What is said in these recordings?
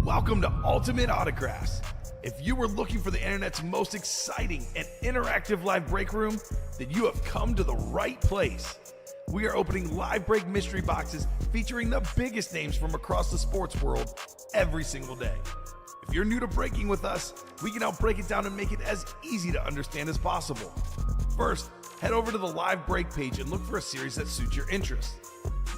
Welcome to Ultimate Autographs. If you were looking for the internet's most exciting and interactive live break room, then you have come to the right place. We are opening live break mystery boxes featuring the biggest names from across the sports world every single day. If you're new to breaking with us, we can help break it down and make it as easy to understand as possible. First, head over to the live break page and look for a series that suits your interest.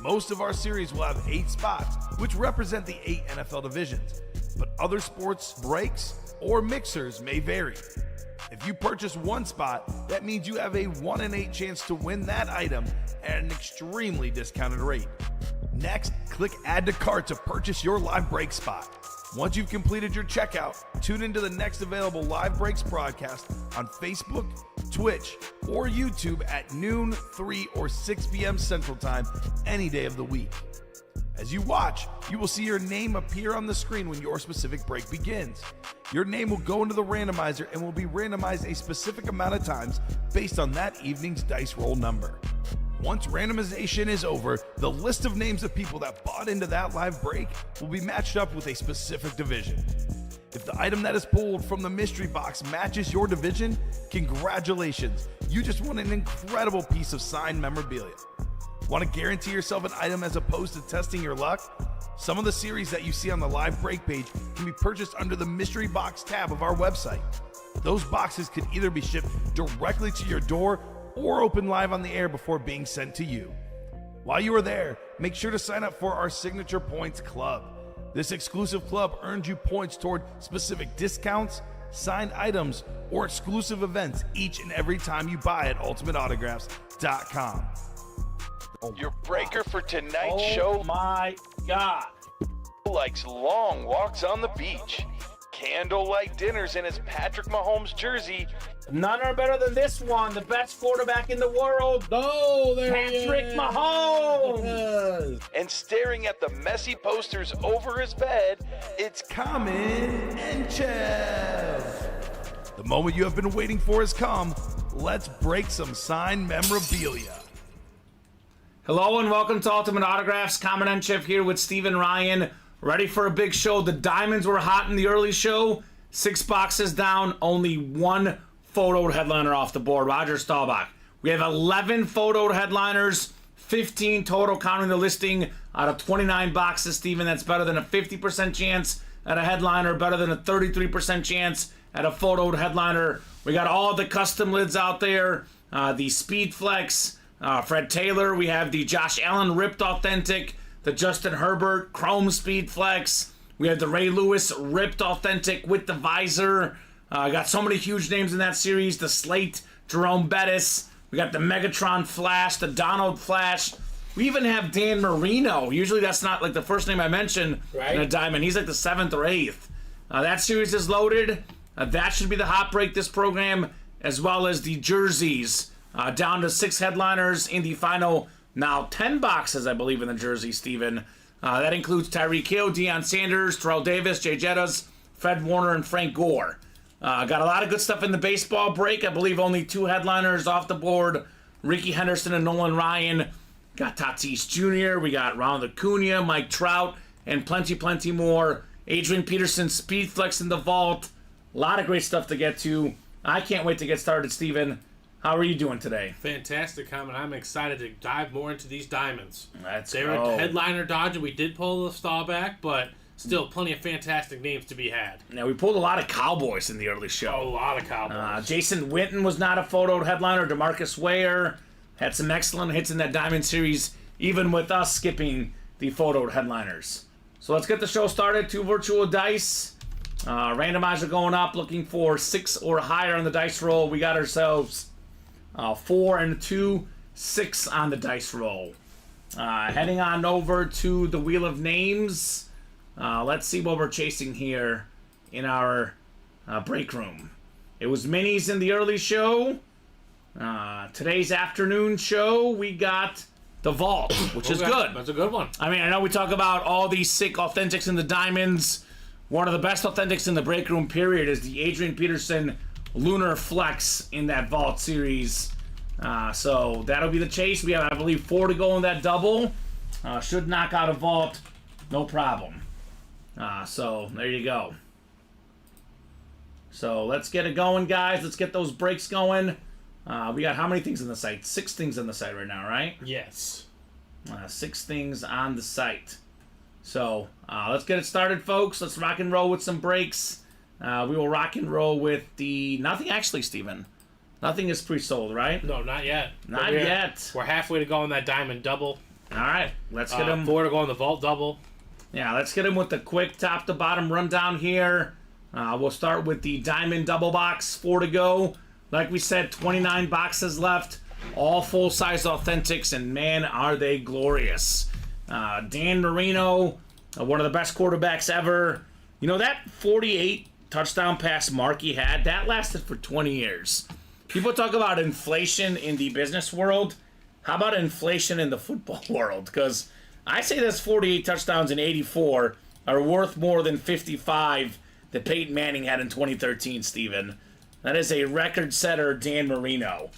Most of our series will have 8 spots, which represent the 8 NFL divisions, but other sports breaks or mixers may vary. If you purchase one spot, that means you have a 1 in 8 chance to win that item at an extremely discounted rate. Next, click Add to Cart to purchase your live break spot. Once you've completed your checkout, tune into the next available live breaks broadcast on Facebook, Twitch, or YouTube at noon, 3, or 6 p.m. Central Time any day of the week. As you watch, you will see your name appear on the screen when your specific break begins. Your name will go into the randomizer and will be randomized a specific amount of times based on that evening's dice roll number. Once randomization is over, the list of names of people that bought into that live break will be matched up with a specific division. If the item that is pulled from the mystery box matches your division, congratulations, you just won an incredible piece of signed memorabilia. Want to guarantee yourself an item as opposed to testing your luck? Some of the series that you see on the live break page can be purchased under the mystery box tab of our website. Those boxes can either be shipped directly to your door or open live on the air before being sent to you. While you are there, make sure to sign up for our Signature Points Club. This exclusive club earns you points toward specific discounts, signed items, or exclusive events each and every time you buy at ultimateautographs.com. Your breaker for tonight's show. Oh my God. Likes long walks on the beach, candlelight dinners in his Patrick Mahomes jersey. None are better than this one, the best quarterback in the world. Oh, there Patrick Mahomes. Yes. And staring at the messy posters over his bed, it's Kamen Entchev. The moment you have been waiting for has come. Let's break some signed memorabilia. Hello and welcome to Ultimate Autographs. Kamen Entchev here with Steven Ryan. Ready for a big show. The diamonds were hot in the early show. 6 boxes down, only 1 photoed headliner off the board, Roger Staubach. We have 11 photoed headliners, 15 total counting the listing out of 29 boxes, Steven. That's better than a 50% chance at a headliner, better than a 33% chance at a photoed headliner. We got all the custom lids out there, the Speed Flex, Fred Taylor. We have the Josh Allen Ripped Authentic, the Justin Herbert Chrome Speed Flex. We have the Ray Lewis Ripped Authentic with the visor. Got so many huge names in that series. The Slate Jerome Bettis. We got the Megatron Flash, the Donald Flash. We even have Dan Marino. Usually that's not like the first name I mention in a diamond. He's like the 7th or 8th. That series is loaded. That should be the hot break this program, as well as the jerseys. Down to 6 headliners in the final, now 10 boxes, I believe, in the jersey, Steven. That includes Tyreek Hill, Deion Sanders, Terrell Davis, Jay Jettas, Fred Warner, and Frank Gore. Got a lot of good stuff in the baseball break. I believe only 2 headliners off the board. Ricky Henderson and Nolan Ryan. Got Tatis Jr., we got Ronald Acuna, Mike Trout, and plenty more. Adrian Peterson, Speed Flex in the vault. A lot of great stuff to get to. I can't wait to get started, Steven. How are you doing today? Fantastic, Kamen. I'm excited to dive more into these diamonds. They're a headliner dodge, and we did pull the Staubach, but still plenty of fantastic names to be had. Now, we pulled a lot of Cowboys in the early show. A lot of Cowboys. Jason Witten was not a photoed headliner. DeMarcus Ware had some excellent hits in that Diamond Series, even with us skipping the photoed headliners. So let's get the show started. 2 virtual dice. Randomizer going up, looking for 6 or higher on the dice roll. We got ourselves 4 and 2, 6 on the dice roll. Heading on over to the Wheel of Names. Let's see what we're chasing here in our break room. It was minis in the early show. Today's afternoon show, we got the Vault, which is good. That's a good one. I mean, I know we talk about all these sick authentics in the diamonds. One of the best authentics in the break room, period, is the Adrian Peterson Lunar Flex in that Vault series. So that'll be the chase. We have, I believe, 4 to go in that double. Should knock out a Vault, no problem. So there you go. So let's get it going, guys. Let's get those breaks going. We got how many things on the site? 6 things on the site right now, right? Yes. 6 things on the site. So let's get it started, folks. Let's rock and roll with some breaks. We will rock and roll with the... Nothing actually, Steven. Nothing is pre-sold, right? No, not yet. Not yet. We're halfway to go on that diamond double. All right. Let's get them. 4 to go on the vault double. Yeah, let's get them with the quick top-to-bottom rundown here. We'll start with the diamond double box. 4 to go. Like we said, 29 boxes left. All full-size authentics, and man, are they glorious. Dan Marino, one of the best quarterbacks ever. You know, that 48 touchdown pass mark he had, that lasted for 20 years. People talk about inflation in the business world. How about inflation in the football world? Because I say those 48 touchdowns in 84 are worth more than 55 that Peyton Manning had in 2013, Steven. That is a record setter, Dan Marino.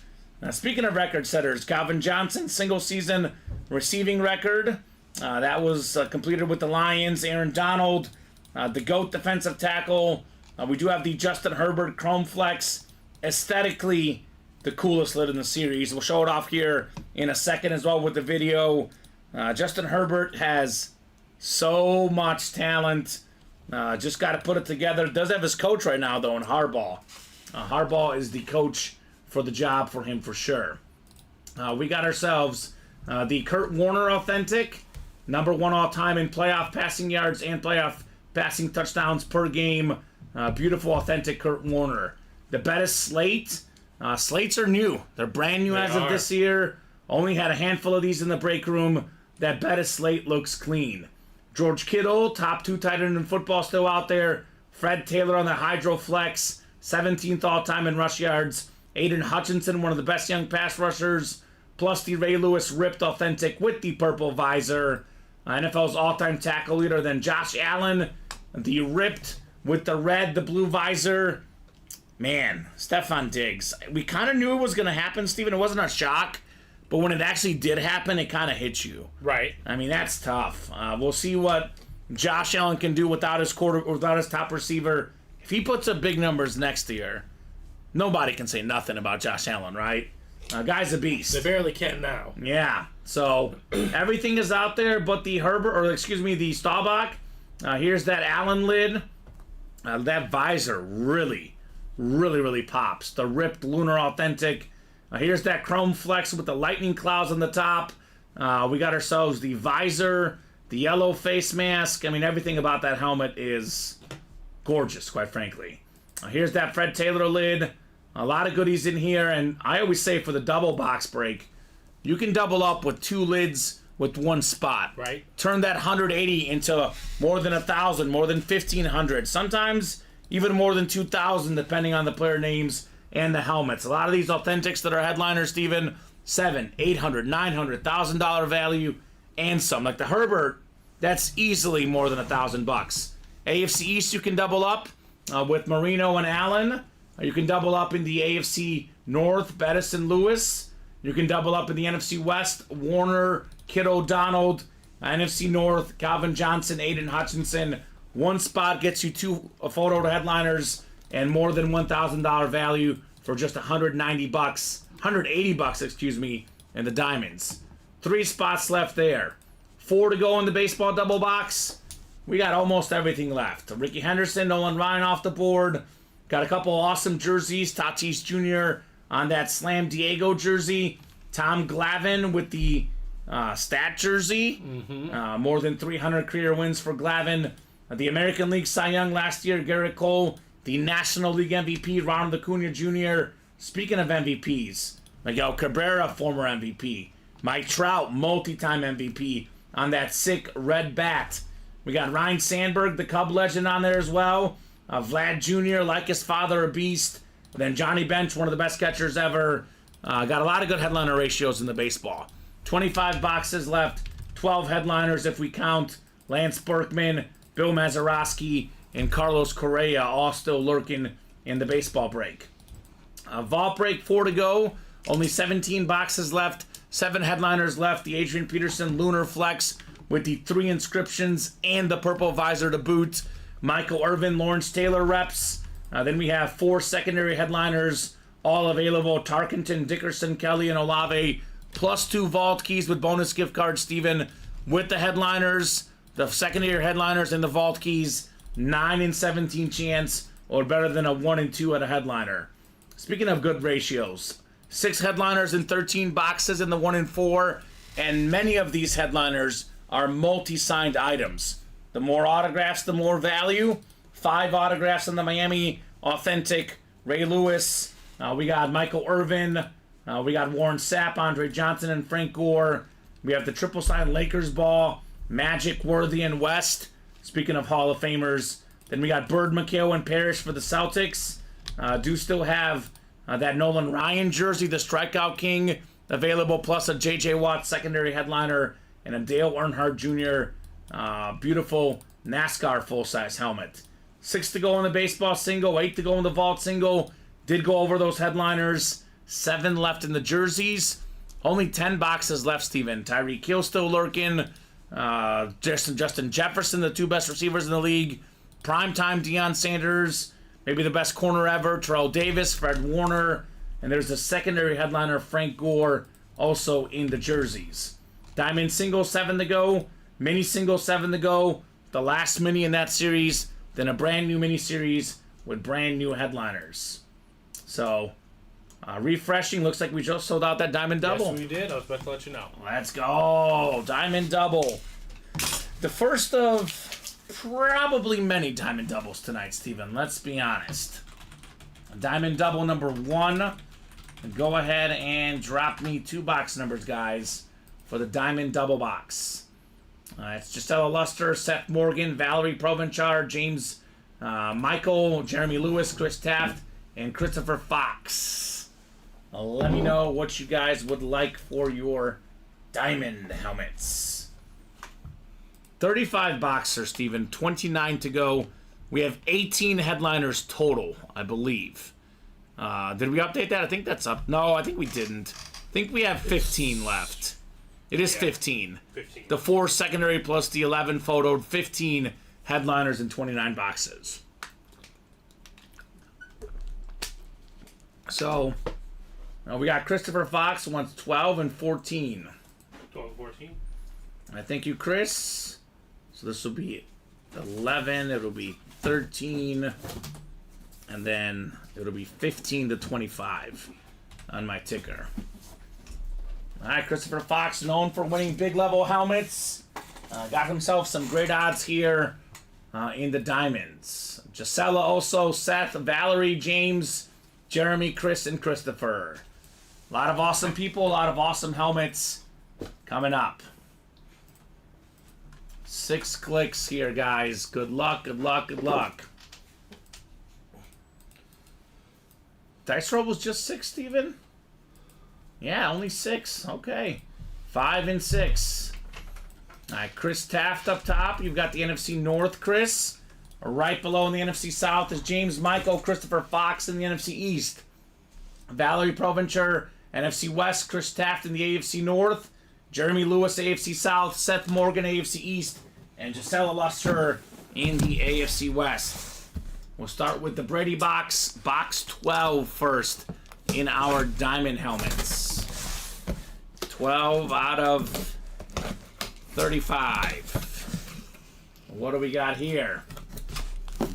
Now, speaking of record setters, Calvin Johnson, single season receiving record. That was completed with the Lions. Aaron Donald, the GOAT defensive tackle. We do have the Justin Herbert Chrome Flex. Aesthetically, the coolest lid in the series. We'll show it off here in a second as well with the video. Justin Herbert has so much talent. Just got to put it together. Does have his coach right now, though, in Harbaugh. Harbaugh is the coach for the job for him for sure. We got ourselves the Kurt Warner Authentic. Number 1 all-time in playoff passing yards and playoff passing touchdowns per game. Beautiful, authentic Kurt Warner. The Bettis Slate. Slates are new. They're brand new as of this year. Only had a handful of these in the break room. That Bettis Slate looks clean. George Kittle, top 2 tight end in football, still out there. Fred Taylor on the Hydro Flex. 17th all-time in rush yards. Aiden Hutchinson, one of the best young pass rushers. Plus the Ray Lewis ripped authentic with the purple visor. NFL's all-time tackle leader. Then Josh Allen, the ripped with the red, the blue visor. Man, Stephon Diggs. We kind of knew it was going to happen, Steven. It wasn't a shock. But when it actually did happen, it kind of hit you. Right. I mean, that's tough. We'll see what Josh Allen can do without his top receiver. If he puts up big numbers next year, nobody can say nothing about Josh Allen, right? Guy's a beast. They barely can now. Yeah. So everything is out there, but the the Staubach. Here's that Allen lid. That visor really pops. The ripped Lunar Authentic. Here's that Chrome Flex with the lightning clouds on the top. We got ourselves the visor, the yellow face mask. I mean, everything about that helmet is gorgeous, quite frankly. Here's that Fred Taylor lid. A lot of goodies in here, and I always say for the double box break, you can double up with 2 lids with 1 spot. Right. Turn that 180 into more than 1,000, more than 1,500. Sometimes even more than 2,000, depending on the player names and the helmets. A lot of these authentics that are headliners, Steven, $700, $800, $900, $1,000 value, and some. Like the Herbert, that's easily more than $1,000. AFC East, you can double up with Marino and Allen. You can double up in the AFC North, Bettis and Lewis. You can double up in the NFC West, Warner, Kittle, Donald. NFC North, Calvin Johnson, Aiden Hutchinson. 1 spot gets you a photo headliners and more than $1,000 value for just $180, excuse me, in the diamonds. 3 spots left there. 4 to go in the baseball double box. We got almost everything left. Ricky Henderson, Nolan Ryan off the board. Got a couple awesome jerseys. Tatis Jr. on that Slam Diego jersey. Tom Glavine with the stat jersey. More than 300 career wins for Glavine. The American League Cy Young last year, Garrett Cole. The National League MVP, Ronald Acuna Jr. Speaking of MVPs, Miguel Cabrera, former MVP. Mike Trout, multi-time MVP on that sick red bat. We got Ryan Sandberg, the Cub legend, on there as well. Vlad Jr., like his father, a beast. Then Johnny Bench, one of the best catchers ever. Got a lot of good headliner ratios in the baseball. 25 boxes left, 12 headliners if we count Lance Berkman, Bill Mazeroski, and Carlos Correa all still lurking in the baseball break. Vault break, 4 to go. Only 17 boxes left, 7 headliners left. The Adrian Peterson Lunar Flex with the 3 inscriptions and the purple visor to boot. Michael Irvin, Lawrence Taylor reps. Then we have 4 secondary headliners, all available. Tarkenton, Dickerson, Kelly, and Olave, plus 2 vault keys with bonus gift cards, Steven, with the headliners, the secondary headliners, and the vault keys. 9 in 17 chance, or better than a 1 in 2 at a headliner. Speaking of good ratios, 6 headliners in 13 boxes in the 1 in 4, and many of these headliners are multi-signed items. The more autographs, the more value. 5 autographs in the Miami Authentic, Ray Lewis. We got Michael Irvin. We got Warren Sapp, Andre Johnson, and Frank Gore. We have the triple signed Lakers ball, Magic, Worthy, and West. Speaking of Hall of Famers, then we got Bird, McHale, and Parrish for the Celtics. Do still have that Nolan Ryan jersey, the Strikeout King, available, plus a J.J. Watt secondary headliner and a Dale Earnhardt Jr. Beautiful NASCAR full-size helmet. 6 to go in the baseball single, 8 to go in the vault single. Did go over those headliners. 7 left in the jerseys. Only 10 boxes left, Steven. Tyreek Hill still lurking. Justin Jefferson, the 2 best receivers in the league. Primetime Deion Sanders, maybe the best corner ever. Terrell Davis, Fred Warner. And there's the secondary headliner, Frank Gore, also in the jerseys. Diamond single, 7 to go. Mini single, 7 to go. The last mini in that series. Then a brand new mini series with brand new headliners. So, refreshing. Looks like we just sold out that Diamond Double. Yes, we did. I was about to let you know. Let's go. Diamond Double. The first of probably many Diamond Doubles tonight, Steven. Let's be honest. Diamond Double number 1. Go ahead and drop me 2 box numbers, guys, for the Diamond Double box. It's Gisela Luster, Seth Morgan, Valerie Provenchar, James Michael, Jeremy Lewis, Chris Taft, and Christopher Fox. Let me know what you guys would like for your Diamond helmets. 35 boxers, Steven. 29 to go. We have 18 headliners total, I believe. Did we update that? I think that's up. No, I think we didn't. I think we have 15 left. It is 15. 15. The 4 secondary plus the 11 photoed. 15 headliners and 29 boxes. So, we got Christopher Fox, wants 12 and 14. 12 and 14? Thank you, Chris. So this will be 11. It'll be 13. And then it'll be 15 to 25 on my ticker. All right, Christopher Fox, known for winning big level helmets. Got himself some great odds here in the Diamonds. Gisela also, Seth, Valerie, James, Jeremy, Chris, and Christopher. A lot of awesome people, a lot of awesome helmets coming up. 6 clicks here, guys. Good luck, good luck, good luck. Dice roll was just 6, Steven? Yeah, only 6. Okay. 5 and 6. All right, Chris Taft up top. You've got the NFC North, Chris. Right below in the NFC South is James Michael, Christopher Fox in the NFC East. Valerie Provencher, NFC West, Chris Taft in the AFC North. Jeremy Lewis, AFC South. Seth Morgan, AFC East. And Gisela Luster in the AFC West. We'll start with the Brady box. Box 12 first in our Diamond helmets. 12 out of 35. What do we got here?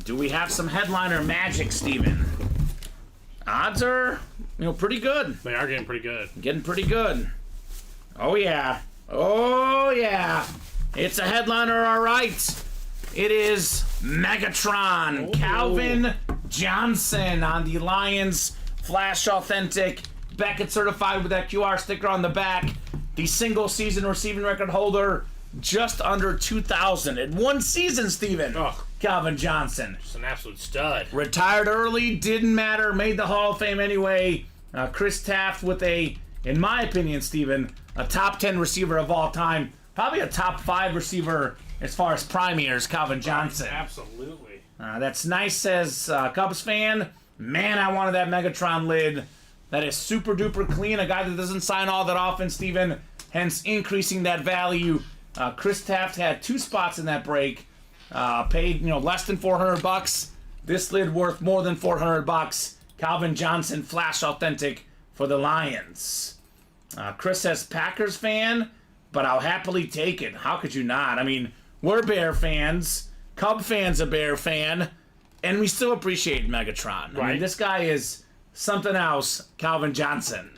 Do we have some headliner magic, Steven? Odds are, pretty good. They are getting pretty good. Getting pretty good. Oh, yeah. Oh, yeah. It's a headliner, all right. It is Megatron. Oh. Calvin Johnson on the Lions Flash Authentic. Beckett certified with that QR sticker on the back. The single season receiving record holder, just under 2,000 in one season, Steven. Oh. Calvin Johnson. Just an absolute stud. Retired early, didn't matter, made the Hall of Fame anyway. Chris Taft with a, in my opinion, Steven, a top 10 receiver of all time. Probably a top 5 receiver as far as prime years, Calvin Johnson. Absolutely. That's nice, says Cubs fan. Man, I wanted that Megatron lid. That is super duper clean. A guy that doesn't sign all that often, Steven. Hence increasing that value Chris Taft had 2 spots in that break. Paid less than $400. This lid worth more than $400. Calvin Johnson, Flash Authentic for the Lions. Chris says Packers fan, but I'll happily take it. How could you not? I mean, we're Bear fans. Cub fan's a Bear fan. And we still appreciate Megatron. I mean, this guy is something else, Calvin Johnson.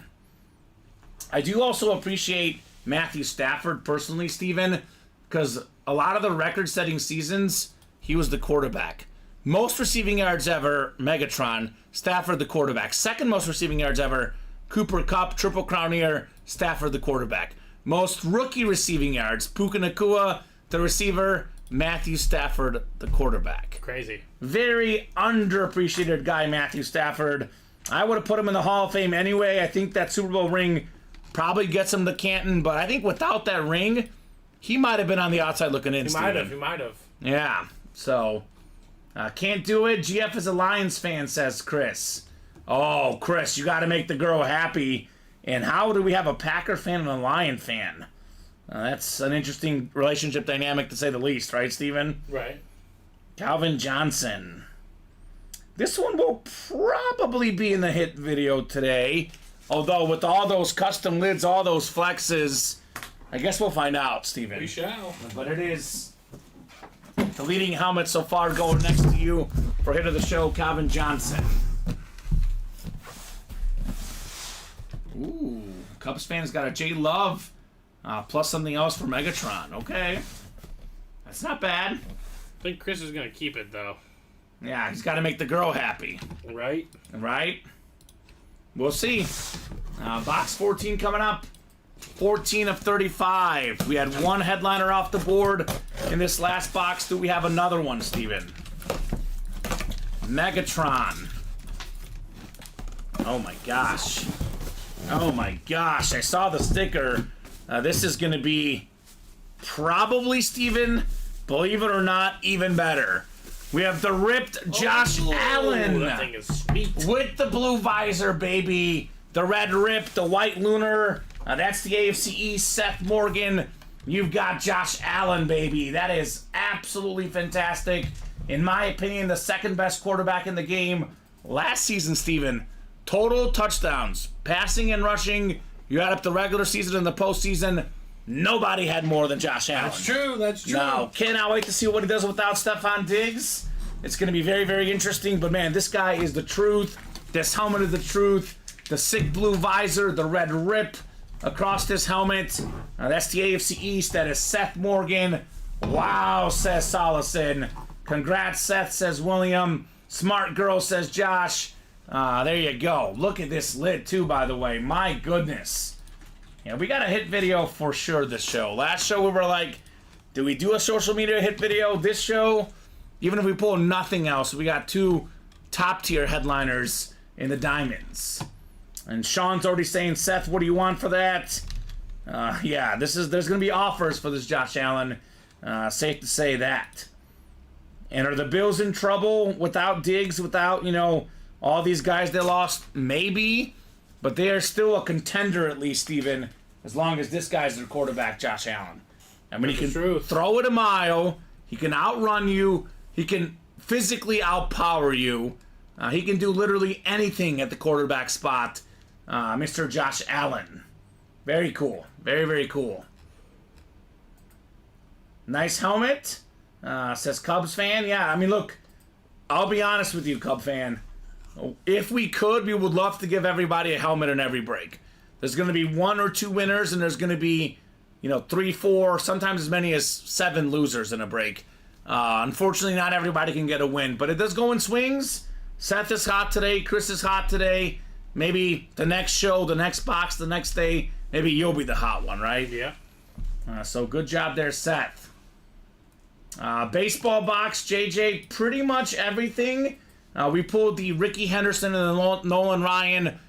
I do also appreciate Matthew Stafford personally, Steven, because a lot of the record-setting seasons, he was the quarterback. Most receiving yards ever, Megatron. Stafford the quarterback. Second most receiving yards ever, Cooper Kupp, Triple Crown year, Stafford the quarterback. Most rookie receiving yards, Puka Nacua, the receiver, Matthew Stafford the quarterback. Crazy. Very underappreciated guy, Matthew Stafford. I would have put him in the Hall of Fame anyway. I think that Super Bowl ring probably gets him to Canton, but I think without that ring, he might have been on the outside looking in. He might have. Yeah, so can't do it. GF is a Lions fan, says Chris. Oh, Chris, you got to make the girl happy. And how do we have a Packer fan and a Lion fan? That's an interesting relationship dynamic, to say the least, right, Steven? Right. Calvin Johnson. This one will probably be in the hit video today. Although, with all those custom lids, all those flexes, I guess we'll find out, Steven. We shall. But it is the leading helmet so far going next to you for hit of the show, Calvin Johnson. Ooh, Cubs fans got a J Love plus something else for Megatron. Okay. That's not bad. I think Chris is going to keep it, though. Yeah, he's got to make the girl happy. Right? Right? We'll see. Box 14 coming up. 14 of 35. We had one headliner off the board in this last box. Do we have another one, Steven? Megatron. Oh my gosh. Oh my gosh. I saw the sticker. This is going to be probably, Steven, believe it or not, even better. We have the ripped Josh Allen. That thing is sweet. With the blue visor, baby. The red rip, the white lunar. That's the AFC East, Seth Morgan. You've got Josh Allen, baby. That is absolutely fantastic. In my opinion, the second best quarterback in the game last season, Steven. Total touchdowns, passing and rushing. You add up the regular season and the postseason. Nobody had more than Josh Allen. That's true. Now, cannot wait to see what he does without Stephon Diggs. It's going to be very, very interesting. But, man, this guy is the truth. This helmet is the truth. The sick blue visor, the red rip across this helmet. That's the AFC East. That is Seth Morgan. Wow, says Solison. Congrats, Seth, says William. Smart girl, says Josh. There you go. Look at this lid, too, by the way. My goodness. Yeah, we got a hit video for sure this show. Last show we were like, do we do a social media hit video? This show, even if we pull nothing else, we got 2 top-tier headliners in the diamonds. And Sean's already saying, Seth, what do you want for that? Yeah, there's going to be offers for this Josh Allen. Safe to say that. And are the Bills in trouble without Diggs, without, all these guys they lost? Maybe. But they are still a contender, at least, Steven, as long as this guy's their quarterback, Josh Allen. I mean, he can throw it a mile. He can outrun you. He can physically outpower you. He can do literally anything at the quarterback spot. Mr. Josh Allen. Very cool. Very, very cool. Nice helmet, says Cubs fan. Yeah, I mean, look, I'll be honest with you, Cub fan. If we could, we would love to give everybody a helmet in every break. There's going to be 1 or 2 winners, and there's going to be, 3, 4, sometimes as many as 7 losers in a break. Unfortunately, not everybody can get a win, but it does go in swings. Seth is hot today. Chris is hot today. Maybe the next show, the next box, the next day, maybe you'll be the hot one, right? Yeah. So good job there, Seth. Baseball box, JJ, pretty much everything. We pulled the Ricky Henderson and the Nolan Ryan,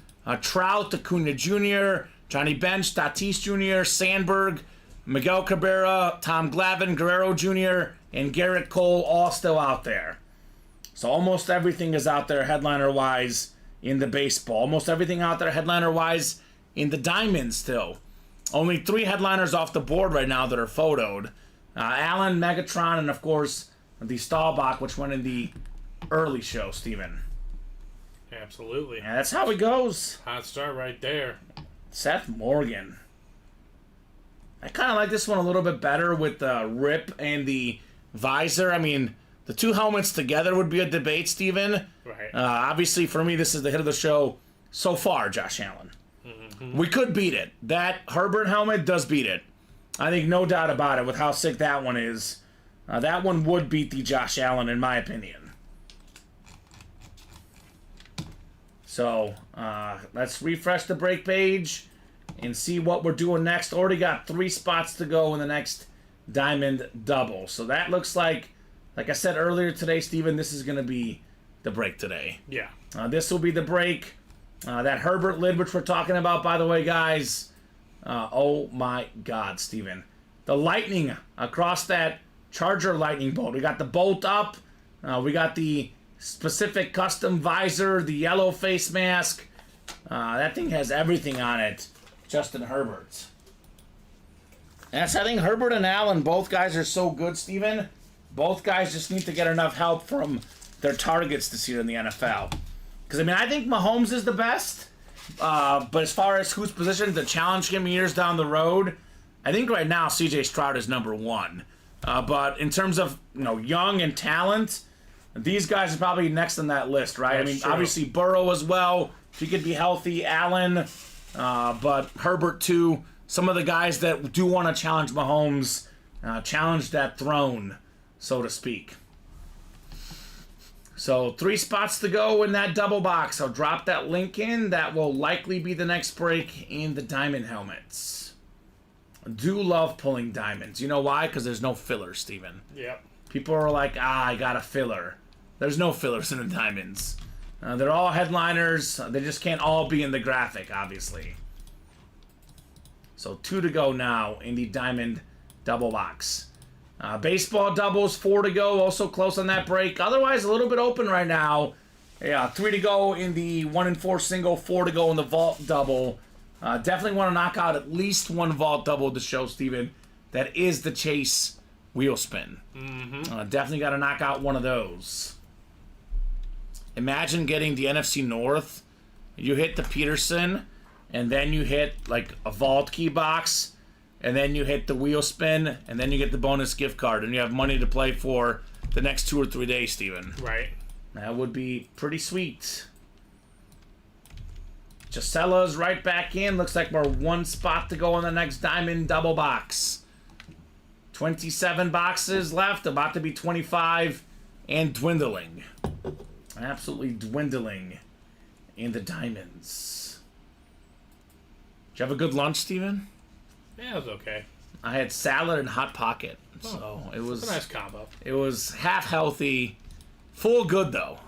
Trout, Acuna Jr., Johnny Bench, Tatis Jr., Sandberg, Miguel Cabrera, Tom Glavine, Guerrero Jr., and Garrett Cole all still out there. So almost everything is out there headliner-wise in the baseball. Almost everything out there headliner-wise in the diamond still. Only 3 headliners off the board right now that are photoed. Allen, Megatron, and of course the Staubach, which went in the early show, Steven. Absolutely. And that's how it goes. Hot start right there. Seth Morgan. I kind of like this one a little bit better with the rip and the visor. I mean, the 2 helmets together would be a debate, Steven. Right. Obviously, for me, this is the hit of the show so far, Josh Allen. Mm-hmm. We could beat it. That Herbert helmet does beat it. I think no doubt about it with how sick that one is. That one would beat the Josh Allen, in my opinion. So, let's refresh the break page and see what we're doing next. Already got 3 spots to go in the next Diamond Double. So that looks like I said earlier today, Steven, this is going to be the break today. Yeah. This will be the break. That Herbert lid, which we're talking about, by the way, guys. Oh my God, Steven. The lightning across that Charger lightning bolt. We got the bolt up. We got the specific custom visor, the yellow face mask. That thing has everything on it. Justin Herbert. Yes, I think Herbert and Allen, both guys are so good, Steven. Both guys just need to get enough help from their targets this year in the NFL. Because, I mean, I think Mahomes is the best. But as far as who's positioned to challenge him years down the road, I think right now C.J. Stroud is number 1. But in terms of, young and talent, these guys are probably next on that list, right? That's true. Obviously Burrow as well, if he could be healthy, Allen, but Herbert too. Some of the guys that do want to challenge Mahomes, challenge that throne, so to speak. So 3 spots to go in that double box. I'll drop that link in. That will likely be the next break in the diamond helmets. I do love pulling diamonds. You know why? Because there's no filler, Steven. Yep. People are like, I got a filler. There's no fillers in the diamonds. They're all headliners. They just can't all be in the graphic, obviously. So 2 to go now in the diamond double box. Baseball doubles, 4 to go. Also close on that break. Otherwise, a little bit open right now. Yeah, 3 to go in the 1 and 4 single, 4 to go in the vault double. Definitely want to knock out at least 1 vault double to show, Steven. That is the Chase wheel spin. Mm-hmm. Definitely got to knock out one of those. Imagine getting the NFC North. You hit the Peterson, and then you hit like a vault key box, and then you hit the wheel spin, and then you get the bonus gift card, and you have money to play for the next 2 or 3 days, Steven. Right. That would be pretty sweet. Gisella's right back in. Looks like we're 1 spot to go on the next diamond double box. 27 boxes left, about to be 25, and dwindling. Absolutely dwindling in the diamonds. Did you have a good lunch, Steven? Yeah, it was okay. I had salad and Hot Pocket. So it was It's a nice combo. It was half healthy, full good though.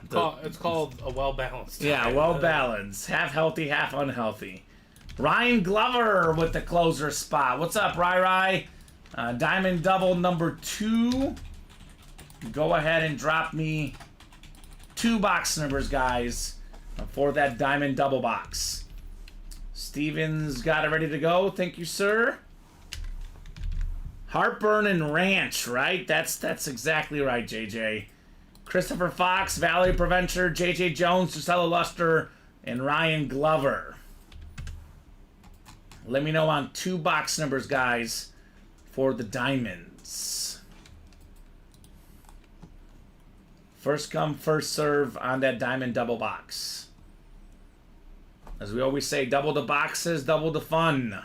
It's called a well-balanced. Yeah, well balanced. Half healthy, half unhealthy. Ryan Glover with the closer spot. What's up, Rai? Diamond double number 2. Go ahead and drop me 2 box numbers, guys, for that diamond double box. Steven's got it ready to go. Thank you, sir. Heartburn and Ranch, right? That's exactly right, JJ. Christopher Fox, Valley Preventer, JJ Jones, Gisela Luster, and Ryan Glover. Let me know on 2 box numbers, guys, for the diamonds. First come, first serve on that diamond double box. As we always say, double the boxes, double the fun.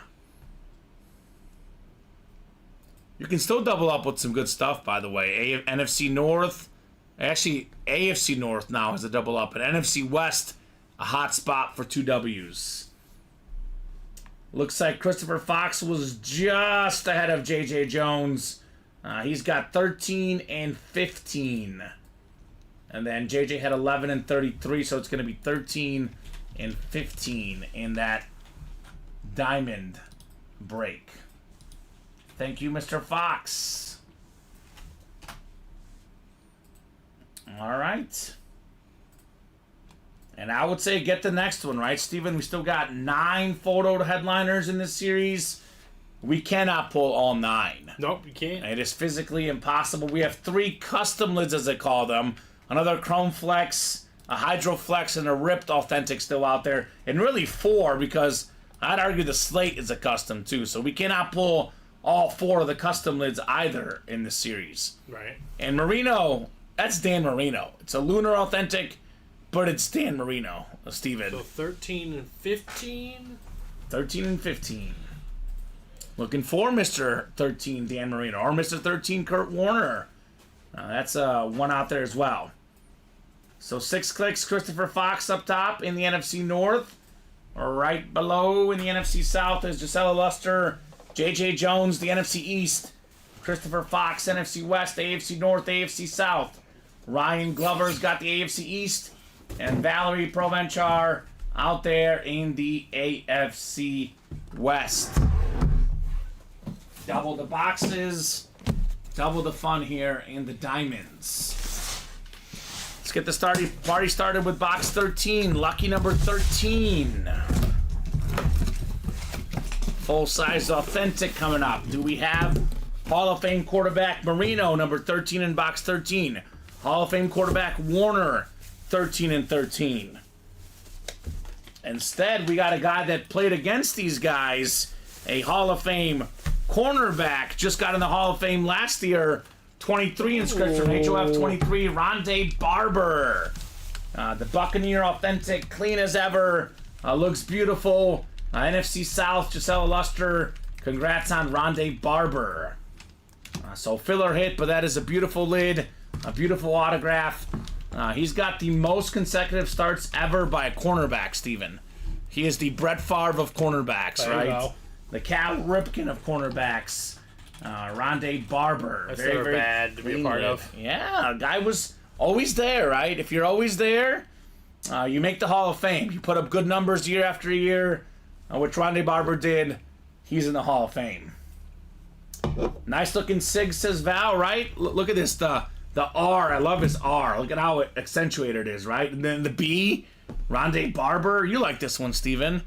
You can still double up with some good stuff, by the way. NFC North, actually AFC North now has a double up, and NFC West, a hot spot for 2 W's. Looks like Christopher Fox was just ahead of JJ Jones. He's got 13 and 15. And then JJ had 11 and 33, so it's going to be 13 and 15 in that diamond break. Thank you, Mr. Fox. All right. And I would say get the next one, right, Steven? We still got 9 photo headliners in this series. we cannot pull all 9. Nope, you can't. It is physically impossible. We have 3 custom lids, as they call them. Another Chrome Flex, a Hydro Flex, and a Ripped Authentic still out there. And really 4, because I'd argue the Slate is a custom too. So we cannot pull all 4 of the custom lids either in this series. Right. And Marino, that's Dan Marino. It's a Lunar Authentic, but it's Dan Marino, Steven. So 13 and 15? 13 and 15. Looking for Mr. 13 Dan Marino or Mr. 13 Kurt Warner. That's one out there as well. So 6 clicks, Christopher Fox up top in the NFC North. Right below in the NFC South is Gisela Luster, J.J. Jones, the NFC East. Christopher Fox, NFC West, AFC North, AFC South. Ryan Glover's got the AFC East. And Valerie Provenchar out there in the AFC West. Double the boxes, double the fun here in the diamonds. Let's get the party started with box 13, lucky number 13. Full-size authentic coming up. Do we have Hall of Fame quarterback Marino, number 13 in box 13? Hall of Fame quarterback Warner, 13 and 13. Instead, we got a guy that played against these guys, a Hall of Fame cornerback, just got in the Hall of Fame last year, 23 inscription, HOF 23, Rondé Barber. The Buccaneer authentic, clean as ever, looks beautiful. NFC South, Gisela Luster, congrats on Rondé Barber. So filler hit, but that is a beautiful lid, a beautiful autograph. He's got the most consecutive starts ever by a cornerback, Steven. He is the Brett Favre of cornerbacks, There right? you go. The Cal Ripken of cornerbacks. Rondé Barber. That's never bad to be a part of. Yeah, guy was always there, right? If you're always there, you make the Hall of Fame. You put up good numbers year after year, which Rondé Barber did. He's in the Hall of Fame. Nice looking SIG, says Val, right? Look at this, the R. I love his R. Look at how accentuated it is, right? And then the B, Rondé Barber. You like this one, Steven.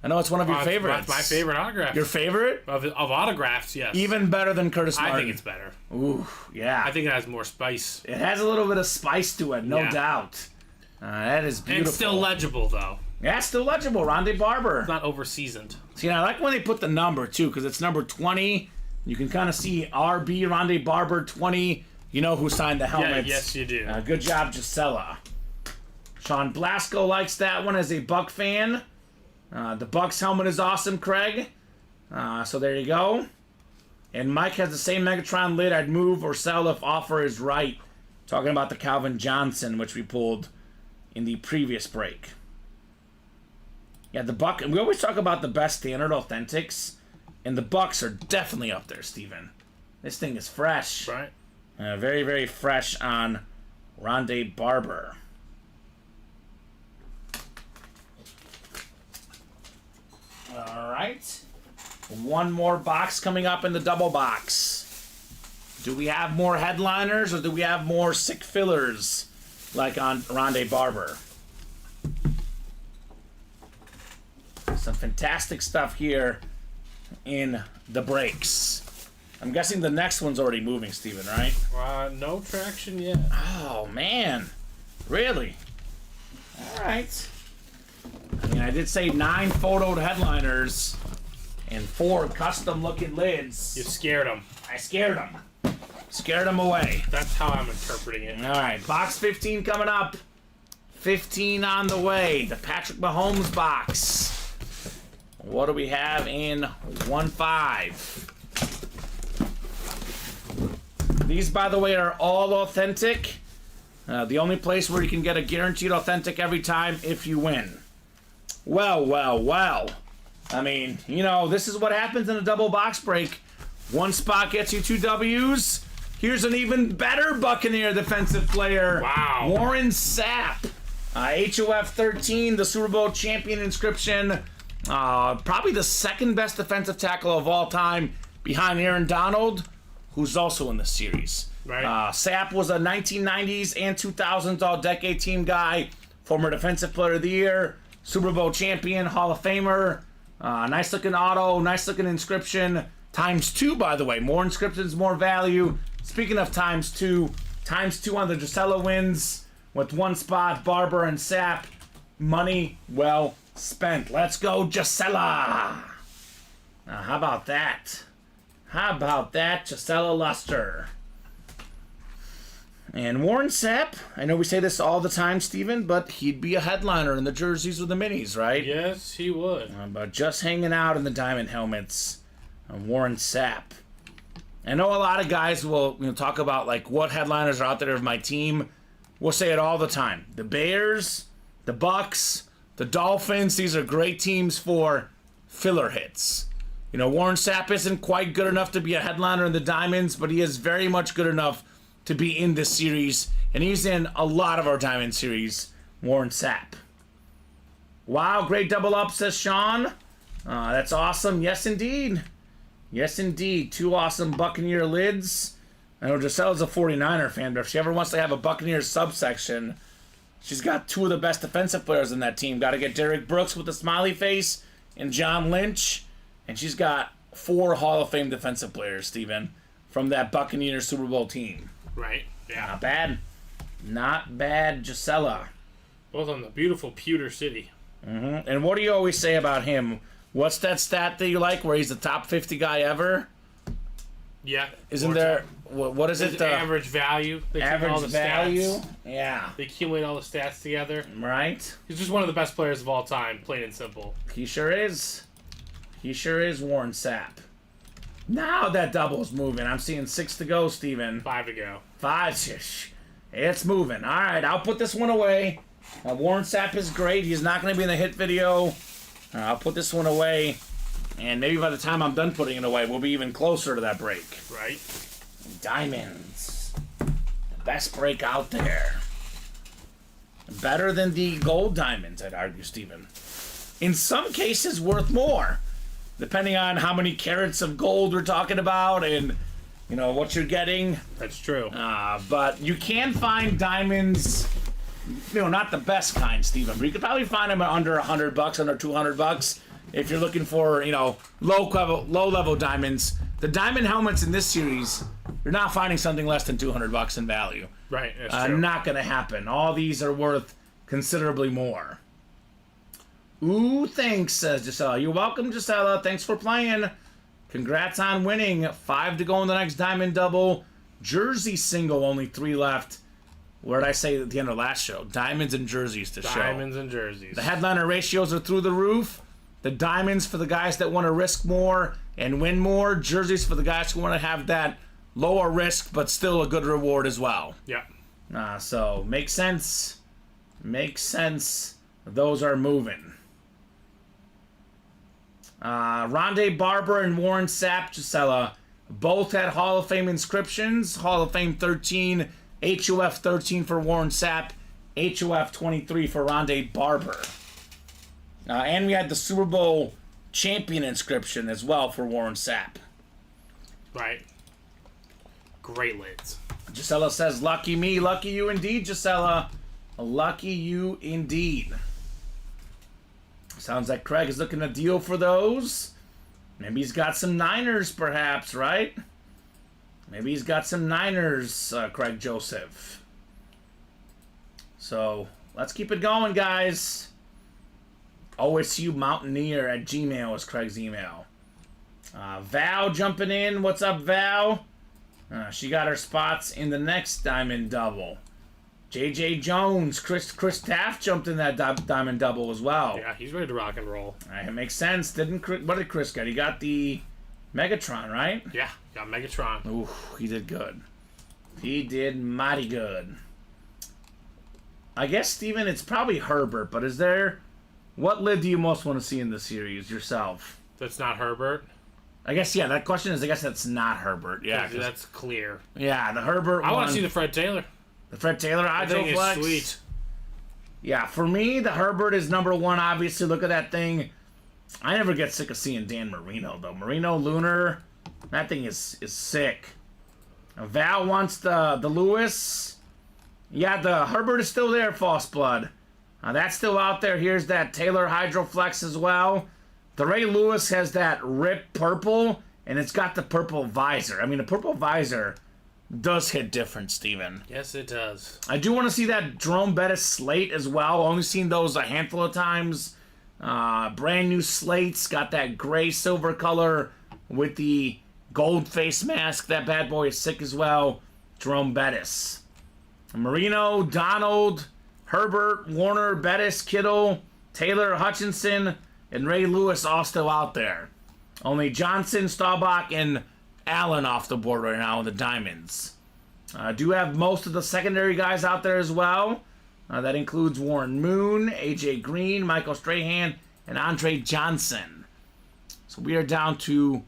I know it's one of your favorites. That's my favorite autograph. Your favorite? Of autographs, yes. Even better than Curtis Martin. I think it's better. Ooh, yeah. I think it has more spice. It has a little bit of spice to it, no Yeah. doubt. That is beautiful. And it's still legible, though. Yeah, it's still legible. Rondé Barber. It's not over-seasoned. See, I like when they put the number, too, because it's number 20. You can kind of see RB Rondé Barber 20. You know who signed the helmets. Yeah, yes, you do. Good job, Gisela. Sean Blasco likes that one as a Buck fan. The Bucks helmet is awesome, Craig. So there you go. And Mike has the same Megatron lid. I'd move or sell if offer is right. Talking about the Calvin Johnson, which we pulled in the previous break. Yeah, the Buck. And we always talk about the best standard authentics. And the Bucks are definitely up there, Steven. This thing is fresh. Right. Very, very fresh on Rondé Barber. All right. One more box coming up in the double box. Do we have more headliners or do we have more sick fillers like on Rondé Barber? Some fantastic stuff here in the breaks. I'm guessing the next one's already moving, Steven, right? No traction yet. Oh, man. Really? All right. I mean, I did say 9 photoed headliners and 4 custom-looking lids. You scared them. I scared them. Scared them away. That's how I'm interpreting it. All right, box 15 coming up. 15 on the way. The Patrick Mahomes box. What do we have in 1-5? These, by the way, are all authentic. The only place where you can get a guaranteed authentic every time if you win. Well, well, well. I mean, you know, this is what happens in a double box break. One spot gets you 2 W's. Here's an even better Buccaneer defensive player. Wow. Warren Sapp. HOF 13, the Super Bowl champion inscription. Probably the second best defensive tackle of all time behind Aaron Donald, who's also in the series. Right. Sapp was a 1990s and 2000s All-Decade Team guy, former Defensive Player of the Year, Super Bowl champion, Hall of Famer. Nice-looking auto, nice-looking inscription. ×2, by the way. More inscriptions, more value. Speaking of ×2 on the Gisela wins with 1 spot, Barber and Sap. Money well spent. Let's go, Gisela. Now, how about that? How about that, Gisela Luster? And Warren Sapp, I know we say this all the time, Steven, but he'd be a headliner in the jerseys or the minis, right? Yes, he would. But just hanging out in the diamond helmets, Warren Sapp. I know a lot of guys will talk about like what headliners are out there of my team. We'll say it all the time. The Bears, the Bucks, the Dolphins, these are great teams for filler hits. Warren Sapp isn't quite good enough to be a headliner in the diamonds, but he is very much good enough to be in this series, and he's in a lot of our diamond series, Warren Sapp. Wow, great double up, says Sean. That's awesome. Yes, indeed. Yes, indeed. 2 awesome Buccaneer lids. I know Gisela's a 49er fan, but if she ever wants to have a Buccaneer subsection, she's got 2 of the best defensive players in that team. Got to get Derek Brooks with the smiley face and John Lynch, and she's got 4 Hall of Fame defensive players, Steven, from that Buccaneer Super Bowl team. Right, yeah. Not bad. Not bad, Gisela. Both on the beautiful Pewter City. Mm-hmm. And what do you always say about him? What's that stat that you like where he's the top 50 guy ever? Yeah. Isn't there... What is it? Average value. They average all the value? Stats. Yeah. They accumulate all the stats together. Right? He's just one of the best players of all time, plain and simple. He sure is. He sure is, Warren Sapp. Now that double's moving. I'm seeing 6 to go, Steven. 5 to go. 5. It's moving. All right, I'll put this one away. Warren Sapp is great. He's not going to be in the hit video. I'll put this one away. And maybe by the time I'm done putting it away, we'll be even closer to that break. Right. Diamonds. The best break out there. Better than the gold diamonds, I'd argue, Steven. In some cases, worth more. Depending on how many carats of gold we're talking about and, what you're getting. That's true. But you can find diamonds, not the best kind, Steven, but you could probably find them at under $100, under $200 if you're looking for, low-level diamonds. The diamond helmets in this series, you're not finding something less than $200 in value. Right, that's true. Not going to happen. All these are worth considerably more. Ooh, thanks, says Gisela. You're welcome, Gisela. Thanks for playing. Congrats on winning. 5 to go in the next diamond double. Jersey single, only 3 left. What did I say at the end of last show? Diamonds and jerseys to show. Diamonds and jerseys. The headliner ratios are through the roof. The diamonds for the guys that want to risk more and win more. Jerseys for the guys who want to have that lower risk but still a good reward as well. Yeah. So, makes sense. Makes sense. Those are moving. Rondé Barber and Warren Sapp, Gisela, both had Hall of Fame inscriptions. Hall of Fame 13, HOF 13 for Warren Sapp, HOF 23 for Rondé Barber. And we had the Super Bowl champion inscription as well for Warren Sapp. Right. Great lids. Gisela says, lucky me, lucky you indeed, Gisela. Lucky you indeed. Sounds like Craig is looking a deal for those. Maybe he's got some Niners, perhaps, right? Maybe he's got some Niners, Craig Joseph. So, let's keep it going, guys. OSU Mountaineer at Gmail is Craig's email. Val jumping in. What's up, Val? She got her spots in the next diamond double. JJ Jones, Chris Taft jumped in that diamond double as well. Yeah, he's ready to rock and roll. It makes sense. What did Chris get? He got the Megatron, right? Yeah, got Megatron. Ooh, he did good. He did mighty good. I guess, Steven, it's probably Herbert, but is there... What lid do you most want to see in the series yourself? That's not Herbert? I guess, yeah, that question is, I guess that's not Herbert. Yeah, that's clear. Yeah, the Herbert one. I want to see the Fred Taylor. The Fred Taylor Hydroflex. Is sweet. Yeah, for me, the Herbert is number 1, obviously. Look at that thing. I never get sick of seeing Dan Marino, though. Marino Lunar, that thing is sick. Val wants the Lewis. Yeah, the Herbert is still there, False Blood. That's still out there. Here's that Taylor Hydroflex as well. The Ray Lewis has that Rip Purple and it's got the purple visor. I mean, the purple visor does hit different, Steven. Yes, it does. I do want to see that Jerome Bettis slate as well. Only seen those a handful of times. Brand new slates, got that gray silver color with the gold face mask. That bad boy is sick as well. Jerome Bettis. Marino, Donald, Herbert, Warner, Bettis, Kittle, Taylor, Hutchinson, and Ray Lewis all still out there. Only Johnson, Staubach, and Allen off the board right now in the Diamonds. Do have most of the secondary guys out there as well. That includes Warren Moon, AJ Green, Michael Strahan, and Andre Johnson. So we are down to,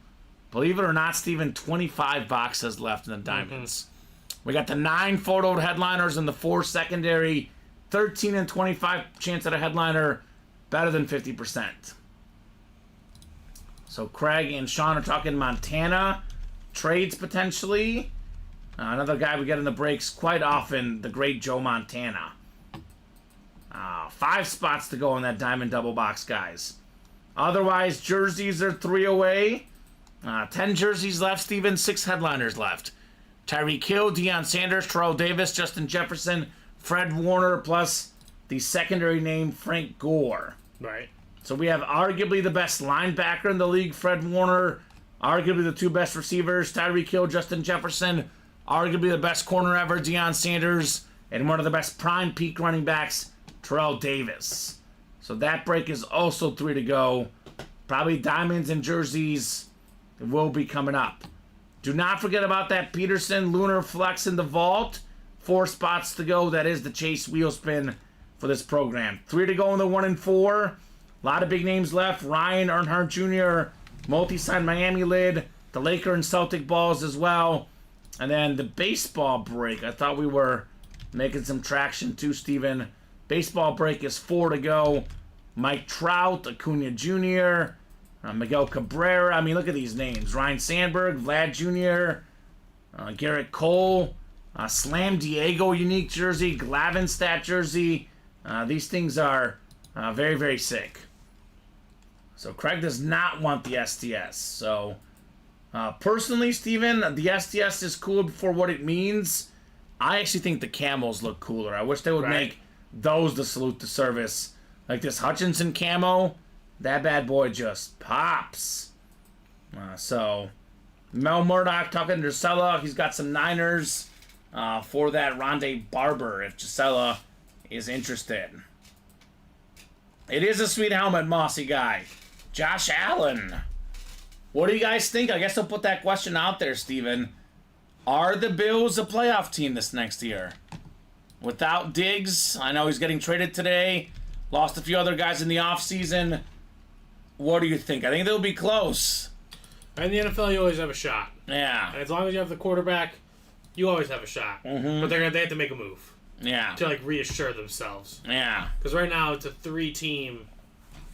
believe it or not, Steven, 25 boxes left in the Diamonds. We got the 9 photoed headliners and the 4 secondary. 13 and 25 chance at a headliner, better than 50%. So Craig and Sean are talking Montana trades potentially. Another guy we get in the breaks quite often, the great Joe Montana. 5 spots to go in that diamond double box, guys. Otherwise, jerseys are 3 away. 10 jerseys left, Steven. 6 headliners left. Tyreek Hill, Deion Sanders, Terrell Davis, Justin Jefferson, Fred Warner, plus the secondary name Frank Gore. Right. So we have arguably the best linebacker in the league, Fred Warner. Arguably the 2 best receivers, Tyreek Hill, Justin Jefferson. Arguably the best corner ever, Deion Sanders. And one of the best prime peak running backs, Terrell Davis. So that break is also 3 to go. Probably diamonds and jerseys will be coming up. Do not forget about that Peterson Lunar Flex in the vault. 4 spots to go. That is the Chase wheel spin for this program. 3 to go in the 1 and 4. A lot of big names left. Ryan Earnhardt Jr., multi-sign Miami lid. The Laker and Celtic balls as well. And then the baseball break. I thought we were making some traction too, Steven. Baseball break is 4 to go. Mike Trout, Acuna Jr., Miguel Cabrera. I mean, look at these names. Ryan Sandberg, Vlad Jr., Garrett Cole, Slam Diego unique jersey, Glavinstat jersey. These things are very, very sick. So Craig does not want the STS. So personally, Steven, the STS is cool for what it means. I actually think the camos look cooler. I wish they would make those the salute to service. Like this Hutchinson camo, that bad boy just pops. So Mel Murdoch talking to Gisela. He's got some Niners for that Rondé Barber if Gisela is interested. It is a sweet helmet, Mossy guy. Josh Allen. What do you guys think? I guess I'll put that question out there, Steven. Are the Bills a playoff team this next year? Without Diggs, I know he's getting traded today. Lost a few other guys in the offseason. What do you think? I think they'll be close. In the NFL, you always have a shot. Yeah. And as long as you have the quarterback, you always have a shot. Mm-hmm. But they have to make a move. Yeah. To, like, reassure themselves. Yeah. Because right now, it's a 3-team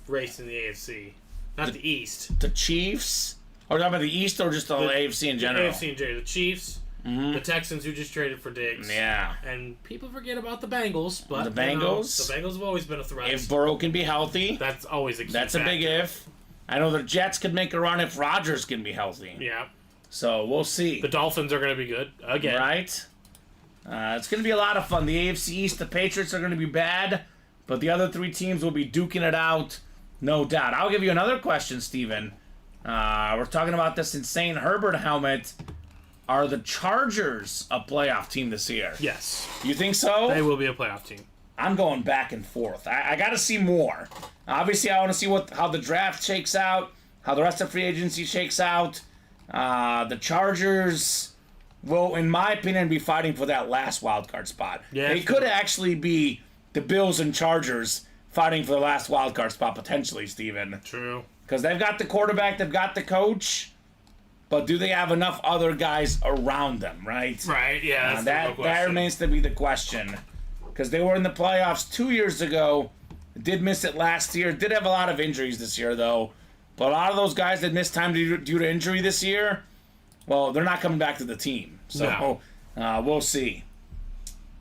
race in the AFC. Not the East. The Chiefs? Or talking about the East or just the AFC in general? The AFC in general. The Chiefs, the Texans who just traded for Diggs. Yeah. And people forget about the Bengals, but the Bengals? The Bengals have always been a threat. If Burrow can be healthy. That's always a key That's factor. a big if. I know the Jets could make a run if Rodgers can be healthy. Yeah. So we'll see. The Dolphins are going to be good again. Right? It's going to be a lot of fun. The AFC East, the Patriots are going to be bad, but the other 3 teams will be duking it out, no doubt. I'll give you another question, Steven. We're talking about this insane Herbert helmet. Are the Chargers a playoff team this year? Yes. You think so? They will be a playoff team. I'm going back and forth. I got to see more. Obviously, I want to see how the draft shakes out, how the rest of free agency shakes out. The Chargers will, in my opinion, be fighting for that last wild card spot. Yeah, it could actually be the Bills and Chargers fighting for the last wild card spot, potentially, Steven. True. Because they've got the quarterback, they've got the coach, but do they have enough other guys around them, right? Right, yeah. That remains to be the question. Because they were in the playoffs 2 years ago, did miss it last year, did have a lot of injuries this year, though. But a lot of those guys that missed time due to injury this year, well, they're not coming back to the team. So we'll see.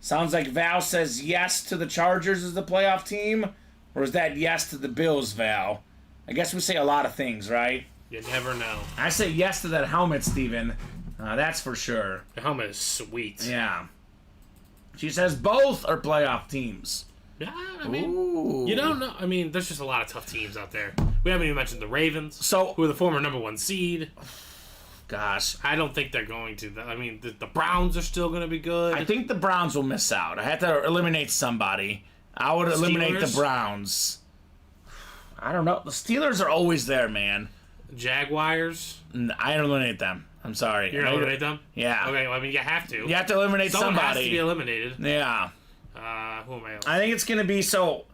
Sounds like Val says yes to the Chargers as the playoff team, or is that yes to the Bills, Val? I guess we say a lot of things, right? You never know. I say yes to that helmet, Steven. That's for sure. The helmet is sweet. Yeah. She says both are playoff teams. Yeah, I mean, Ooh. you don't know. I mean, there's just a lot of tough teams out there. We haven't even mentioned the Ravens, So, who are the former #1 seed. gosh, I don't think they're going to. I mean, the Browns are still going to be good. I think the Browns will miss out. I had to eliminate somebody. I would eliminate the Steelers? Browns. I don't know. The Steelers are always there, man. Jaguars. I eliminate them. I'm sorry. You're going to eliminate them? Yeah. Okay, well, I mean, you have to. You have to eliminate Someone somebody. has to be eliminated. Yeah. Who am I? I think it's going to be so.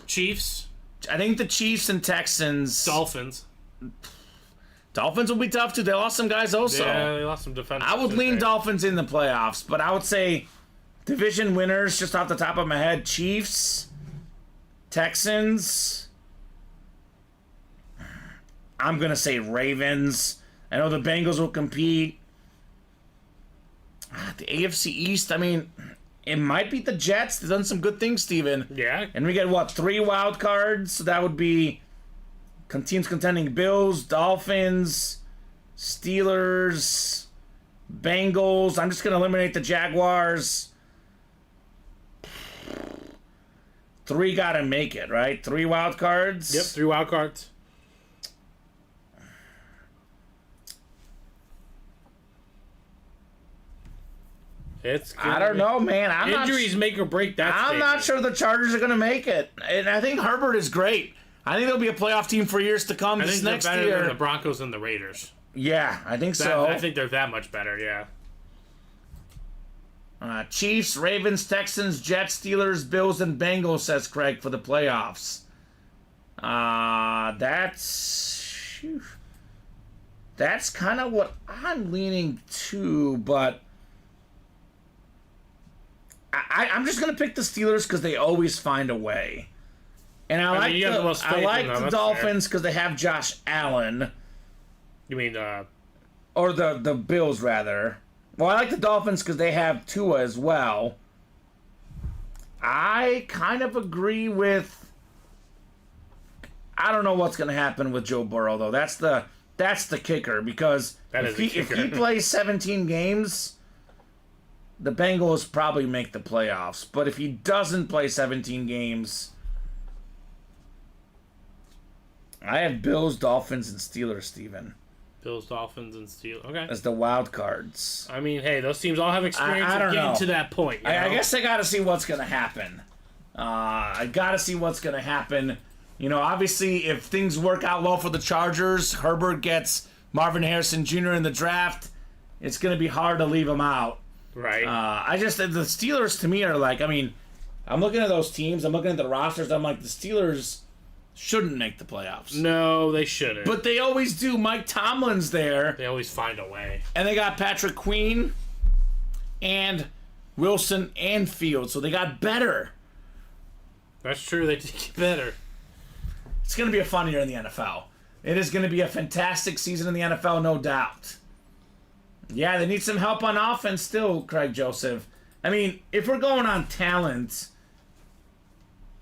Chiefs. I think the Chiefs and Texans. Dolphins. Dolphins will be tough too. They lost some guys also. Yeah, they lost some defenders. I would lean Dolphins in the playoffs, but I would say division winners, just off the top of my head, Chiefs, Texans. I'm going to say Ravens. I know the Bengals will compete. The AFC East, I mean, it might be the Jets. They've done some good things, Steven. Yeah. And we get, what, 3 wild cards? So that would be teams contending: Bills, Dolphins, Steelers, Bengals. I'm just going to eliminate the Jaguars. 3 got to make it, right? 3 wild cards? Yep, 3 wild cards. I don't know, man. Injuries make or break that. I'm not sure the Chargers are going to make it. And I think Herbert is great. I think they'll be a playoff team for years to come. I This think they're next better year. than the Broncos and the Raiders. Yeah, I think so. I think they're that much better, yeah. Chiefs, Ravens, Texans, Jets, Steelers, Bills, and Bengals, says Craig, for the playoffs. That's kind of what I'm leaning to, but I'm just going to pick the Steelers because they always find a way. And I like the Dolphins because they have Josh Allen. You mean, Or the Bills, rather. Well, I like the Dolphins because they have Tua as well. I kind of agree with... I don't know what's going to happen with Joe Burrow, though. That's the kicker, because if he plays 17 games, the Bengals probably make the playoffs. But if he doesn't play 17 games... I have Bills, Dolphins, and Steelers, Steven. Bills, Dolphins, and Steelers. Okay. As the wild cards. I mean, hey, those teams all have experience of getting to that point. I guess I got to see what's going to happen. I got to see what's going to happen. You know, obviously, if things work out well for the Chargers, Herbert gets Marvin Harrison Jr. in the draft, it's going to be hard to leave him out. Right. The Steelers, to me, are like, I mean, I'm looking at those teams, I'm looking at the rosters, I'm like, the Steelers shouldn't make the playoffs. No, they shouldn't. But they always do. Mike Tomlin's there. They always find a way. And they got Patrick Queen and Wilson and Fields, so they got better. That's true. They did get better. It's going to be a fun year in the NFL. It is going to be a fantastic season in the NFL, no doubt. Yeah, they need some help on offense still, Craig Joseph. I mean, if we're going on talent,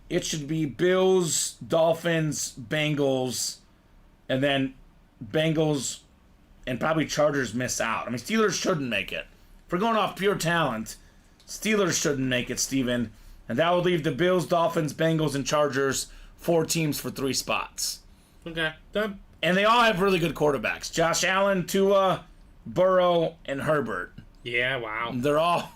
it should be Bills, Dolphins, Bengals, and then Bengals and probably Chargers miss out. I mean, Steelers shouldn't make it. If we're going off pure talent, Steelers shouldn't make it, Steven. And that would leave the Bills, Dolphins, Bengals, and Chargers 4 teams for 3 spots. Okay. Done. And they all have really good quarterbacks. Josh Allen, Tua, Burrow, and Herbert. Yeah, wow. They're all...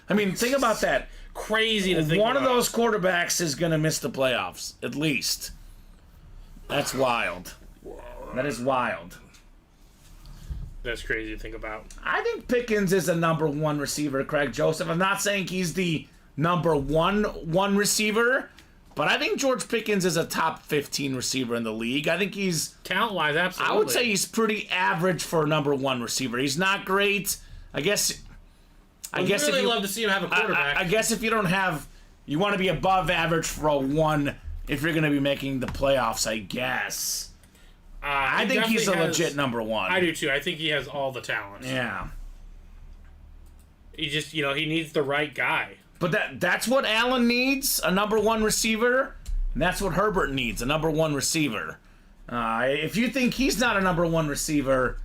I mean, think about that. Crazy to think One about. of those quarterbacks is going to miss the playoffs, at least. That's wild. That is wild. That's crazy to think about. I think Pickens is a number 1 receiver, Craig Joseph. I'm not saying he's the number one receiver, but I think George Pickens is a top 15 receiver in the league. I think he's... Talent-wise, absolutely. I would say he's pretty average for a number 1 receiver. He's not great. I guess I'd really love to see him have a quarterback. I guess if you don't have... You want to be above average for a 1 if you're going to be making the playoffs, I guess. I think he's a legit number 1. I do too. I think he has all the talents. Yeah. He just, he needs the right guy. But that's what Allen needs, a number 1 receiver. And that's what Herbert needs, a number 1 receiver. If you think he's not a number one receiver,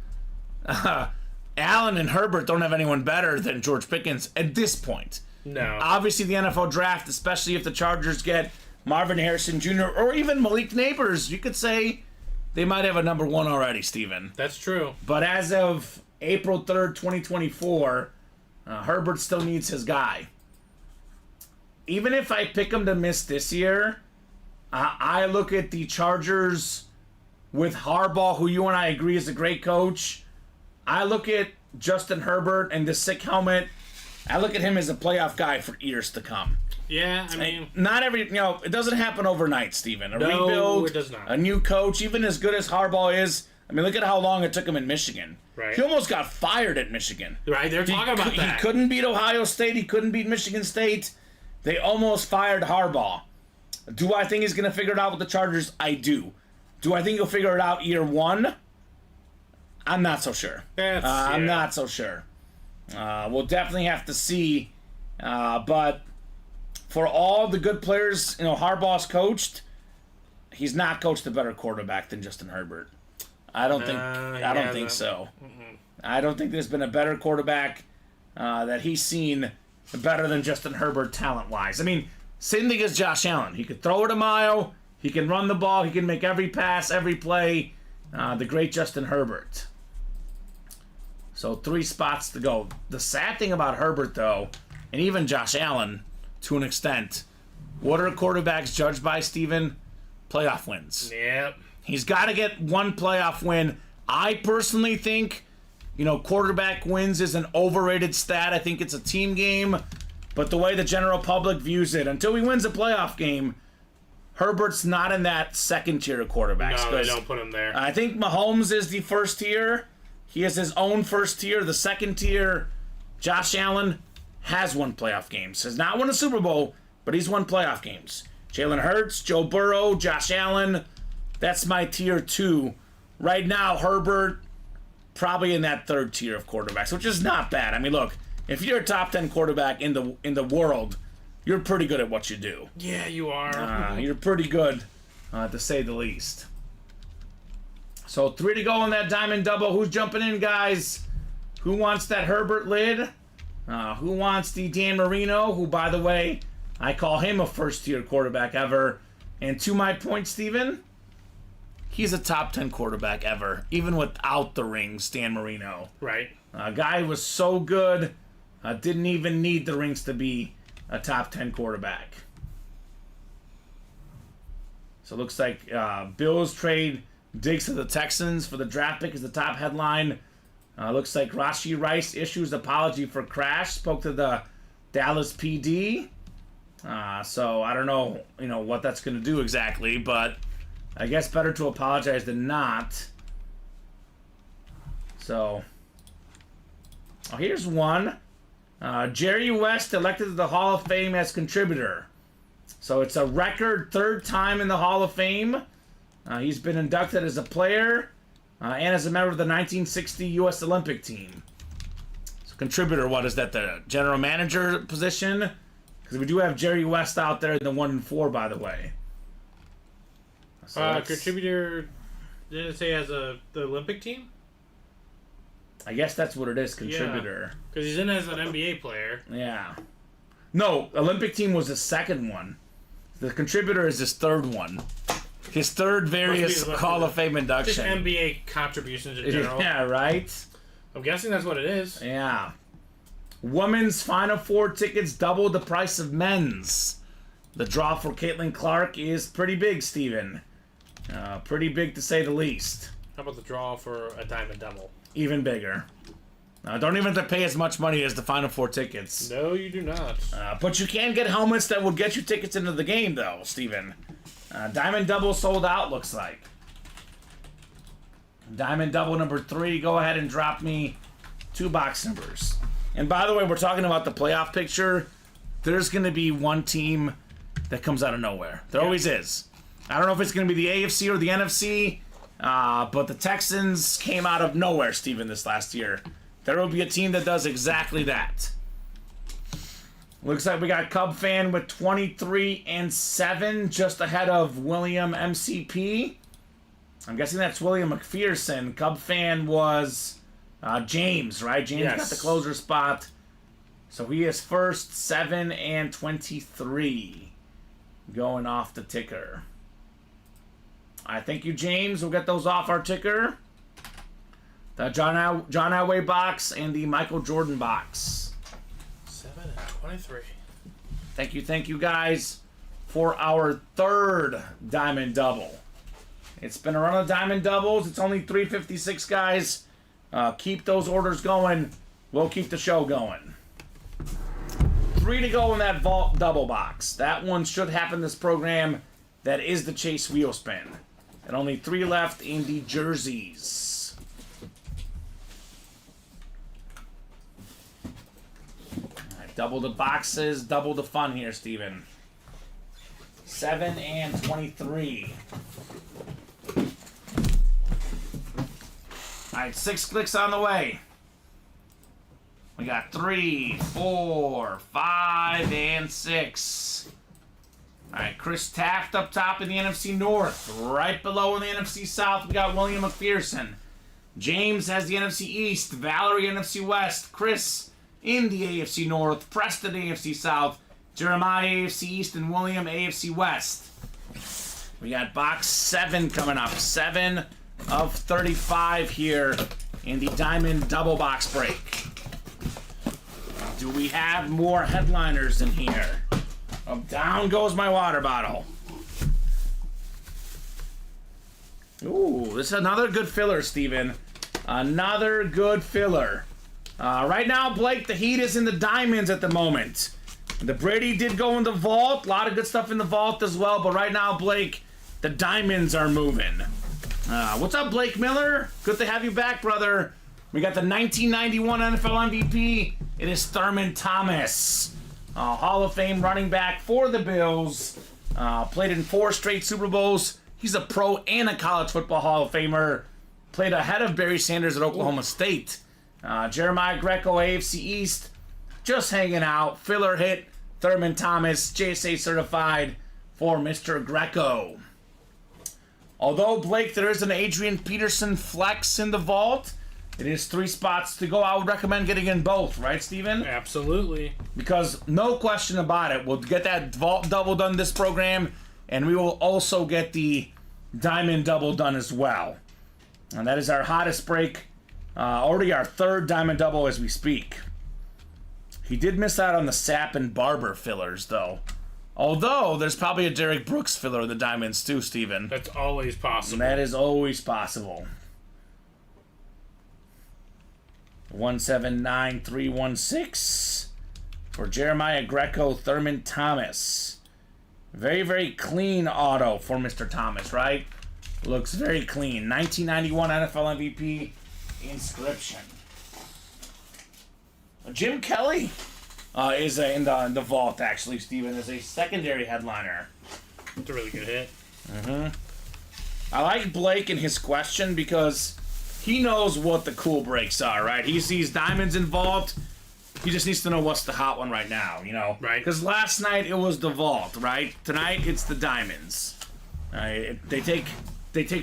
Allen and Herbert don't have anyone better than George Pickens at this point. No. Obviously, the NFL draft, especially if the Chargers get Marvin Harrison Jr. or even Malik Neighbors, you could say they might have a number one already, Steven. That's true. But as of April 3rd, 2024, Herbert still needs his guy. Even if I pick him to miss this year, I look at the Chargers with Harbaugh, who you and I agree is a great coach. I look at Justin Herbert and the sick helmet. I look at him as a playoff guy for years to come. Yeah, I mean... Not every... it doesn't happen overnight, Steven. No, rebuild, it does not. a new coach, even as good as Harbaugh is. I mean, look at how long it took him in Michigan. Right. He almost got fired at Michigan. Right, they're talking about that. He couldn't beat Ohio State. He couldn't beat Michigan State. They almost fired Harbaugh. Do I think he's going to figure it out with the Chargers? I do. Do I think he'll figure it out year one? I'm not so sure. I'm not so sure. We'll definitely have to see. But for all the good players, Harbaugh's coached, he's not coached a better quarterback than Justin Herbert. I don't think so. Mm-mm. I don't think there's been a better quarterback that he's seen better than Justin Herbert talent-wise. I mean, same thing as Josh Allen. He could throw it a mile. He can run the ball. He can make every pass, every play. The great Justin Herbert. So 3 spots to go. The sad thing about Herbert, though, and even Josh Allen, to an extent, what are quarterbacks judged by, Steven? Playoff wins. Yep. He's got to get one playoff win. I personally think, quarterback wins is an overrated stat. I think it's a team game. But the way the general public views it, until he wins a playoff game, Herbert's not in that second tier of quarterbacks. No, they don't put him there. I think Mahomes is the first tier. He has his own first tier. The second tier, Josh Allen has won playoff games. Has not won a Super Bowl, but he's won playoff games. Jalen Hurts, Joe Burrow, Josh Allen. That's my tier 2. Right now, Herbert probably in that third tier of quarterbacks, which is not bad. I mean, look, if you're a top 10 quarterback in the world, you're pretty good at what you do. Yeah, you are. You're pretty good, to say the least. So 3 to go on that diamond double. Who's jumping in, guys? Who wants that Herbert lid? Who wants the Dan Marino, who, by the way, I call him a first-tier quarterback ever. And to my point, Steven, he's a top 10 quarterback ever, even without the rings, Dan Marino. Right. Guy was so good, didn't even need the rings to be a top 10 quarterback. So it looks like Bills trade Diggs to the Texans for the draft pick is the top headline. Looks like Rashee Rice issues apology for crash. Spoke to the Dallas PD. So I don't know, what that's going to do exactly, but I guess better to apologize than not. So, here's one. Jerry West elected to the Hall of Fame as contributor. So it's a record 3rd time in the Hall of Fame. He's been inducted as a player and as a member of the 1960 U.S. Olympic team. So contributor, what is that, the general manager position? Because we do have Jerry West out there in the 1 and 4, by the way. So contributor, didn't it say as the Olympic team? I guess that's what it is, contributor. Because he's in as an NBA player. Yeah. No, Olympic team was his 2nd one. The contributor is his 3rd one. His 3rd various Hall of Fame induction. Just NBA contributions in general. Yeah, right? I'm guessing that's what it is. Yeah. Women's Final Four tickets double the price of men's. The draw for Caitlin Clark is pretty big, Steven. Pretty big to say the least. How about the draw for a diamond double? Even bigger. Don't even have to pay as much money as the Final Four tickets. No, you do not. But you can get helmets that will get you tickets into the game, though, Steven. Diamond double sold out, looks like. Diamond double number 3. Go ahead and drop me 2 box numbers. And by the way, we're talking about the playoff picture. There's going to be one team that comes out of nowhere. There always is. I don't know if it's going to be the AFC or the NFC, but the Texans came out of nowhere, Steven, this last year. There will be a team that does exactly that. Looks like we got Cub fan with 23-7, just ahead of William MCP. I'm guessing that's William McPherson. Cub fan was James, right? James Yes. got the closer spot. So he is first, 7 and 23. Going off the ticker. All right, thank you, James. We'll get those off our ticker. The John Elway box and the Michael Jordan box. 7 and 23. Thank you, guys, for our third Diamond Double. It's been a run of Diamond Doubles. It's only 356, guys. Keep those orders going. We'll keep the show going. 3 to go in that Vault Double box. That one should happen this program. That is the Chase Wheel Spin. And only 3 left in the jerseys. All right, double the boxes, double the fun here, Steven. 7 and 23. All right, 6 clicks on the way. We got 3, 4, 5, and 6. All right, Chris Taft up top in the NFC North. Right below in the NFC South, we got William McPherson. James has the NFC East. Valerie, NFC West. Chris in the AFC North. Preston, AFC South. Jeremiah, AFC East. And William, AFC West. We got box 7 coming up. 7 of 35 here in the Diamond Double Box break. Do we have more headliners in here? Oh, down goes my water bottle. Ooh, this is another good filler, Steven. Another good filler. Right now, Blake, the heat is in the diamonds at the moment. The Brady did go in the vault. A lot of good stuff in the vault as well. But right now, Blake, the diamonds are moving. What's up, Blake Miller? Good to have you back, brother. We got the 1991 NFL MVP. It is Thurman Thomas. Hall of Fame running back for the Bills. Played in 4 straight Super Bowls. He's a pro and a college football Hall of Famer. Played ahead of Barry Sanders at Oklahoma State. Jeremiah Greco, AFC East. Just hanging out. Filler hit. Thurman Thomas, JSA certified for Mr. Greco. Although, Blake, there is an Adrian Peterson flex in the vault. It is 3 spots to go. I would recommend getting in both, right, Steven? Absolutely. Because no question about it, we'll get that Vault Double done this program, and we will also get the Diamond Double done as well. And that is our hottest break. Already our 3rd Diamond Double as we speak. He did miss out on the Sapp and Barber fillers, though. Although, there's probably a Derek Brooks filler in the Diamonds, too, Steven. That's always possible. And that is always possible. 179316 for Jeremiah Greco, Thurman Thomas. Very, very clean auto for Mr. Thomas, right? Looks very clean. 1991 NFL MVP inscription. Jim Kelly is in the vault, actually, Steven, as a secondary headliner. It's a really good hit. I like Blake and his question because he knows what the cool breaks are, right? He sees diamonds involved. He just needs to know what's the hot one right now, you know? Right. Because last night it was the vault, right? Tonight it's the diamonds. They take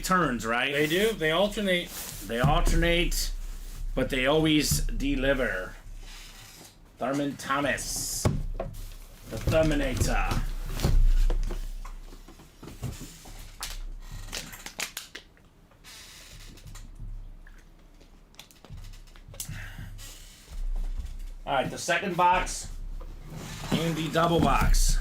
turns, right? They do. They alternate. They alternate, but they always deliver. Thurman Thomas, the Terminator. All right, the second box in the double box.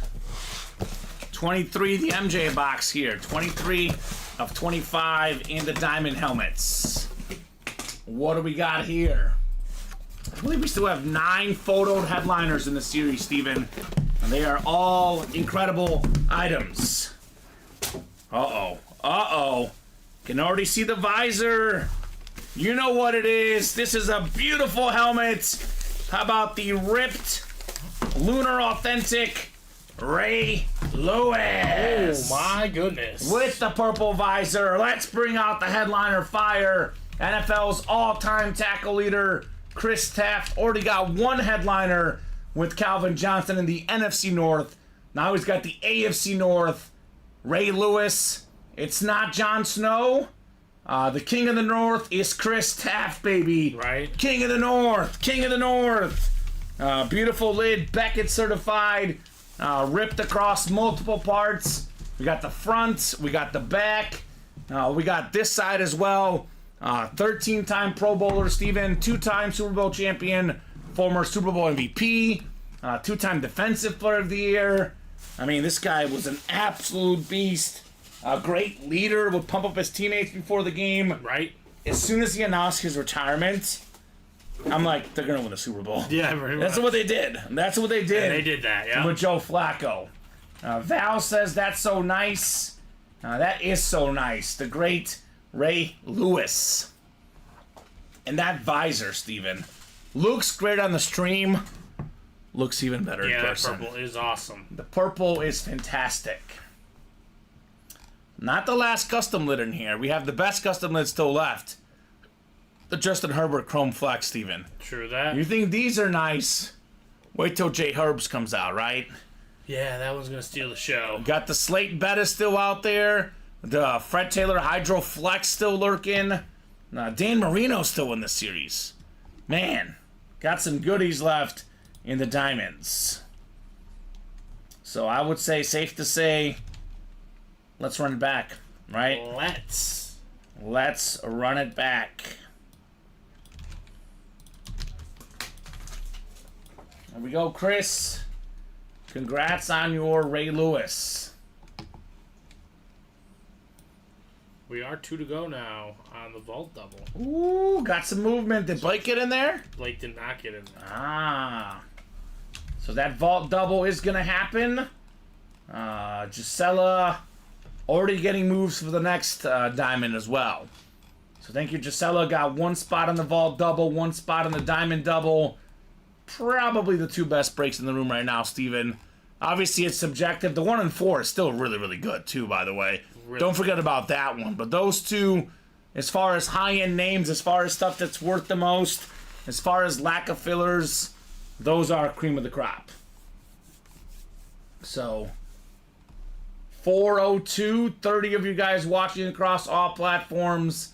23, the MJ box here. 23 of 25 in the diamond helmets. What do we got here? I believe we still have 9 photoed headliners in the series, Steven. And they are all incredible items. Uh-oh. Uh-oh. Can already see the visor. You know what it is. This is a beautiful helmet. How about the ripped Lunar Authentic Ray Lewis? Oh my goodness. With the purple visor. Let's bring out the headliner fire. NFL's all-time tackle leader, Chris Taft, already got 1 headliner with Calvin Johnson in the NFC North. Now he's got the AFC North. Ray Lewis. It's not Jon Snow, The King of the North is Chris Taft, baby. Right. King of the North. King of the North. Beautiful lid. Beckett certified. Ripped across multiple parts. We got the front. We got the back. We got this side as well. 13-time Pro Bowler Steven. 2-time Super Bowl champion. Former Super Bowl MVP. 2-time Defensive Player of the Year. I mean, this guy was an absolute beast. A great leader, would pump up his teammates before the game. Right. As soon as he announced his retirement, I'm like, they're going to win a Super Bowl. Yeah, very That's much. what they did. That's what they did. And they did that, yeah. With Joe Flacco. Val says, that's so nice. That is so nice. The great Ray Lewis. And that visor, Steven, looks great on the stream. Looks even better in person. Yeah, purple is awesome. The purple is fantastic. Not the last custom lid in here. We have the best custom lid still left. The Justin Herbert Chrome Flex, Steven. True that. You think these are nice? Wait till J Herbs comes out, right? Yeah, that one's going to steal the show. Got the Slate Beta still out there. The Fred Taylor Hydro Flex still lurking. Dan Marino's still in the series. Man, got some goodies left in the diamonds. So I would say, safe to say, let's run it back, right? Let's run it back. There we go, Chris. Congrats on your Ray Lewis. We are 2 to go now on the vault double. Ooh, got some movement. Did Blake get in there? Blake did not get in there. Ah. So that vault double is going to happen. Gisela already getting moves for the next diamond as well. So thank you, Gisela. Got 1 spot on the vault double, 1 spot on the diamond double. Probably the 2 best breaks in the room right now, Steven. Obviously, it's subjective. The 1 and 4 is still really, really good, too, by the way. Really? Don't forget about that one. But those 2, as far as high-end names, as far as stuff that's worth the most, as far as lack of fillers, those are cream of the crop. So, 4:02, 30 of you guys watching across all platforms.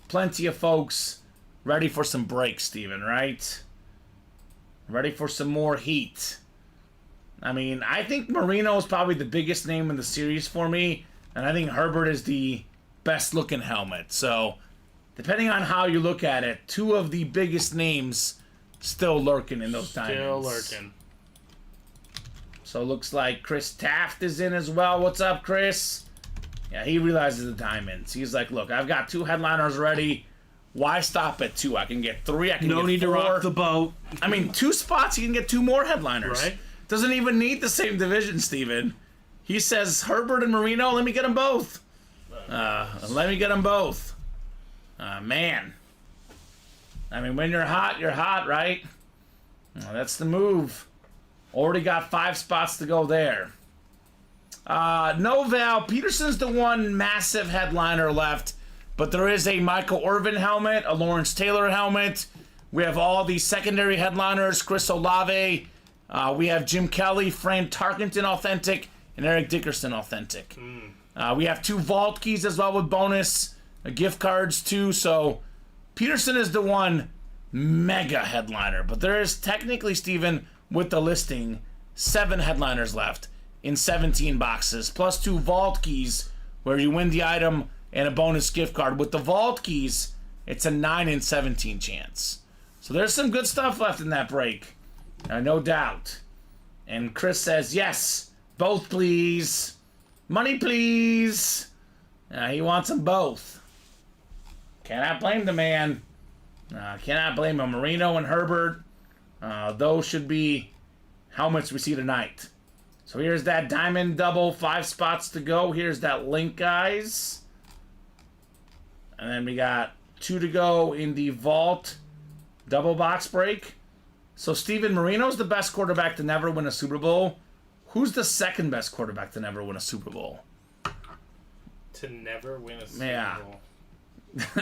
Plenty of folks ready for some breaks, Steven, right? Ready for some more heat. I mean, I think Marino is probably the biggest name in the series for me, and I think Herbert is the best-looking helmet. So, depending on how you look at it, 2 of the biggest names still lurking in those diamonds. Still lurking. So, looks like Chris Taft is in as well. What's up, Chris? Yeah, he realizes the diamonds. He's like, look, I've got 2 headliners ready. Why stop at 2? I can get 3. I can get 4. No need to rock the boat. I mean, 2 spots, you can get 2 more headliners. Right. Doesn't even need the same division, Steven. He says, Herbert and Marino, let me get them both. Let me get them both. Man. I mean, when you're hot, right? That's the move. Already got 5 spots to go there. No, Val. Peterson's the one massive headliner left. But there is a Michael Irvin helmet, a Lawrence Taylor helmet. We have all the secondary headliners, Chris Olave. We have Jim Kelly, Fran Tarkenton authentic, and Eric Dickerson authentic. We have 2 vault keys as well with bonus gift cards too. So Peterson is the one mega headliner. But there is technically, Steven, with the listing, 7 headliners left in 17 boxes, plus 2 vault keys where you win the item and a bonus gift card. With the vault keys, it's a 9 in 17 chance. So there's some good stuff left in that break. No doubt. And Chris says, yes, both please. Money please. He wants them both. Cannot blame the man. Cannot blame him. Marino and Herbert. Those should be helmets we see tonight. So here's that diamond double, 5 spots to go. Here's that link, guys. And then we got 2 to go in the vault double box break. So Steven, Marino's the best quarterback to never win a Super Bowl. Who's the second best quarterback to never win a Super Bowl? To never win a Super Bowl.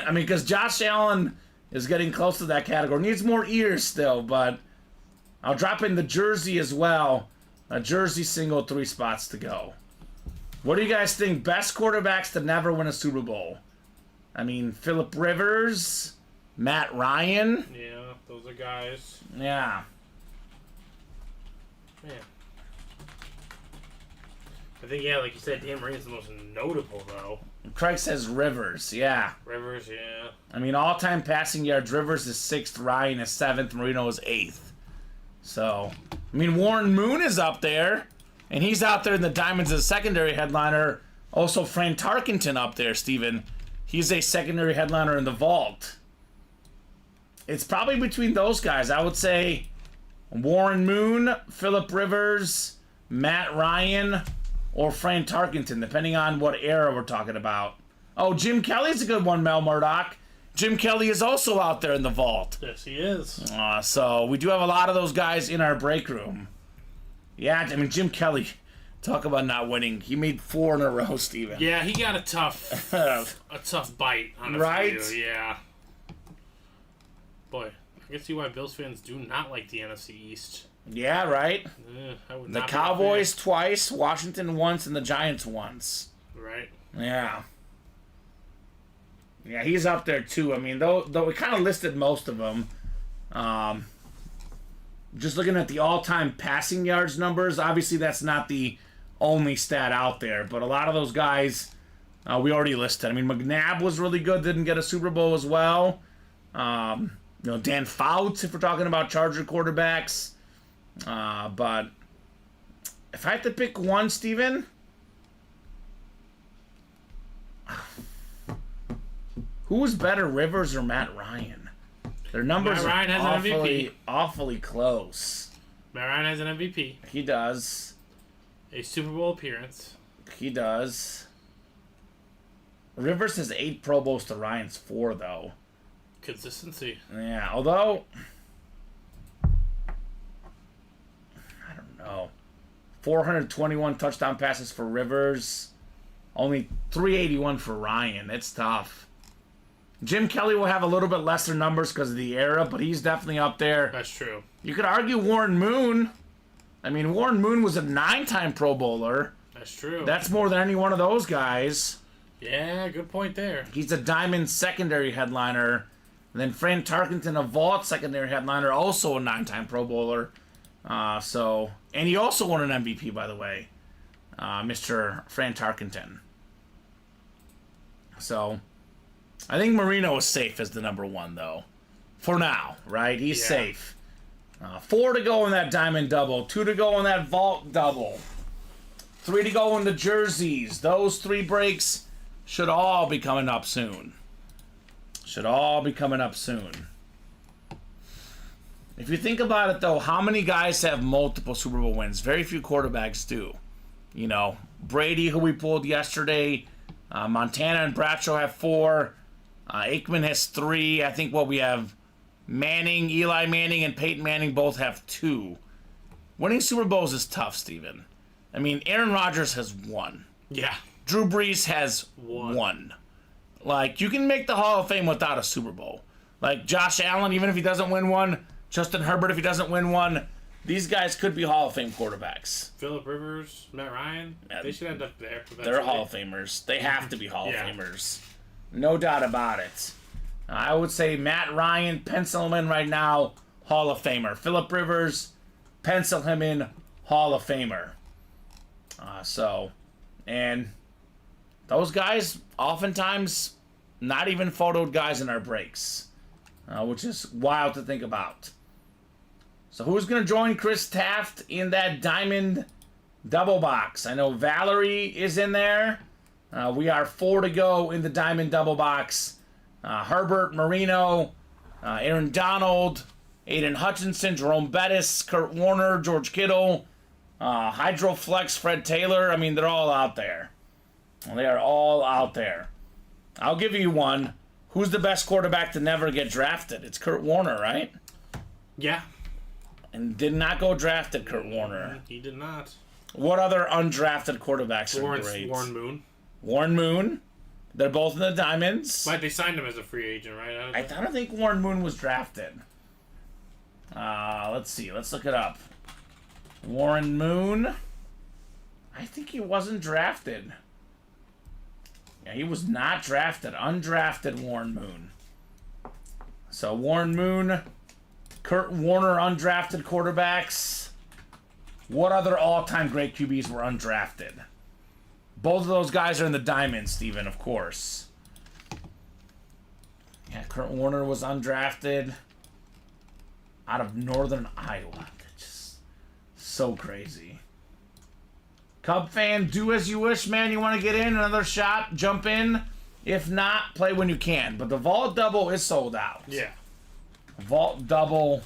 I mean, because Josh Allen is getting close to that category. Needs more ears still, but I'll drop in the jersey as well. A jersey single, 3 spots to go. What do you guys think? Best quarterbacks to never win a Super Bowl? I mean, Phillip Rivers, Matt Ryan. Yeah, those are guys. Yeah. Man. I think, yeah, like you said, Dan Marino's the most notable, though. Craig says Rivers, yeah. Rivers, yeah. I mean, all-time passing yards, Rivers is 6th, Ryan is 7th, Marino is 8th. So, I mean, Warren Moon is up there, and he's out there in the Diamonds as a secondary headliner. Also, Fran Tarkenton up there, Steven. He's a secondary headliner in the vault. It's probably between those guys. I would say Warren Moon, Phillip Rivers, Matt Ryan, or Fran Tarkenton, depending on what era we're talking about. Oh, Jim Kelly's a good one, Mel Murdoch. Jim Kelly is also out there in the vault. Yes, he is. So we do have a lot of those guys in our break room. Yeah, I mean, Jim Kelly, talk about not winning. He made 4 in a row, Steven. Yeah, he got a tough bite on the Right? few, yeah. Boy, I can see why Bills fans do not like the NFC East. Yeah, right? I would The not be a Cowboys twice, Washington once, and the Giants once. fan. Right. Yeah. Yeah, he's up there too. I mean, though we kind of listed most of them. Just looking at the all-time passing yards numbers, obviously that's not the only stat out there, but a lot of those guys we already listed. I mean, McNabb was really good, didn't get a Super Bowl as well. Dan Fouts, if we're talking about Charger quarterbacks. But if I had to pick one, Steven, who's better, Rivers or Matt Ryan? Their numbers Matt Ryan has are an MVP. awfully close. Matt Ryan has an MVP. He does. A Super Bowl appearance. He does. Rivers has 8 Pro Bowls to Ryan's 4, though. Consistency. Yeah, although I don't know. 421 touchdown passes for Rivers. Only 381 for Ryan. It's tough. Jim Kelly will have a little bit lesser numbers because of the era, but he's definitely up there. That's true. You could argue Warren Moon. I mean, Warren Moon was a 9-time Pro Bowler. That's true. That's more than any one of those guys. Yeah, good point there. He's a Diamond secondary headliner. And then Fran Tarkenton, a vault secondary headliner, also a 9-time Pro Bowler. And he also won an MVP, by the way, Mr. Fran Tarkenton. So, I think Marino is safe as the number 1, though. For now, right? He's safe. 4 to go in that Diamond double. 2 to go in that vault double. 3 to go in the jerseys. Those 3 breaks should all be coming up soon. If you think about it, though, how many guys have multiple Super Bowl wins? Very few quarterbacks do. You know, Brady, who we pulled yesterday, Montana and Bradshaw have 4. Aikman has 3. I think we have Manning, Eli Manning, and Peyton Manning both have 2. Winning Super Bowls is tough, Steven. I mean, Aaron Rodgers has 1. Yeah. Drew Brees has 1. Like, you can make the Hall of Fame without a Super Bowl. Like, Josh Allen, even if he doesn't win one. Justin Herbert, if he doesn't win one. These guys could be Hall of Fame quarterbacks. Phillip Rivers, Matt Ryan, they should end up there. They're Hall of Famers. They have to be Hall of Famers. No doubt about it. I would say Matt Ryan, pencil him in right now, Hall of Famer. Phillip Rivers, pencil him in, Hall of Famer. And those guys, oftentimes, not even photoed guys in our breaks, which is wild to think about. So who's going to join Chris Taft in that Diamond double box? I know Valerie is in there. We are 4 to go in the Diamond double box. Herbert, Marino, Aaron Donald, Aiden Hutchinson, Jerome Bettis, Kurt Warner, George Kittle, Hydroflex, Fred Taylor. I mean, they're all out there. They are all out there. I'll give you one. Who's the best quarterback to never get drafted? It's Kurt Warner, right? Yeah. And did not go drafted, Kurt Warner. He did not. What other undrafted quarterbacks are great? Warren Moon. Warren Moon. They're both in the Diamonds. But they signed him as a free agent, right? I don't think Warren Moon was drafted. Let's see. Let's look it up. Warren Moon. I think he wasn't drafted. Yeah, he was not drafted. Undrafted Warren Moon. So Warren Moon, Kurt Warner, undrafted quarterbacks. What other all-time great QBs were undrafted? Both of those guys are in the diamond, Steven, of course. Yeah, Kurt Warner was undrafted out of Northern Iowa. That's just so crazy. Cub fan, do as you wish, man. You want to get in, another shot, jump in. If not, play when you can. But the Vault Double is sold out. Yeah. Vault Double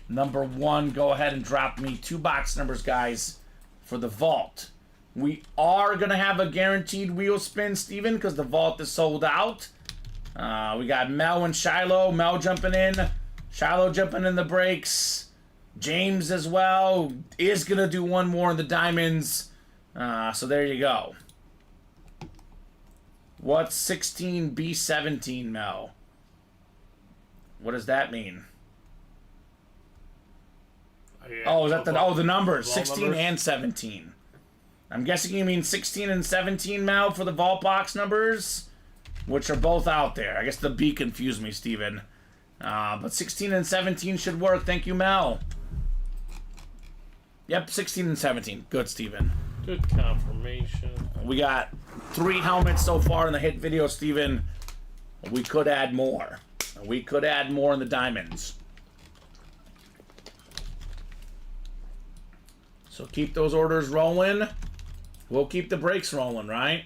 number 1. Go ahead and drop me 2 box numbers, guys, for the Vault. We are going to have a guaranteed wheel spin, Steven, because the Vault is sold out. We got Mel and Shiloh. Mel jumping in. Shiloh jumping in the breaks. James as well is going to do one more in the diamonds. So there you go. What's 16B17, Mel? What does that mean? Oh, is that the numbers? 16 numbers? And 17. I'm guessing you mean 16 and 17, Mel, for the vault box numbers, which are both out there. I guess the B confused me, Steven. But 16 and 17 should work. Thank you, Mel. Yep, 16 and 17. Good, Steven. Good confirmation. We got 3 helmets so far in the hit video, Steven. We could add more. We could add more in the diamonds. So keep those orders rolling. We'll keep the brakes rolling, right?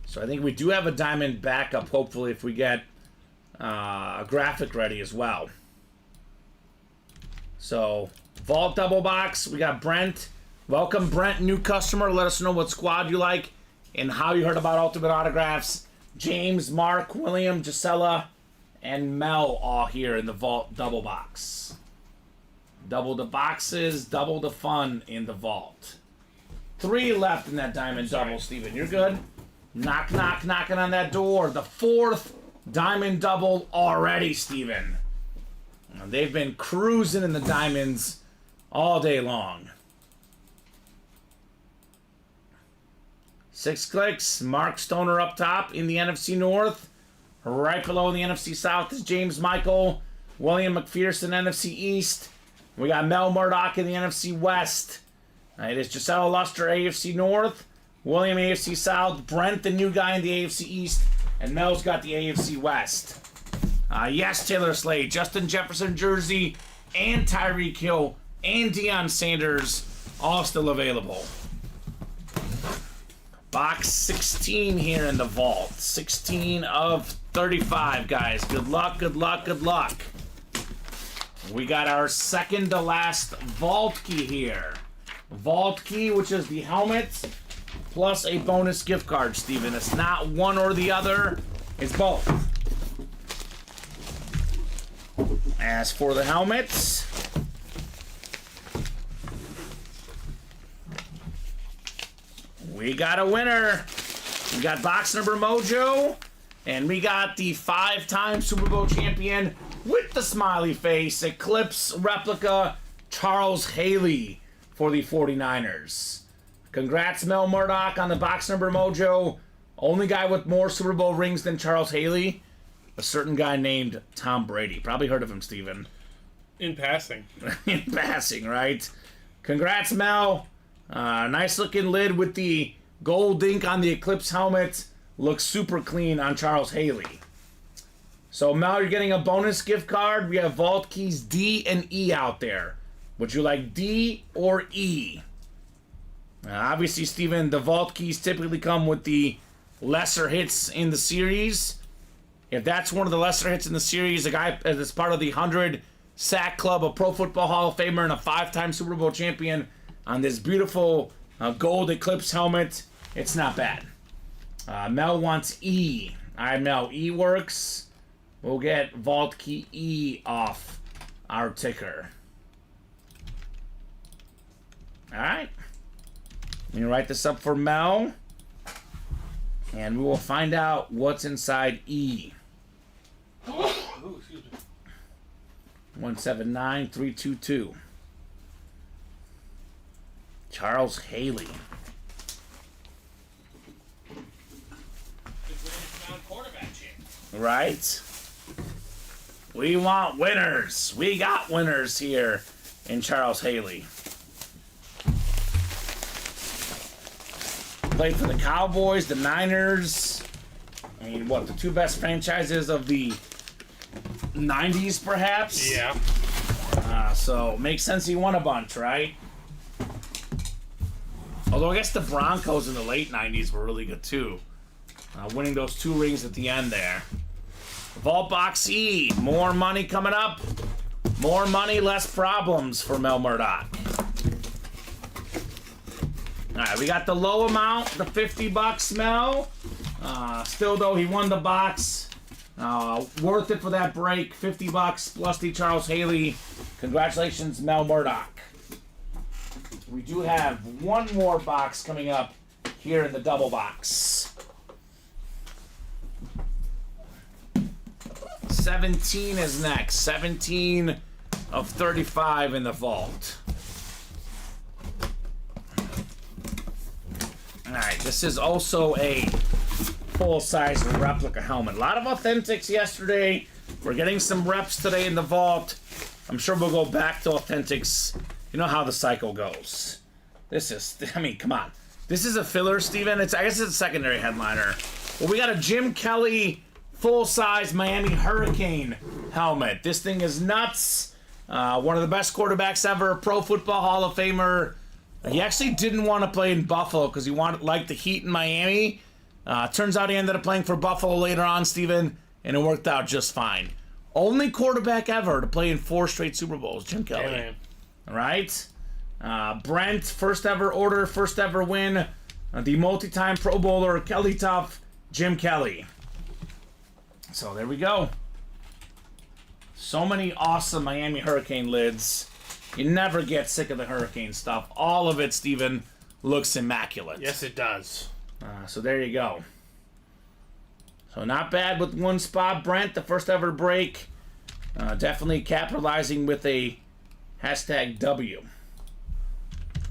So I think we do have a diamond backup, hopefully, if we get a graphic ready as well. So, Vault Double Box, we got Brent. Welcome, Brent, new customer. Let us know what squad you like and how you heard about Ultimate Autographs. James, Mark, William, Gisela, and Mel all here in the Vault Double Box. Double the boxes, double the fun in the Vault. 3 left in that diamond double, Steven. You're good. Knock, knock, knocking on that door. The 4th diamond double already, Steven. They've been cruising in the diamonds all day long. 6 clicks. Mark Stoner up top in the NFC North. Right below in the NFC South is James Michael. William McPherson, NFC East. We got Mel Murdoch in the NFC West. It is Giselle Luster, AFC North. William, AFC South. Brent, the new guy in the AFC East. And Mel's got the AFC West. Yes, Taylor Slade, Justin Jefferson jersey, and Tyreek Hill, and Deion Sanders, all still available. Box 16 here in the vault. 16 of 35, guys. Good luck, good luck, good luck. We got our second to last vault key here. Vault key, which is the helmet, plus a bonus gift card, Steven. It's not one or the other, it's both. As for the helmets, we got a winner. We got box number Mojo, and we got the 5-time Super Bowl champion with the smiley face, Eclipse replica Charles Haley for the 49ers. Congrats, Mel Murdoch, on the box number Mojo. Only guy with more Super Bowl rings than Charles Haley. A certain guy named Tom Brady. Probably heard of him, Steven. In passing. In passing, right? Congrats, Mel. Nice looking lid with the gold ink on the Eclipse helmet. Looks super clean on Charles Haley. So, Mel, you're getting a bonus gift card. We have vault keys D and E out there. Would you like D or E? Obviously, Steven, the vault keys typically come with the lesser hits in the series. If that's one of the lesser hits in the series, a guy that's part of the 100 Sack Club, a Pro Football Hall of Famer, and a 5-time Super Bowl champion on this beautiful gold Eclipse helmet, it's not bad. Mel wants E. All right, Mel, E works. We'll get vault key E off our ticker. All right. Let me write this up for Mel. And we will find out what's inside E. 179322. Charles Haley. Right? We want winners. We got winners here in Charles Haley. Played for the Cowboys, the Niners. I mean, what, the two best franchises of the 90s, perhaps? Yeah. So, makes sense he won a bunch, right? Although I guess the Broncos in the late 90s were really good, too. Winning those 2 rings at the end there. Vault Box E. More money coming up. More money, less problems for Mel Murdoch. Alright, we got the low amount, the $50, Mel. Still, though, he won the box. Worth it for that break. $50 plus the Charles Haley. Congratulations, Mel Murdoch. We do have one more box coming up here in the double box. 17 is next. 17 of 35 in the vault. Alright, this is also a full-size replica helmet. A lot of authentics yesterday. We're getting some reps today in the vault. I'm sure we'll go back to authentics. You know how the cycle goes. This is, I mean, come on. This is a filler, Steven. I guess it's a secondary headliner. Well, we got a Jim Kelly full-size Miami Hurricane helmet. This thing is nuts. One of the best quarterbacks ever. Pro Football Hall of Famer. He actually didn't want to play in Buffalo because he liked the heat in Miami. Turns out he ended up playing for Buffalo later on, Steven, and it worked out just fine. Only quarterback ever to play in 4 straight Super Bowls, Jim Kelly. Yeah, All right? Brent, first ever order, first ever win. The multi-time Pro Bowler, Kelly Tough, Jim Kelly. So there we go. So many awesome Miami Hurricane lids. You never get sick of the Hurricane stuff. All of it, Steven, looks immaculate. Yes, it does. So there you go. So not bad with one spot. Brent, the first ever break. Definitely capitalizing with a hashtag W.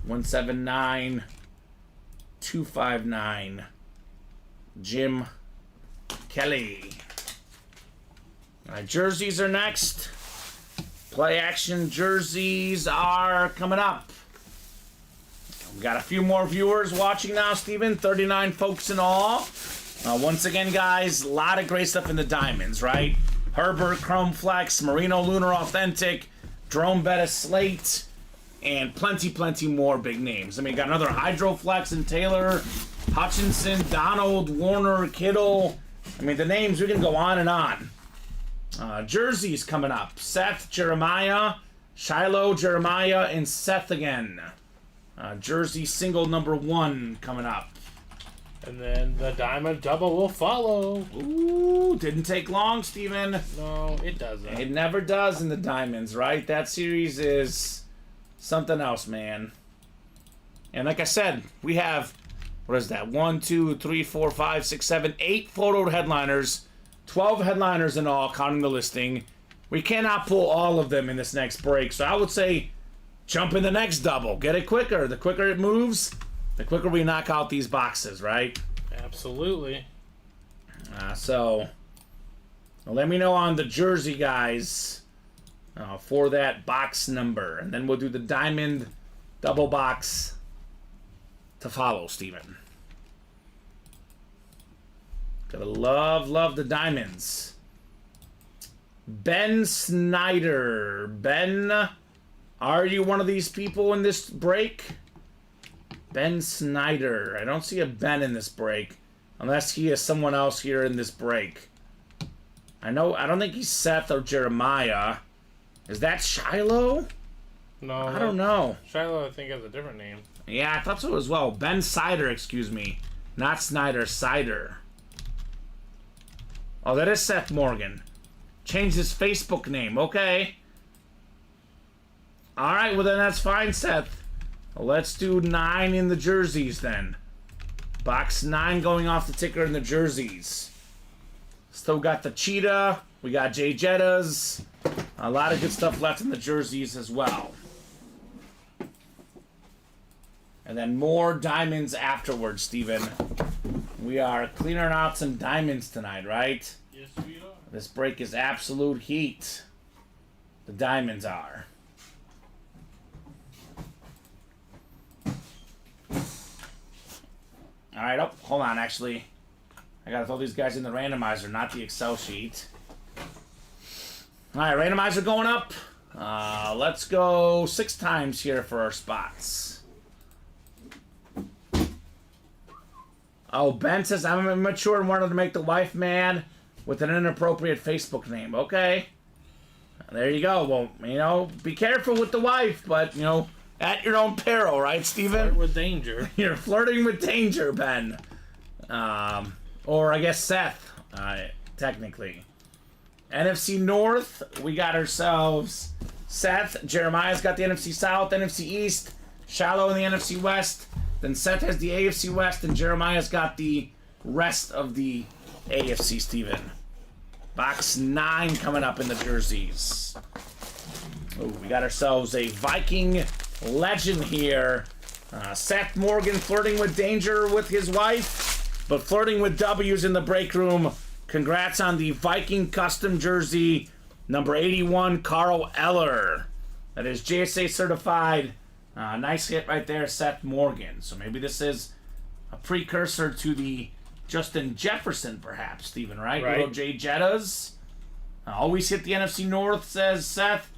179259. Jim Kelly. All right, jerseys are next. Play action jerseys are coming up. We got a few more viewers watching now, Steven. 39 folks in all. Once again, guys, a lot of great stuff in the diamonds, right? Herbert, Chrome Flex, Marino Lunar Authentic, Jerome Bettis Slate, and plenty more big names. I mean, got another Hydroflex and Taylor, Hutchinson, Donald, Warner, Kittle. I mean, the names, we can go on and on. Jerseys coming up. Seth, Jeremiah, Shiloh, Jeremiah, and Seth again. Jersey single number 1 coming up. And then the diamond double will follow. Ooh, didn't take long, Steven. No, it doesn't. It never does in the diamonds, right? That series is something else, man. And like I said, we have, what is that? 1, 2, 3, 4, 5, 6, 7, 8 photo headliners. 12 headliners in all, counting the listing. We cannot pull all of them in this next break, so I would say jump in the next double. Get it quicker. The quicker it moves, the quicker we knock out these boxes, right? Absolutely. So, let me know on the jersey, guys, for that box number. And then we'll do the diamond double box to follow, Steven. Gotta love the diamonds. Ben Snyder. Ben, are you one of these people in this break? Ben Snyder. I don't see a Ben in this break. Unless he is someone else here in this break. I don't think he's Seth or Jeremiah. Is that Shiloh? No. I don't know. Shiloh, I think, has a different name. Yeah, I thought so as well. Ben Sider, excuse me. Not Snyder, Sider. Oh, that is Seth Morgan. Changed his Facebook name. Okay. Alright, well then that's fine, Seth. Well, let's do 9 in the jerseys then. Box 9 going off the ticker in the jerseys. Still got the Cheetah. We got Jay Jettas. A lot of good stuff left in the jerseys as well. And then more diamonds afterwards, Steven. We are cleaning out some diamonds tonight, right? Yes, we are. This break is absolute heat. The diamonds are. Alright, oh, hold on, actually. I gotta throw these guys in the randomizer, not the Excel sheet. Alright, randomizer going up. Let's go 6 times here for our spots. Oh, Ben says, I'm immature and wanted to make the wife mad with an inappropriate Facebook name. Okay. There you go. Well, you know, be careful with the wife, but, you know, at your own peril, right, Steven? Flirt with danger. You're flirting with danger, Ben. Or I guess Seth, technically. NFC North, we got ourselves Seth. Jeremiah's got the NFC South, NFC East. Shallow in the NFC West. Then Seth has the AFC West, and Jeremiah's got the rest of the AFC, Steven. Box 9 coming up in the jerseys. Oh, we got ourselves a Viking legend here. Seth Morgan flirting with danger with his wife, but flirting with W's in the break room. Congrats on the Viking custom jersey, number 81, Carl Eller. That is JSA certified. Nice hit right there, Seth Morgan. So maybe this is a precursor to the Justin Jefferson, perhaps, Steven, right? Right. Little J Jettas. Always hit the NFC North, says Seth.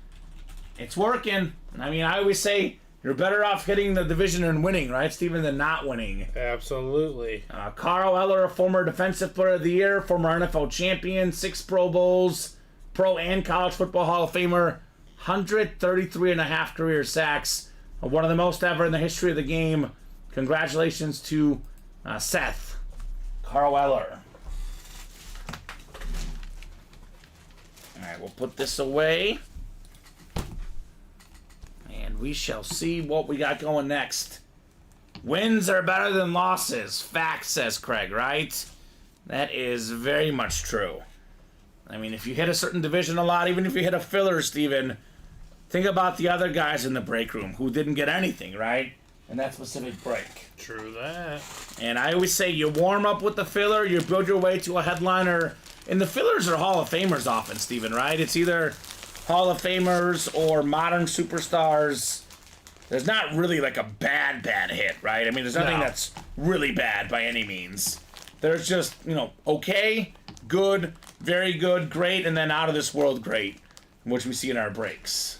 It's working. I mean, I always say you're better off hitting the division and winning, right, Steven, than not winning. Absolutely. Carl Eller, a former Defensive Player of the Year, former NFL champion, 6 Pro Bowls, Pro and College Football Hall of Famer, 133.5 career sacks. One of the most ever in the history of the game. Congratulations to Seth. Carl Eller. Alright, we'll put this away. And we shall see what we got going next. Wins are better than losses. Fact, says Craig, right? That is very much true. I mean, if you hit a certain division a lot, even if you hit a filler, Steven, think about the other guys in the break room who didn't get anything, right? In that specific break. True that. And I always say you warm up with the filler, you build your way to a headliner. And the fillers are Hall of Famers often, Steven, right? It's either Hall of Famers or modern superstars. There's not really like a bad hit, right? I mean, there's nothing that's really bad by any means. There's just, you know, okay, good, very good, great, and then out of this world great, which we see in our breaks.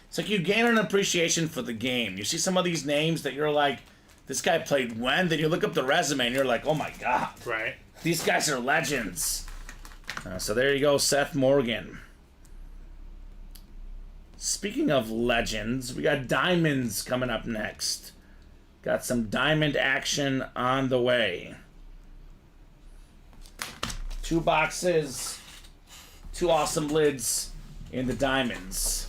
It's like you gain an appreciation for the game. You see some of these names that you're like, this guy played when? Then you look up the resume and you're like, oh my god. Right. These guys are legends. So there you go, Seth Morgan. Speaking of legends, we got diamonds coming up next. Got some diamond action on the way. 2 boxes, 2 awesome lids in the diamonds.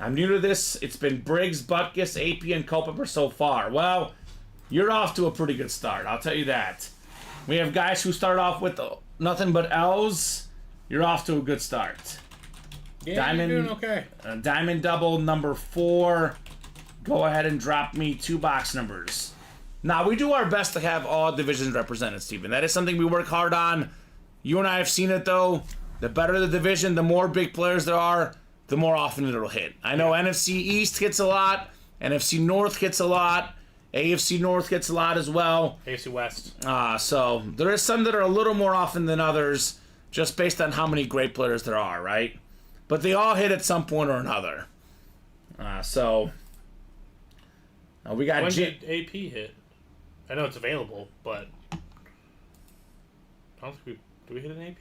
I'm new to this. It's been Briggs, Butkus, AP, and Culpepper so far. Well, you're off to a pretty good start. I'll tell you that. We have guys who start off with nothing but L's. You're off to a good start. Yeah, Diamond, you're doing okay. Diamond double number 4. Go ahead and drop me 2 box numbers. Now, we do our best to have all divisions represented, Steven. That is something we work hard on. You and I have seen it, though. The better the division, the more big players there are, the more often it'll hit. I know NFC East hits a lot. NFC North hits a lot. AFC North gets a lot as well. AFC West. So there is some that are a little more often than others, just based on how many great players there are, right? But they all hit at some point or another. We got... When did AP hit? I know it's available, but... I don't think do we hit an AP?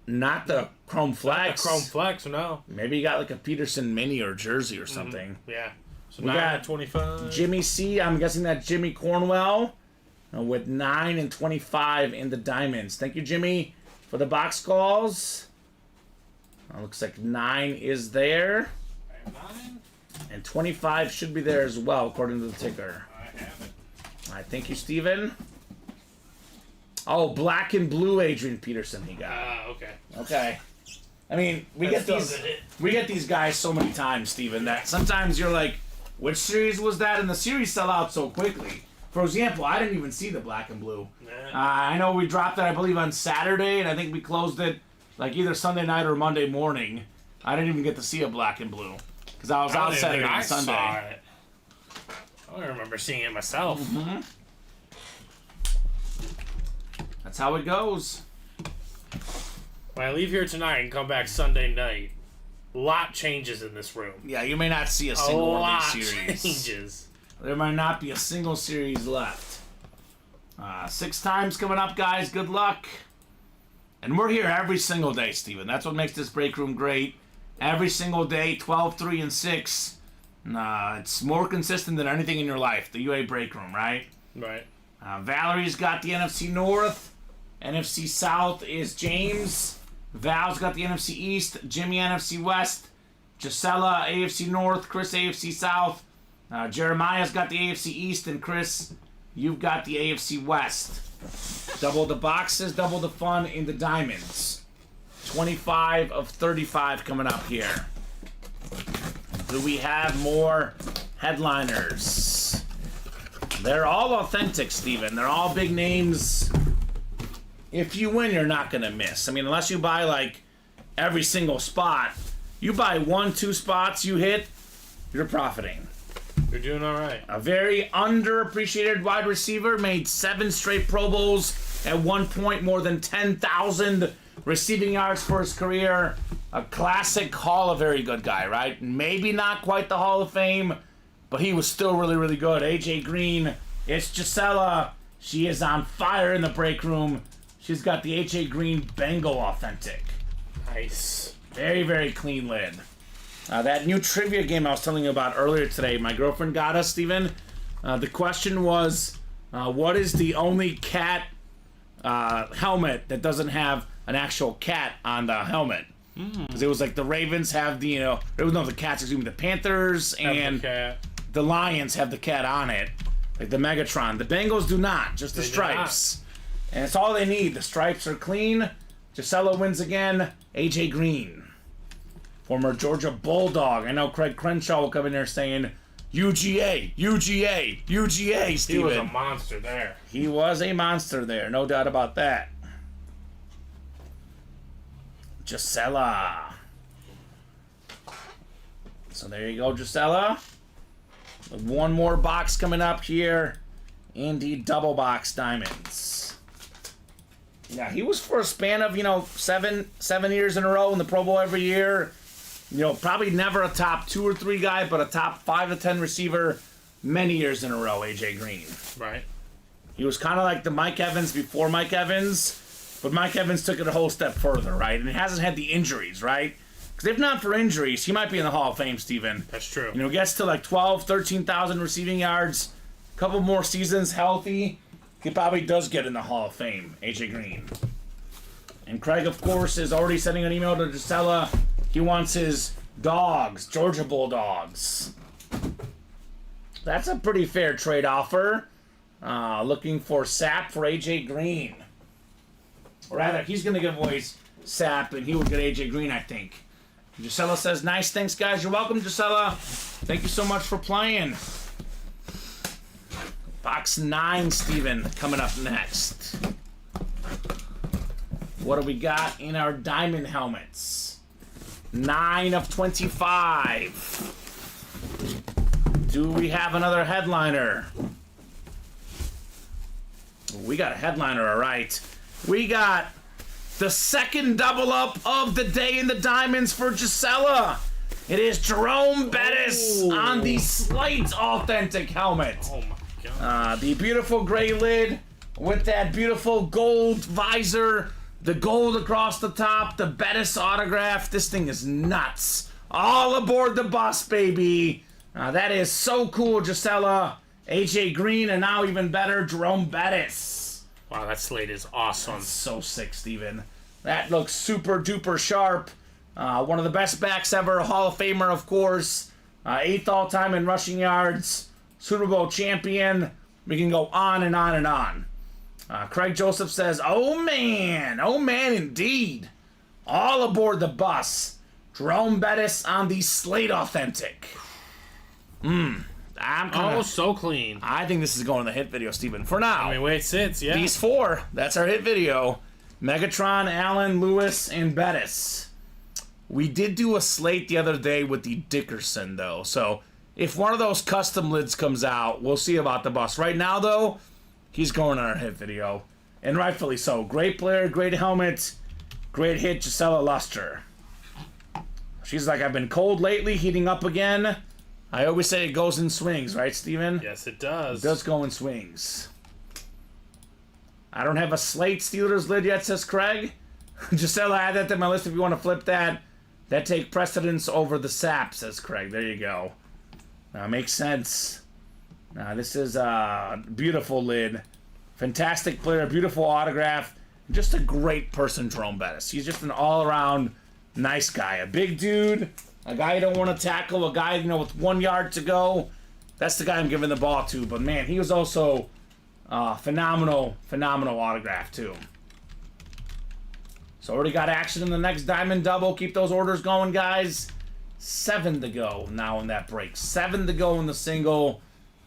Not the Chrome Flex. Chrome Flex, no. Maybe you got like a Peterson mini or jersey or something. Yeah. So We 9 got and 25. Jimmy C. I'm guessing that's Jimmy Cornwell with 9 and 25 in the diamonds. Thank you, Jimmy, for the box calls. Looks like 9 is there. I have 9. And 25 should be there as well, according to the ticker. I have it. All right, thank you, Steven. Oh, black and blue Adrian Peterson he got. Okay. Okay. I mean, we get these guys so many times, Steven, that sometimes you're like, which series was that? And the series sell out so quickly. For example, I didn't even see the black and blue. I know we dropped it, I believe, on Saturday, and I think we closed it like either Sunday night or Monday morning. I didn't even get to see a black and blue because I was out Saturday and Sunday. Saw it. I don't remember seeing it myself. Mm-hmm. That's how it goes. When I leave here tonight and come back Sunday night, a lot changes in this room. Yeah, you may not see a single one of these series. Changes. There might not be a single series left. 6 times coming up, guys. Good luck. And we're here every single day, Steven. That's what makes this break room great. Every single day, 12, 3, and 6. It's more consistent than anything in your life, the UA break room, right? Right. Valerie's got the NFC North. NFC South is James. Val's got the NFC East. Jimmy, NFC West. Gisela, AFC North. Chris, AFC South. Jeremiah's got the AFC East. And Chris, you've got the AFC West. Double the boxes, double the fun in the diamonds. 25 of 35 coming up here. Do we have more headliners? They're all authentic, Steven. They're all big names. If you win, you're not going to miss. I mean, unless you buy, like, every single spot. You buy 1, 2 spots, you hit, you're profiting. You're doing all right. A very underappreciated wide receiver, made 7 straight Pro Bowls, at one point more than 10,000 receiving yards for his career. A classic Hall of very good guy, right? Maybe not quite the Hall of Fame, but he was still really, really good. AJ Green, it's Gisela. She is on fire in the break room. She's got the AJ Green Bengal authentic. Nice. Very, very clean lid. That new trivia game I was telling you about earlier today, my girlfriend got us, Steven. The question was, what is the only cat helmet that doesn't have an actual cat on the helmet? Because it was like the Ravens have the, the Cats, excuse me, the Panthers and the Lions have the cat on it. Like the Megatron. The Bengals do not, just the stripes. And it's all they need. The stripes are clean. Gisela wins again. AJ Green. Former Georgia Bulldog. I know Craig Crenshaw will come in there saying, UGA, UGA, UGA, Steven. He was a monster there. He was a monster there, no doubt about that. Gisela. So there you go, Gisela. One more box coming up here. Indeed, double box diamonds. Yeah, he was for a span of, 7 years in a row in the Pro Bowl every year. Probably never a top 2 or 3 guy, but a top 5 to 10 receiver many years in a row, AJ Green. Right. He was kind of like the Mike Evans before Mike Evans, but Mike Evans took it a whole step further, right? And he hasn't had the injuries, right? Because if not for injuries, he might be in the Hall of Fame, Steven. That's true. Gets to like 12, 13,000 receiving yards, a couple more seasons healthy, he probably does get in the Hall of Fame, AJ Green. And Craig, of course, is already sending an email to Gisela. He wants his dogs, Georgia Bulldogs. That's a pretty fair trade offer. Looking for Sap for AJ Green. Or rather, he's going to give away Sap, and he will get AJ Green, I think. Gisela says, nice, thanks, guys. You're welcome, Gisela. Thank you so much for playing. Box 9, Steven, coming up next. What do we got in our diamond helmets? 9 of 25. Do we have another headliner? We got a headliner, all right. We got the second double up of the day in the diamonds for Gisela. It is Jerome Bettis on the Slate authentic helmet. Oh my God. The beautiful gray lid with that beautiful gold visor, the gold across the top, the Bettis autograph. This thing is nuts. All aboard the bus, baby. That is so cool, Gisela. AJ Green, and now even better, Jerome Bettis. Wow, that slate is awesome. That's so sick, Steven. That looks super duper sharp. One of the best backs ever, a Hall of Famer, of course. 8th all-time in rushing yards. Super Bowl champion. We can go on and on and on. Craig Joseph says, oh man indeed. All aboard the bus. Jerome Bettis on the Slate Authentic. So clean. I think this is going in the hit video, Steven. For now. I mean, way it sits, yeah. These 4, that's our hit video. Megatron, Allen, Lewis, and Bettis. We did do a slate the other day with the Dickerson, though. So, if one of those custom lids comes out, we'll see about the bus. Right now, though, he's going on our hit video. And rightfully so. Great player, great helmet, great hit, Gisela Luster. She's like, I've been cold lately, heating up again. I always say it goes in swings, right, Steven? Yes, it does. It does go in swings. I don't have a Slate Steelers lid yet, says Craig. Gisela, add that to my list if you want to flip that. That take precedence over the sap, says Craig. There you go. Makes sense. This is a beautiful lid. Fantastic player, beautiful autograph. Just a great person, Jerome Bettis. He's just an all-around nice guy. A big dude, a guy you don't want to tackle, a guy, with 1 yard to go. That's the guy I'm giving the ball to. But, man, he was also phenomenal autograph, too. So already got action in the next Diamond Double. Keep those orders going, guys. 7 to go now in that break. 7 to go in the single.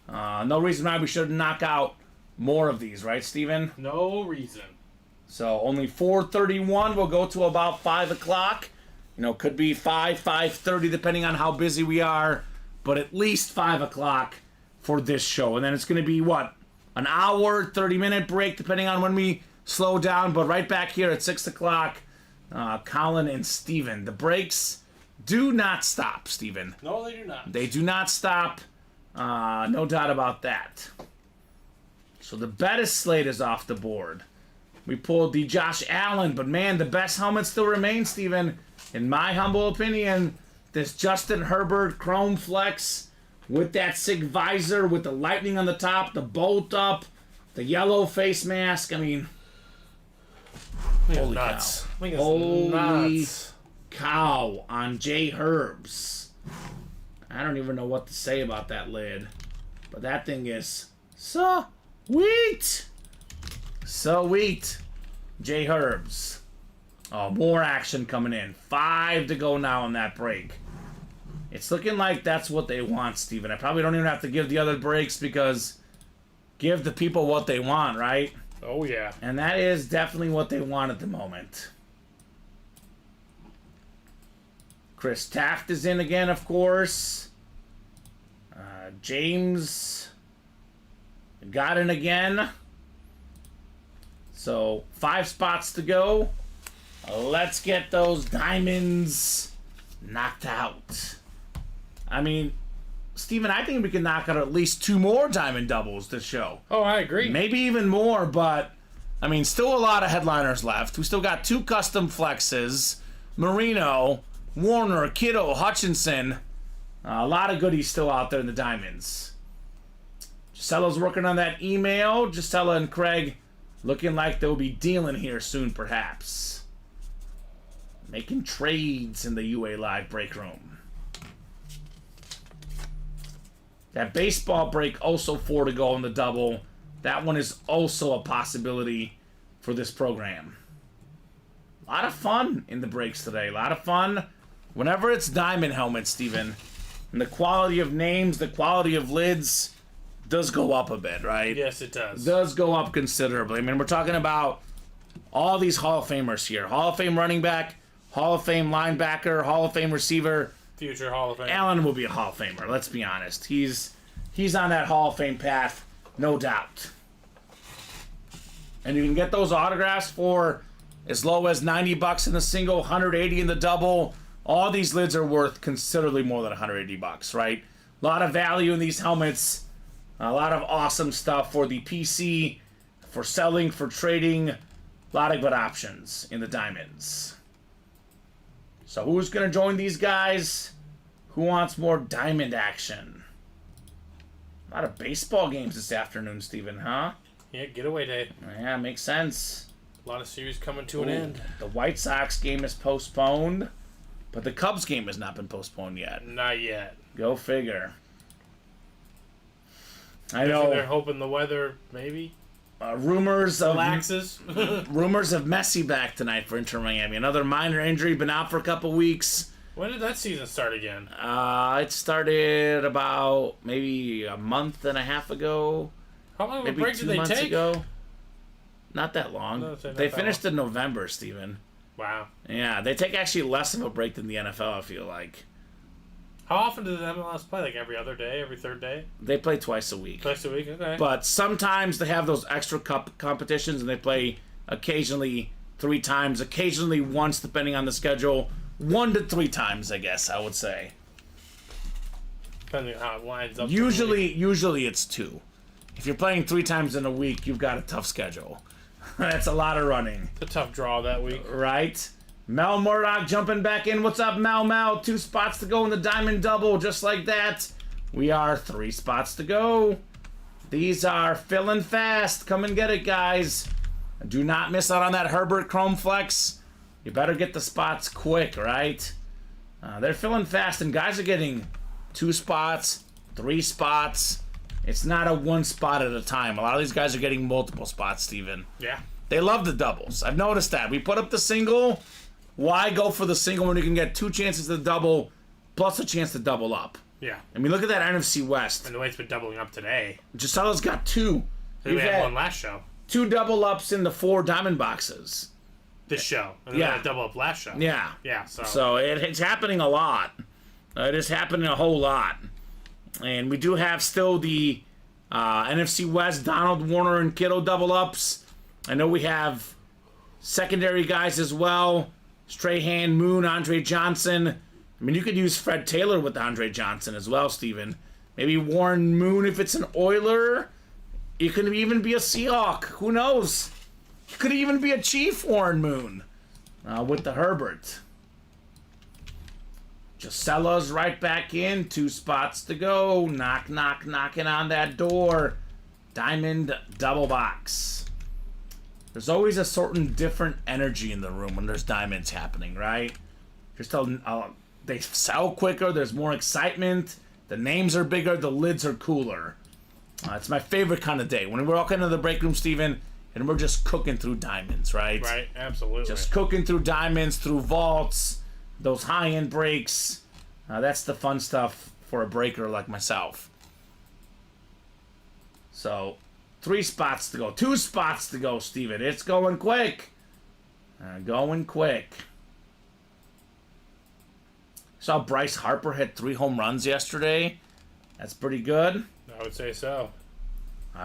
No reason why we shouldn't knock out more of these, right, Steven? No reason. So only 4:31. We'll go to about 5 o'clock. Could be 5:30, depending on how busy we are. But at least 5 o'clock for this show. And then it's going to be, an hour, 30-minute break, depending on when we slow down. But right back here at 6 o'clock, Colin and Steven. The breaks do not stop, Steven. No, they do not. They do not stop. No doubt about that. So the Bettis slate is off the board. We pulled the Josh Allen, but man, the best helmet still remains, Steven. In my humble opinion, this Justin Herbert Chrome Flex with that SIG visor, with the lightning on the top, the bolt up, the yellow face mask. I mean, holy nuts. cow. Holy cow on J Herbs. I don't even know what to say about that lid. But that thing is sweet. Sweet. J Herbs. Oh, more action coming in. 5 to go now in that break. It's looking like that's what they want, Steven. I probably don't even have to give the other breaks because give the people what they want, right? Oh, yeah. And that is definitely what they want at the moment. Chris Taft is in again, of course. James got in again. So 5 spots to go. Let's get those diamonds knocked out. I mean, Steven, I think we can knock out at least 2 more diamond doubles this show. Oh, I agree. Maybe even more, but I mean, still a lot of headliners left. We still got 2 custom flexes. Marino, Warner, Kittle, Hutchinson. A lot of goodies still out there in the diamonds. Gisella's working on that email. Gisela and Craig looking like they'll be dealing here soon, perhaps. Making trades in the UA Live break room. That baseball break, also 4 to go in the double. That one is also a possibility for this program. A lot of fun in the breaks today. A lot of fun. Whenever it's diamond helmets, Steven, and the quality of names, the quality of lids does go up a bit, right? Yes, it does. Does go up considerably. I mean, we're talking about all these Hall of Famers here. Hall of Fame running back, Hall of Fame linebacker, Hall of Fame receiver. Future Hall of Fame. Allen will be a Hall of Famer, let's be honest. He's on that Hall of Fame path, no doubt. And you can get those autographs for as low as $90 in the single, $180 in the double. All these lids are worth considerably more than $180, right? A lot of value in these helmets. A lot of awesome stuff for the PC, for selling, for trading. A lot of good options in the diamonds. So who's going to join these guys? Who wants more diamond action? A lot of baseball games this afternoon, Steven, huh? Yeah, getaway day. Yeah, makes sense. A lot of series coming to an end. The White Sox game is postponed, but the Cubs game has not been postponed yet. Not yet. Go figure. I Guessing know. they're hoping the weather, maybe? Rumors of Laxes. rumors of Messi back tonight for Inter Miami. Another minor injury, been out for a couple weeks. When did that season start again? It started about maybe a month and a half ago. How long of a Maybe break 2 did they months take? ago. Not that long. No, say not They that finished in November, Steven. Wow. Yeah, they take actually less of a break than the NFL, I feel like. How often does the MLS play? Like every other day, every third day? They play twice a week. Twice a week? Okay. But sometimes they have those extra cup competitions and they play occasionally 3 times, occasionally once, depending on the schedule. 1 to 3 times, I guess, I would say. Depending on how it lines up. Usually it's 2. If you're playing 3 times in a week, you've got a tough schedule. That's a lot of running. It's a tough draw that week. Right? Mel Murdoch jumping back in. What's up, Mel? 2 spots to go in the Diamond Double, just like that. We are 3 spots to go. These are filling fast. Come and get it, guys. Do not miss out on that Herbert Chrome Flex. You better get the spots quick, right? They're filling fast, and guys are getting 2 spots, 3 spots. It's not a 1 spot at a time. A lot of these guys are getting multiple spots, Steven. Yeah. They love the doubles. I've noticed that. We put up the single. Why go for the single when you can get 2 chances to double plus a chance to double up? Yeah. I mean, look at that NFC West. And the way it's been doubling up today. Giselle's got 2. We You've had one last show. 2 double ups in the 4 diamond boxes. This show. And then Yeah. we had a double up last show. Yeah. Yeah, so. So it's happening a lot. It is happening a whole lot. And we do have still the NFC West, Donald, Warner, and Kittle double ups. I know we have secondary guys as well. Strahan, Moon, Andre Johnson. I mean, you could use Fred Taylor with Andre Johnson as well, Steven. Maybe Warren Moon if it's an Oiler. It could even be a Seahawk. Who knows? It could even be a Chief, Warren Moon, with the Herbert. Gisella's right back in. 2 spots to go. Knock, knock, knocking on that door. Diamond double box. There's always a certain different energy in the room when there's diamonds happening, right? They sell quicker. There's more excitement. The names are bigger. The lids are cooler. It's my favorite kind of day. When we walk into the break room, Steven, and we're just cooking through diamonds, right? Right, absolutely. Just cooking through diamonds, through vaults, those high-end breaks. That's the fun stuff for a breaker like myself. So, 3 spots to go. 2 spots to go, Steven. It's going quick. Going quick. Saw Bryce Harper hit 3 home runs yesterday. That's pretty good. I would say so.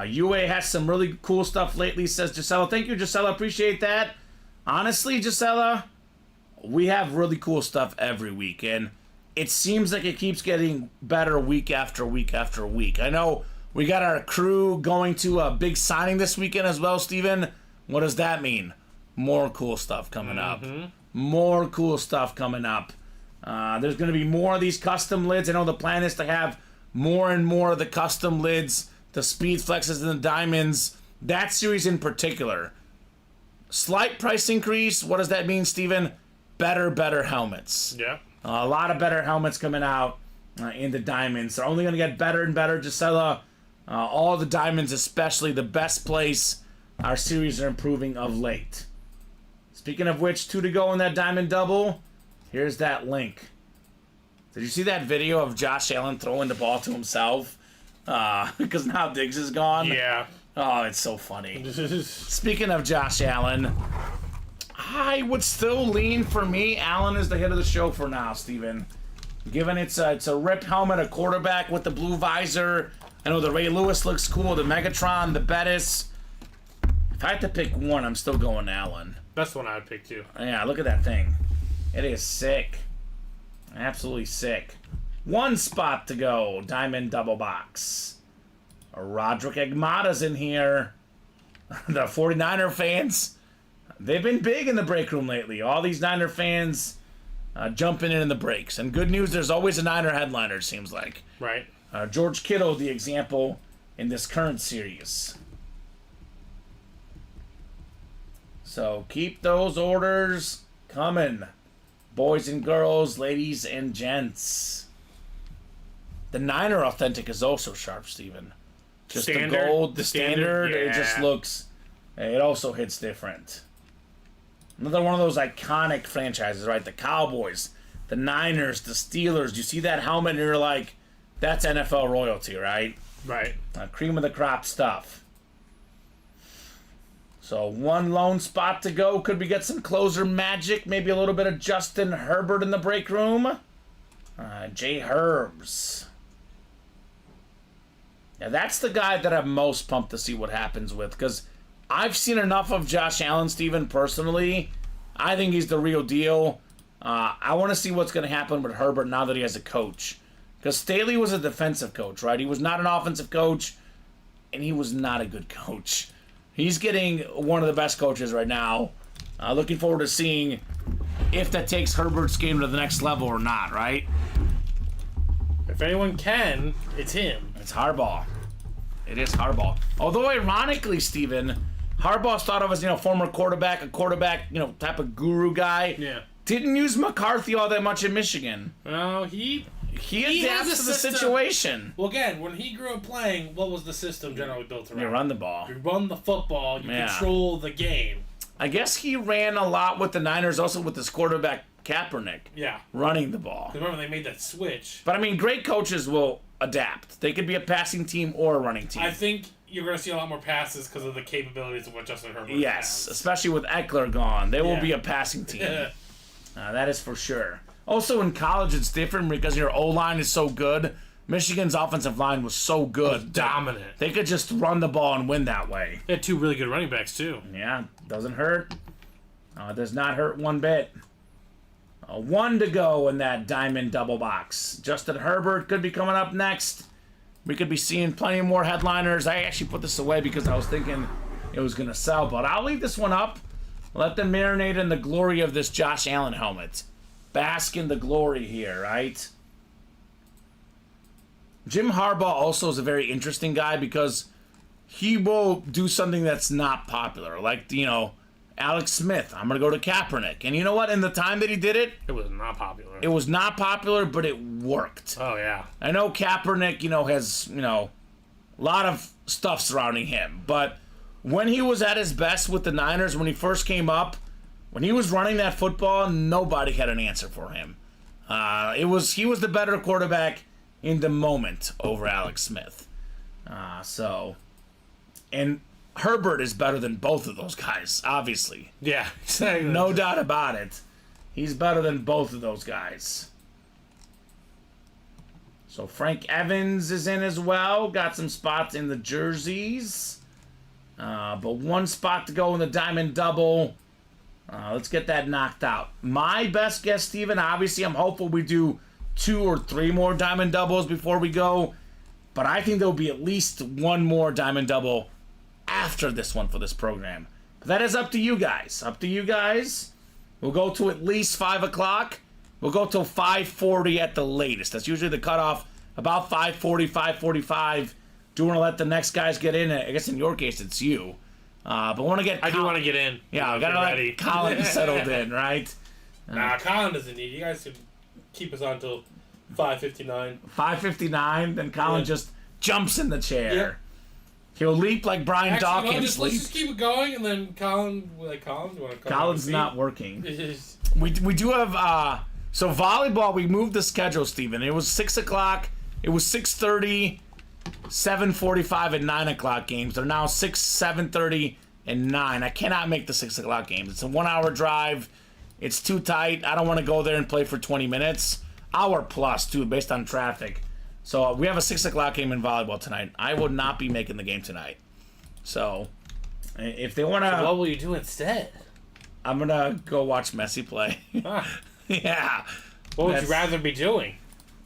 UA has some really cool stuff lately, says Gisela. Thank you, Gisela. Appreciate that. Honestly, Gisela, we have really cool stuff every week, and it seems like it keeps getting better week after week after week. I know we got our crew going to a big signing this weekend as well, Steven. What does that mean? More cool stuff coming up. More cool stuff coming up. There's going to be more of these custom lids. I know the plan is to have more and more of the custom lids, the speed flexes and the diamonds. That series in particular. Slight price increase. What does that mean, Steven? Better helmets. Yeah. A lot of better helmets coming out in the diamonds. They're only going to get better and better. Gisela, all the diamonds, especially the best place, our series are improving of late. Speaking of which, 2 to go in that diamond double. Here's that link. Did you see that video of Josh Allen throwing the ball to himself? Because now Diggs is gone. Yeah. Oh, it's so funny. Speaking of Josh Allen, I would still lean for me. Allen is the hit of the show for now, Steven. Given it's a ripped helmet, a quarterback with the blue visor. I know the Ray Lewis looks cool, the Megatron, the Bettis. If I had to pick one, I'm still going Allen. That's the one I would pick too. Yeah, look at that thing. It is sick. Absolutely sick. 1 spot to go. Diamond double box. Roderick Agmada's in here. The 49er fans, they've been big in the break room lately. All these Niner fans jumping in the breaks. And good news, there's always a Niner headliner, it seems like. Right. George Kittle, the example in this current series. So keep those orders coming. Boys and girls, ladies and gents. The Niner Authentic is also sharp, Steven. Just Standard? the gold, the The standard, standard? it just Yeah. looks... It also hits different. Another one of those iconic franchises, right? The Cowboys, the Niners, the Steelers. You see that helmet and you're like, that's NFL royalty, right? Right. Cream of the crop stuff. So one lone spot to go. Could we get some closer magic? Maybe a little bit of Justin Herbert in the break room. Jay Herbs. Yeah, that's the guy that I'm most pumped to see what happens with, because I've seen enough of Josh Allen, Steven, personally. I think he's the real deal. I want to see what's going to happen with Herbert now that he has a coach. Because Staley was a defensive coach, right? He was not an offensive coach, and he was not a good coach. He's getting one of the best coaches right now. Looking forward to seeing if that takes Herbert's game to the next level or not, right? If anyone can, it's him. It's Harbaugh. It is Harbaugh. Although, ironically, Steven, Harbaugh's thought of as, former quarterback, a quarterback, type of guru guy. Yeah. Didn't use McCarthy all that much in Michigan. Well, he adapts has to a the system. situation. Well, again, when he grew up playing, what was the system generally built around? You run the ball. You run the football. You Yeah. control the game. I guess he ran a lot with the Niners, also with his quarterback, Kaepernick, Yeah. running the ball. Remember, they made that switch. But, great coaches will adapt. They could be a passing team or a running team. I think you're going to see a lot more passes because of the capabilities of what Justin Herbert Yes, has. especially with Eckler gone. They will Yeah. be a passing team. Yeah. That is for sure. Also, in college, it's different because your O-line is so good. Michigan's offensive line was so good. Dominant. They could just run the ball and win that way. They had two really good running backs, too. Yeah, doesn't hurt. Does not hurt one bit. One to go in that diamond double box. Justin Herbert could be coming up next. We could be seeing plenty more headliners. I actually put this away because I was thinking it was going to sell, but I'll leave this one up. Let them marinate in the glory of this Josh Allen helmet. Bask in the glory here, right? Jim Harbaugh also is a very interesting guy because he will do something that's not popular. Like, Alex Smith, I'm going to go to Kaepernick. And you know what? In the time that he did it, It was not popular. it was not popular, but it worked. Oh, yeah. I know Kaepernick, has, a lot of stuff surrounding him. But when he was at his best with the Niners, when he first came up, when he was running that football, nobody had an answer for him. He was the better quarterback in the moment over Alex Smith. And Herbert is better than both of those guys, obviously. Yeah, exactly. No doubt about it. He's better than both of those guys. So Frank Evans is in as well. Got some spots in the jerseys. But one spot to go in the diamond double. Let's get that knocked out. My best guess, Steven, obviously I'm hopeful we do 2 or 3 more diamond doubles before we go. But I think there'll be at least one more diamond double after this one for this program. But that is up to you guys. We'll go to at least 5 o'clock. We'll go till 5:40 at the latest. That's usually the cutoff. About 5:40, 5:45. Do want to let the next guys get in? I guess in your case it's you. But want to get. I do want to get in. Yeah, I gotta let Colin settled in, right? Nah, Colin doesn't need. You guys should keep us on till 5:59. 5:59. Then Colin just jumps in the chair. Yep. He'll leap like Brian Dawkins. Let's just keep it going, and then Colin, do you want to come? Colin's not working. It's We do have so volleyball. We moved the schedule, Steven. It was 6 o'clock. It was 6:30, 7:45, and 9 o'clock games. They're now 6, 7:30, and 9. I cannot make the 6 o'clock games. It's a 1-hour drive. It's too tight. I don't want to go there and play for 20 minutes. Hour plus too, based on traffic. So we have a 6 o'clock game in volleyball tonight. I would not be making the game tonight. So if they want to, what will you do instead? I'm gonna go watch Messi play. Huh. Yeah. What would That's- you rather be doing?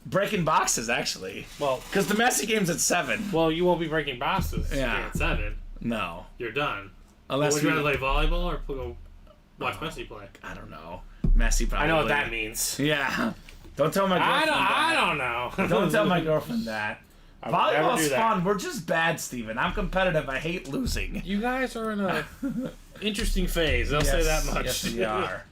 Breaking boxes, actually. Well, Because the Messi game's at 7. you won't be breaking boxes. Yeah. At 7. No. You're done. Unless Would you rather play volleyball or go watch Messi play? I don't know. Messi probably. I know what that means. Yeah. Don't tell my girlfriend I that. don't know. Don't tell my girlfriend that. I would never Volleyball's do that. fun. We're just bad, Steven. I'm competitive. I hate losing. You guys are in a interesting phase. I'll say that much. Yes, we are.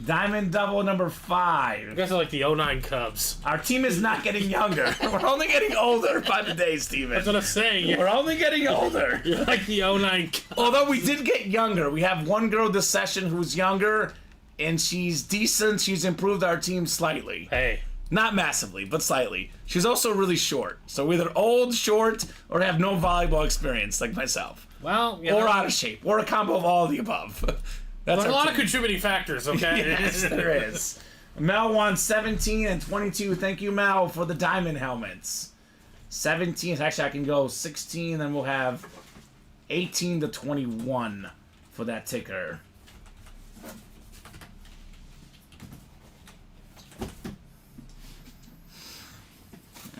Diamond double number You 5. guys are like the 09 Cubs. Our team is not getting younger. We're only getting older by the day, Steven. That's what I'm saying. We're only getting older. You're like the 09 Cubs. Although we did get younger. We have one girl this session who's younger, and she's decent. She's improved our team slightly. Hey. Not massively, but slightly. She's also really short. So we're either old, short, or have no volleyball experience, like myself. Well, yeah, Or out of shape. Or a combo of all of the above. That's there's a our lot team. of contributing factors, okay? Yes, there is. Mel won 17 and 22. Thank you, Mel, for the diamond helmets. 17. Actually, I can go 16, then we'll have 18 to 21 for that ticker.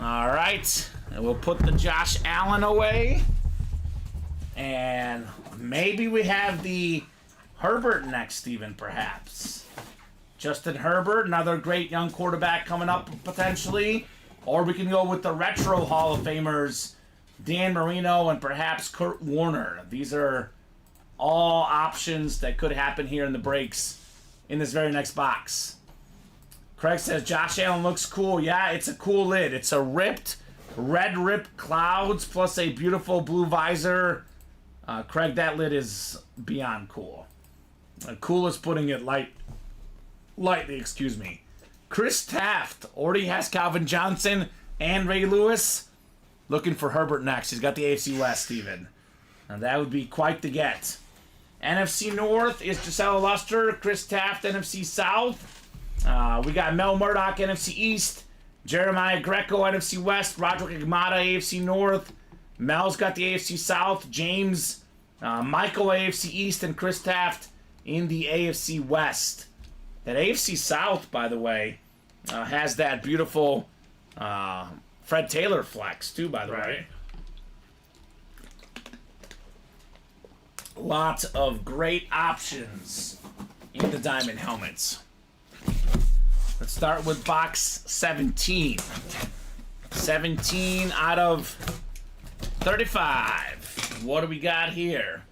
All right. And we'll put the Josh Allen away. And maybe we have the Herbert next, Steven, perhaps. Justin Herbert, another great young quarterback coming up potentially. Or we can go with the retro Hall of Famers, Dan Marino and perhaps Kurt Warner. These are all options that could happen here in the breaks in this very next box. Craig says, Josh Allen looks cool. Yeah, it's a cool lid. It's a ripped, red clouds plus a beautiful blue visor. Craig, that lid is beyond cool. Cool is putting it lightly, excuse me. Chris Taft already has Calvin Johnson and Ray Lewis. Looking for Herbert next. He's got the AFC West, Steven. And that would be quite the get. NFC North is Gisela Luster, Chris Taft, NFC South. We got Mel Murdoch, NFC East. Jeremiah Greco, NFC West. Roderick Igmata, AFC North. Mel's got the AFC South. James, Michael, AFC East. And Chris Taft in the AFC West. That AFC South, by the way, has that beautiful Fred Taylor flex, too, by the way. Lots of great options in the diamond helmets. Let's start with box 17. 17 out of 35. What do we got here?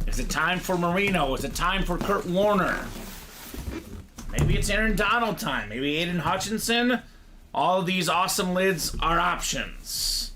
Is it time for Marino? Is it time for Kurt Warner? Maybe it's Aaron Donald time. Maybe Aiden Hutchinson. All of these awesome lids are options.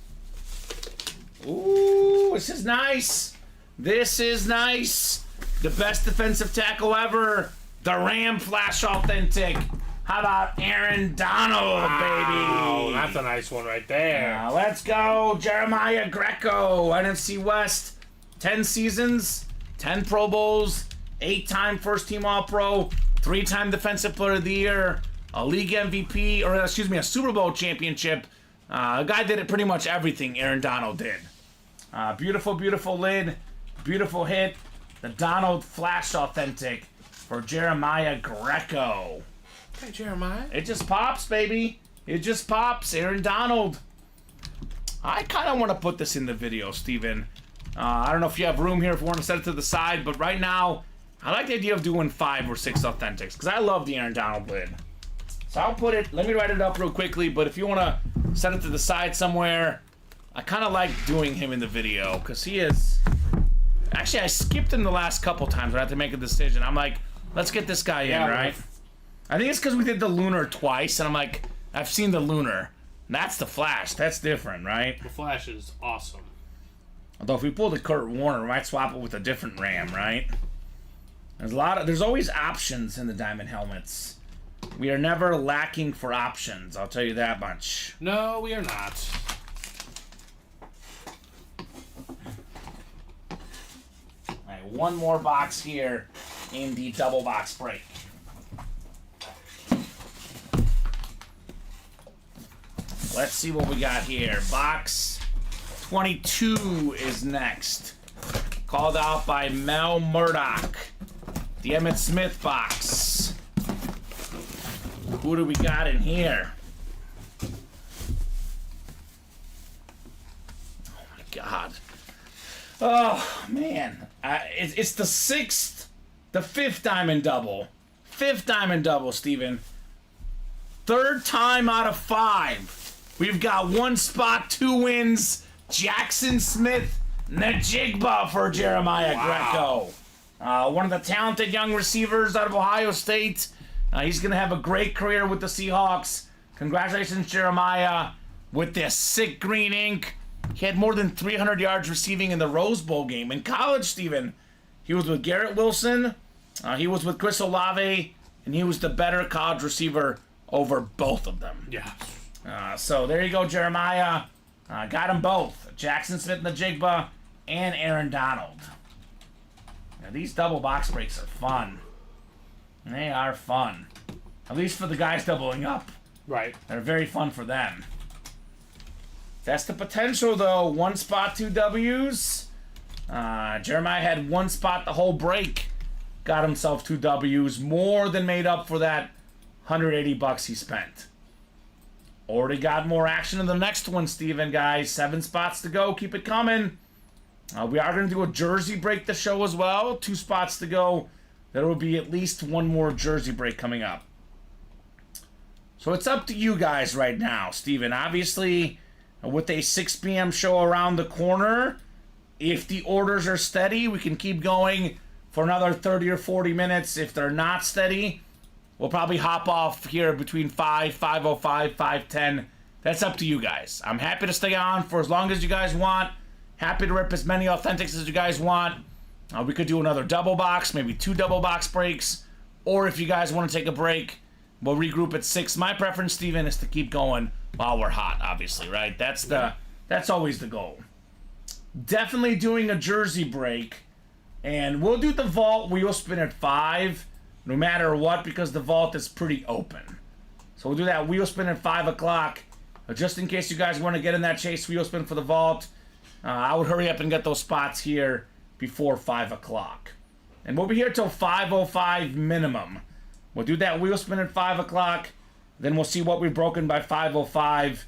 Ooh, this is nice. This is nice. The best defensive tackle ever. The Ram Flash Authentic. How about Aaron Donald, baby? Oh, that's a nice one right there. Let's go. Jeremiah Greco, NFC West. 10 seasons, 10 Pro Bowls, 8-time first-team All-Pro, 3-time Defensive Player of the Year, a league MVP, or excuse me, a Super Bowl championship. A guy did it pretty much everything Aaron Donald did. Beautiful, beautiful lid. Beautiful hit. The Donald Flash Authentic for Jeremiah Greco. Hey, Jeremiah. It just pops, baby. It just pops. Aaron Donald. I kind of want to put this in the video, Steven. I don't know if you have room here if you want to set it to the side, but right now, I like the idea of doing 5 or 6 authentics, because I love the Aaron Donald lid. So I'll put it, let me write it up real quickly, but if you want to set it to the side somewhere, I kind of like doing him in the video, because he is... Actually, I skipped him the last couple times when I had to make a decision. I'm like, let's get this guy in, right? I think it's because we did the Lunar twice, and I'm like, I've seen the Lunar. That's the Flash. That's different, right? The Flash is awesome. Although if we pull the Kurt Warner, we might swap it with a different Ram, right? There's always options in the diamond helmets. We are never lacking for options, I'll tell you that much. No, we are not. Alright, one more box here in the double box break. Let's see what we got here. Box 22 is next. Called out by Mel Murdoch. The Emmitt Smith box. Who do we got in here? Oh my God. Oh man. It's the 5th diamond double. 5th diamond double, Steven. 3rd time out of 5. We've got 1 spot, 2 wins. Jackson Smith Najigba for Jeremiah Greco. one of the talented young receivers out of Ohio State. He's going to have a great career with the Seahawks. Congratulations, Jeremiah, with this sick green ink. He had more than 300 yards receiving in the Rose Bowl game. In college, Steven, he was with Garrett Wilson, he was with Chris Olave, and he was the better college receiver over both of them. Yeah. So there you go, Jeremiah. Got them both. Jackson Smith and the Jigba and Aaron Donald. Now, these double box breaks are fun. They are fun. At least for the guys doubling up. Right. They're very fun for them. That's the potential, though. One spot, 2 W's. Jeremiah had one spot the whole break. Got himself 2 W's. More than made up for that $180 he spent. Already got more action in the next one, Steven, guys. 7 spots to go. Keep it coming. We are going to do a jersey break the show as well. 2 spots to go. There will be at least one more jersey break coming up. So it's up to you guys right now, Steven. Obviously, with a 6 p.m. show around the corner, if the orders are steady, we can keep going for another 30 or 40 minutes. If they're not steady, we'll probably hop off here between 5:05, 5:10. That's up to you guys. I'm happy to stay on for as long as you guys want. Happy to rip as many authentics as you guys want. We could do another double box, maybe 2 double box breaks. Or if you guys want to take a break, we'll regroup at 6. My preference, Steven, is to keep going while we're hot, obviously, right? That's always the goal. Definitely doing a jersey break. And we'll do the vault wheel spin at 5, no matter what, because the vault is pretty open. So we'll do that wheel spin at 5 o'clock. Just in case you guys want to get in that chase wheel spin for the vault, I would hurry up and get those spots here before 5 o'clock. And we'll be here till 5:05 minimum. We'll do that wheel spin at 5 o'clock. Then we'll see what we've broken by 5:05.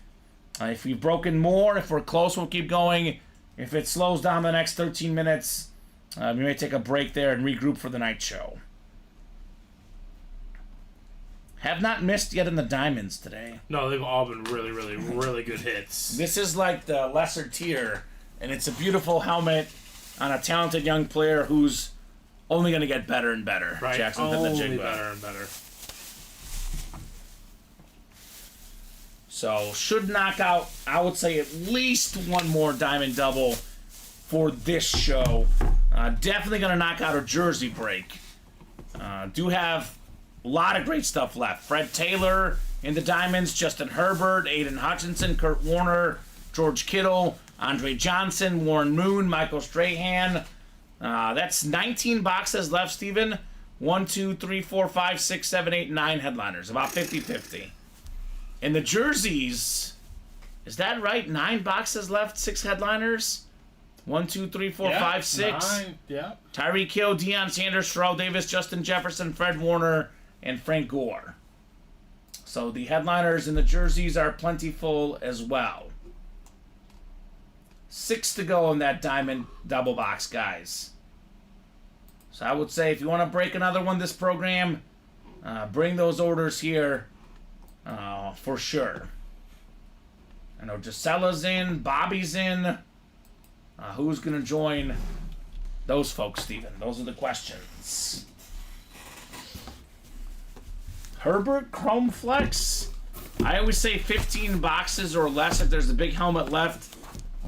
If we've broken more, if we're close, we'll keep going. If it slows down the next 13 minutes, we may take a break there and regroup for the night show. Have not missed yet in the diamonds today. No, they've all been really, really, really good hits. This is like the lesser tier, and it's a beautiful helmet on a talented young player who's only going to get better and better. Right. Jackson only Jigba. better and better. So should knock out, I would say, at least one more diamond double for this show. Definitely going to knock out a jersey break. Do have a lot of great stuff left. Fred Taylor in the diamonds, Justin Herbert, Aiden Hutchinson, Kurt Warner, George Kittle, Andre Johnson, Warren Moon, Michael Strahan. That's 19 boxes left, Steven. 1, 2, 3, 4, 5, 6, 7, 8, 9 headliners. About 50-50. In the jerseys, is that right? 9 boxes left, 6 headliners? 1, 2, 3, 4, 5, 6. 9, yeah. Tyreek Hill, Deion Sanders, Terrell Davis, Justin Jefferson, Fred Warner, and Frank Gore. So the headliners in the jerseys are plentiful as well. 6 to go in that diamond double box, guys. So I would say if you want to break another one this program, bring those orders here for sure. I know Gisella's in, Bobby's in. Who's going to join those folks, Steven? Those are the questions. Herbert Chrome Flex. I always say 15 boxes or less if there's a big helmet left.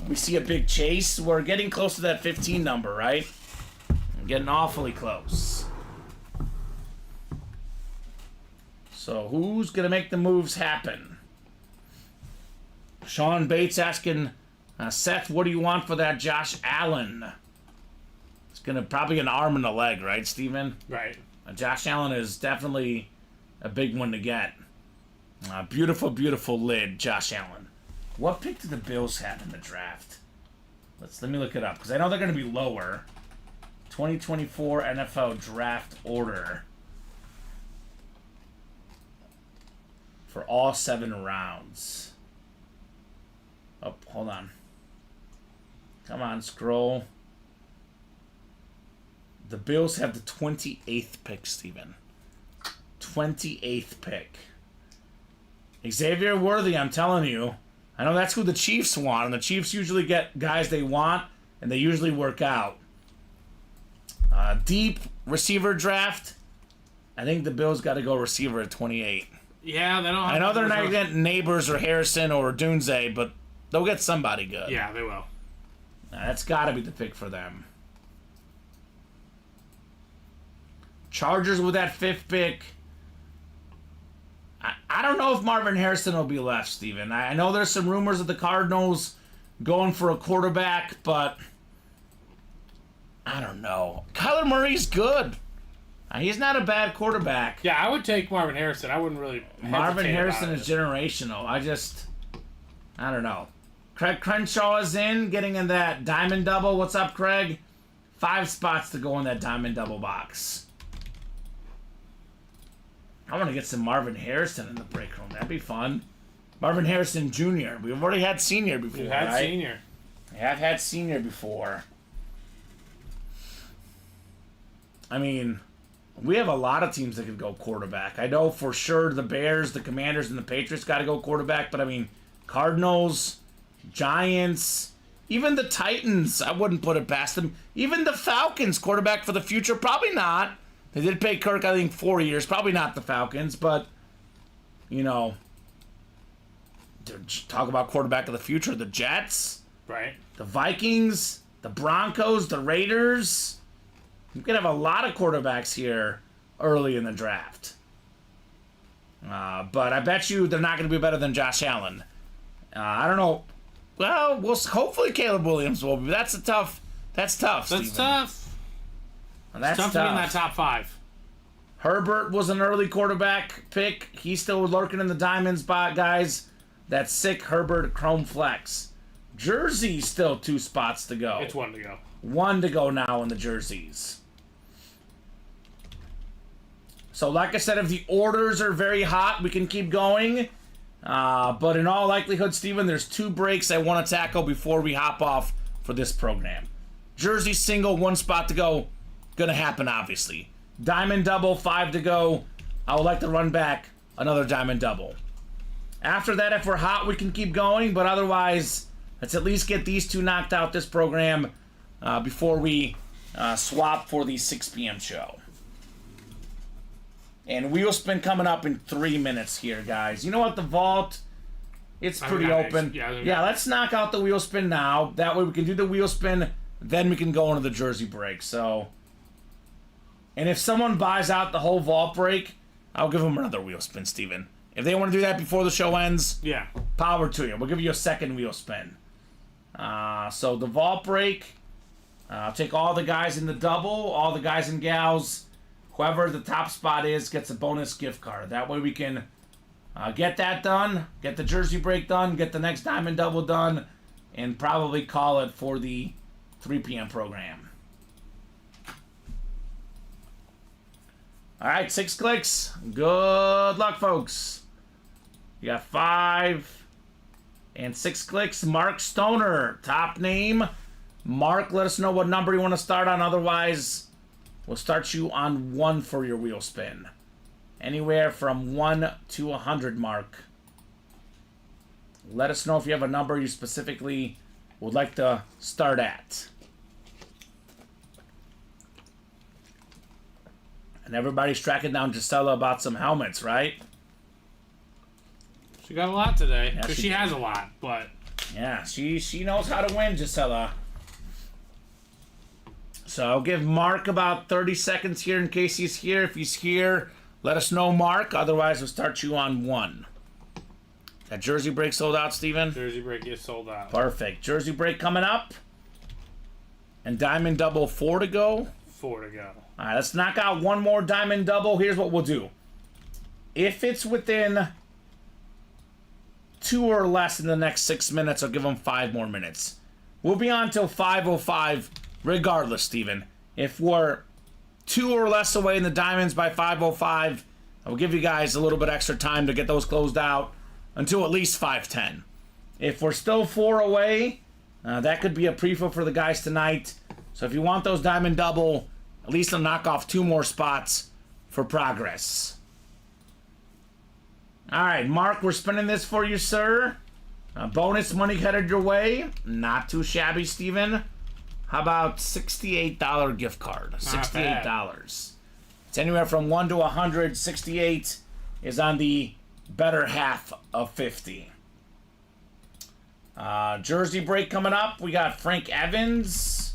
We see a big chase. We're getting close to that 15 number, right? We're getting awfully close. So who's going to make the moves happen? Sean Bates asking, Seth, what do you want for that Josh Allen? It's going to probably an arm and a leg, right, Steven? Right. Josh Allen is definitely a big one to get. Beautiful, beautiful lid, Josh Allen. What pick did the Bills have in the draft? Let me look it up, because I know they're going to be lower. 2024 NFL draft order for all 7 rounds. Oh, hold on. Come on, scroll. The Bills have the 28th pick, Steven. 28th pick. Xavier Worthy, I'm telling you. I know that's who the Chiefs want, and the Chiefs usually get guys they want, and they usually work out. Deep receiver draft. I think the Bills got to go receiver at 28. Yeah, they don't. I know they're not getting Neighbors or Harrison or Dunze, but they'll get somebody good. Yeah, they will. That's got to be the pick for them. Chargers with that 5th pick. I don't know if Marvin Harrison will be left, Steven. I know there's some rumors of the Cardinals going for a quarterback, but I don't know. Kyler Murray's good. He's not a bad quarterback. Yeah, I would take Marvin Harrison. I wouldn't really. Marvin Harrison is generational. I don't know. Craig Crenshaw is in, getting in that diamond double. What's up, Craig? 5 spots to go in that diamond double box. I want to get some Marvin Harrison in the break room. That'd be fun. Marvin Harrison Jr. We've already had Senior before, We've had right? Senior. We have had Senior before. I mean, we have a lot of teams that could go quarterback. I know for sure the Bears, the Commanders, and the Patriots got to go quarterback, but I mean, Cardinals, Giants, even the Titans, I wouldn't put it past them. Even the Falcons, quarterback for the future, probably not. They did pay Kirk, I think, 4 years. Probably not the Falcons, but, you know, talk about quarterback of the future. The Jets, Right. the Vikings, the Broncos, the Raiders. You could have a lot of quarterbacks here early in the draft. But I bet you they're not going to be better than Josh Allen. I don't know. Well, hopefully Caleb Williams will be. That's tough. That's Steven. tough. That's Tough to be in that top 5. Herbert was an early quarterback pick. He's still lurking in the diamond spot, guys. That sick Herbert Chrome Flex. Jersey still 2 spots to go. It's 1 to go. 1 to go now in the jerseys. So like I said, if the orders are very hot, we can keep going. But in all likelihood, Steven, there's 2 breaks I want to tackle before we hop off for this program. Jersey single, 1 spot to go. Gonna happen, obviously. Diamond double, 5 to go. I would like to run back another diamond double. After that, if we're hot, we can keep going. But otherwise, let's at least get these 2 knocked out this program before we swap for the 6 p.m. show. And wheel spin coming up in 3 minutes here, guys. You know what? The vault, it's pretty open. Yeah, let's knock out the wheel spin now. That way we can do the wheel spin, then we can go into the jersey break. So, and if someone buys out the whole vault break, I'll give them another wheel spin, Steven. If they want to do that before the show ends, yeah, power to you. We'll give you a second wheel spin. So the vault break, I'll take all the guys in the double, all the guys and gals. Whoever the top spot is gets a bonus gift card. That way we can get that done, get the jersey break done, get the next diamond double done, and probably call it for the 3 p.m. program. All right, 6 clicks. Good luck, folks. You got 5 and 6 clicks. Mark Stoner, top name. Mark, let us know what number you want to start on. Otherwise, we'll start you on 1 for your wheel spin. Anywhere from 1 to 100, Mark. Let us know if you have a number you specifically would like to start at. And everybody's tracking down Gisela about some helmets, right? She got a lot today. Yeah, Because she she did. has a lot, but... Yeah, she knows how to win, Gisela. So I'll give Mark about 30 seconds here in case he's here. If he's here, let us know, Mark. Otherwise, we'll start you on 1. That jersey break sold out, Steven? Jersey break is sold out. Perfect. Jersey break coming up. And diamond double 4 to go. 4 to go. All right, let's knock out 1 more diamond double. Here's what we'll do. If it's within 2 or less in the next 6 minutes, I'll give them 5 more minutes. We'll be on till 5:05 regardless, Steven. If we're 2 or less away in the diamonds by 5:05, I'll give you guys a little bit extra time to get those closed out until at least 5:10. If we're still 4 away, that could be a prefill for the guys tonight. So if you want those diamond double, at least I'll knock off 2 more spots for progress. All right, Mark, we're spinning this for you, sir. Bonus money headed your way. Not too shabby, Steven. How about $68 gift card? $68. It's anywhere from 1 to 100. 68 is on the better half of 50. Jersey break coming up. We got Frank Evans.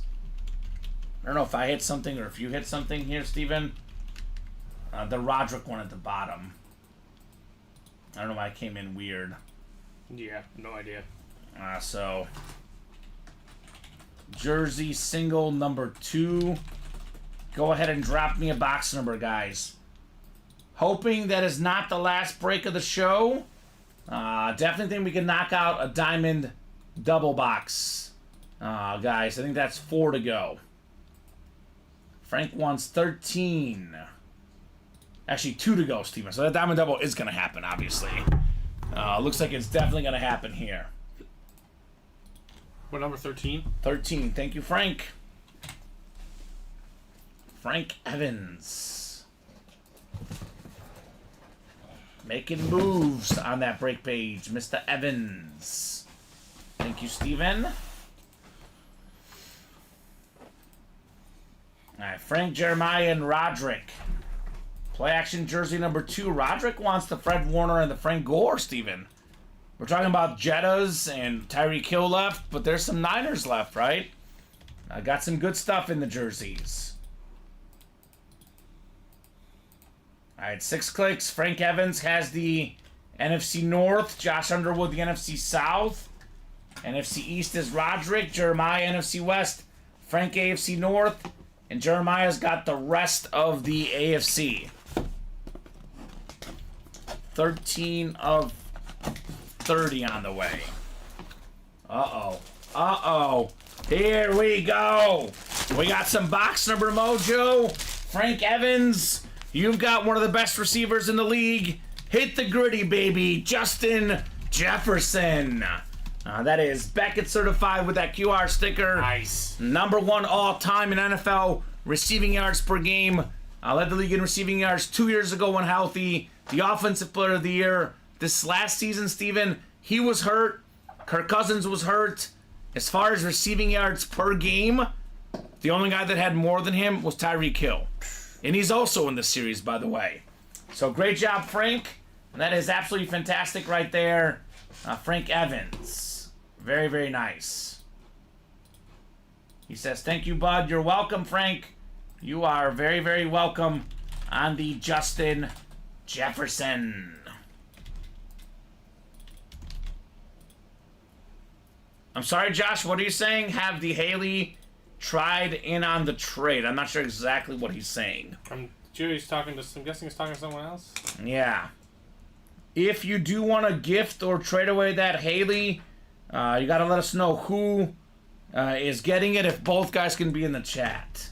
I don't know if I hit something or if you hit something here, Steven. The Roderick one at the bottom. I don't know why I came in weird. Yeah, no idea. So, Jersey single number 2. Go ahead and drop me a box number, guys. Hoping that is not the last break of the show. Definitely think we can knock out a diamond double box. Guys, I think that's 4 to go. Frank wants 13. Actually, 2 to go, Steven. So that diamond double is going to happen, obviously. Looks like it's definitely going to happen here. What number, 13? 13. Thank you, Frank. Frank Evans. Making moves on that break page. Mr. Evans. Thank you, Steven. Alright, Frank, Jeremiah, and Roderick. Play action jersey number 2. Roderick wants the Fred Warner and the Frank Gore, Steven. We're talking about Jettas and Tyreek Hill left, but there's some Niners left, right? I got some good stuff in the jerseys. Alright, 6 clicks. Frank Evans has the NFC North. Josh Underwood, the NFC South. NFC East is Roderick. Jeremiah, NFC West. Frank, AFC North. And Jeremiah's got the rest of the AFC. 13 of 30 on the way. Uh-oh. Uh-oh. Here we go. We got some box number mojo. Frank Evans, you've got one of the best receivers in the league. Hit the gritty, baby. Justin Jefferson. That is Beckett certified with that QR sticker. Nice. Number 1 all-time in NFL receiving yards per game. Led the league in receiving yards 2 years ago when healthy. The offensive player of the year. This last season, Steven, he was hurt. Kirk Cousins was hurt. As far as receiving yards per game, the only guy that had more than him was Tyreek Hill. And he's also in this series, by the way. So great job, Frank. And that is absolutely fantastic right there. Frank Evans. Very, very nice. He says, thank you, bud. You're welcome, Frank. You are very, very welcome on the Justin Jefferson. I'm sorry, Josh, what are you saying? Have the Haley tried in on the trade? I'm not sure exactly what he's saying. I'm guessing he's talking to someone else. Yeah. If you do want to gift or trade away that Haley, you got to let us know who is getting it if both guys can be in the chat.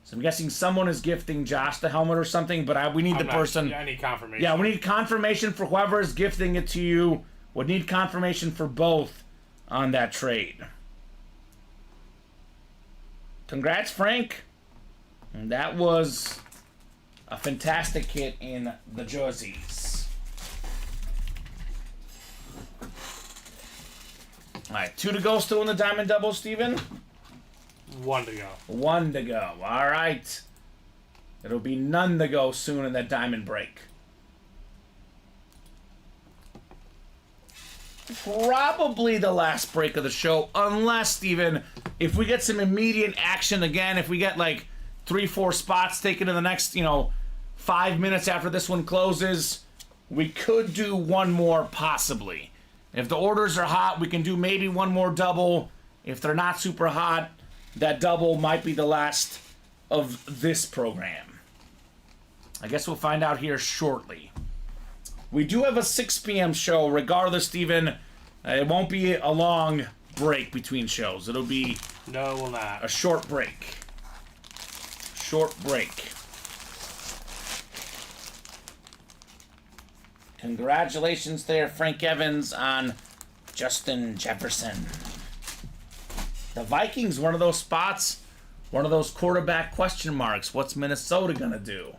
So I'm guessing someone is gifting Josh the helmet or something, but we need person. Yeah, I need confirmation. Yeah, we need confirmation for whoever is gifting it to you. Would need confirmation for both on that trade. Congrats, Frank. And that was a fantastic hit in the jerseys. All right, 2 to go still in the diamond double, Steven? 1 to go. 1 to go. All right. It'll be none to go soon in that diamond break. Probably the last break of the show, unless, Steven, if we get some immediate action again, if we get like 3-4 spots taken in the next, 5 minutes after this one closes, we could do one more possibly. If the orders are hot, we can do maybe one more double. If they're not super hot, that double might be the last of this program. I guess we'll find out here shortly. We do have a 6 p.m. show. Regardless, Steven, it won't be a long break between shows. It'll be No, it will not. a short break. Short break. Congratulations there, Frank Evans, on Justin Jefferson. The Vikings, one of those spots, one of those quarterback question marks. What's Minnesota going to do?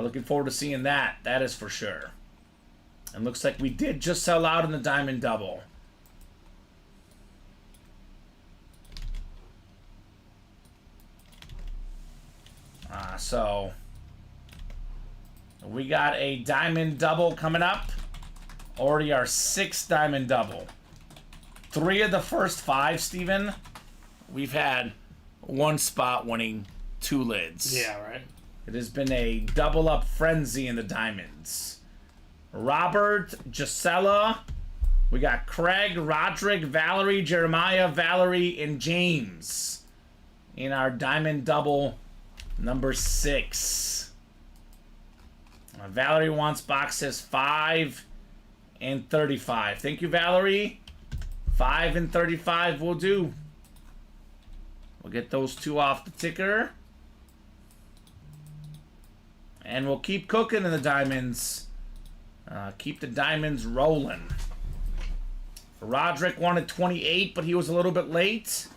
Looking forward to seeing that. That is for sure. And looks like we did just sell out in the diamond double. So we got a diamond double coming up. Already our 6th diamond double. 3 of the first 5, Steven. We've had 1 spot winning 2 lids. Yeah, right. It has been a double up frenzy in the diamonds. Robert, Gisela. We got Craig, Roderick, Valerie, Jeremiah, Valerie, and James in our diamond double number 6. Valerie wants boxes 5 and 35. Thank you, Valerie. 5 and 35 will do. We'll get those 2 off the ticker. And we'll keep cooking in the diamonds. Keep the diamonds rolling. Roderick wanted 28, but he was a little bit late.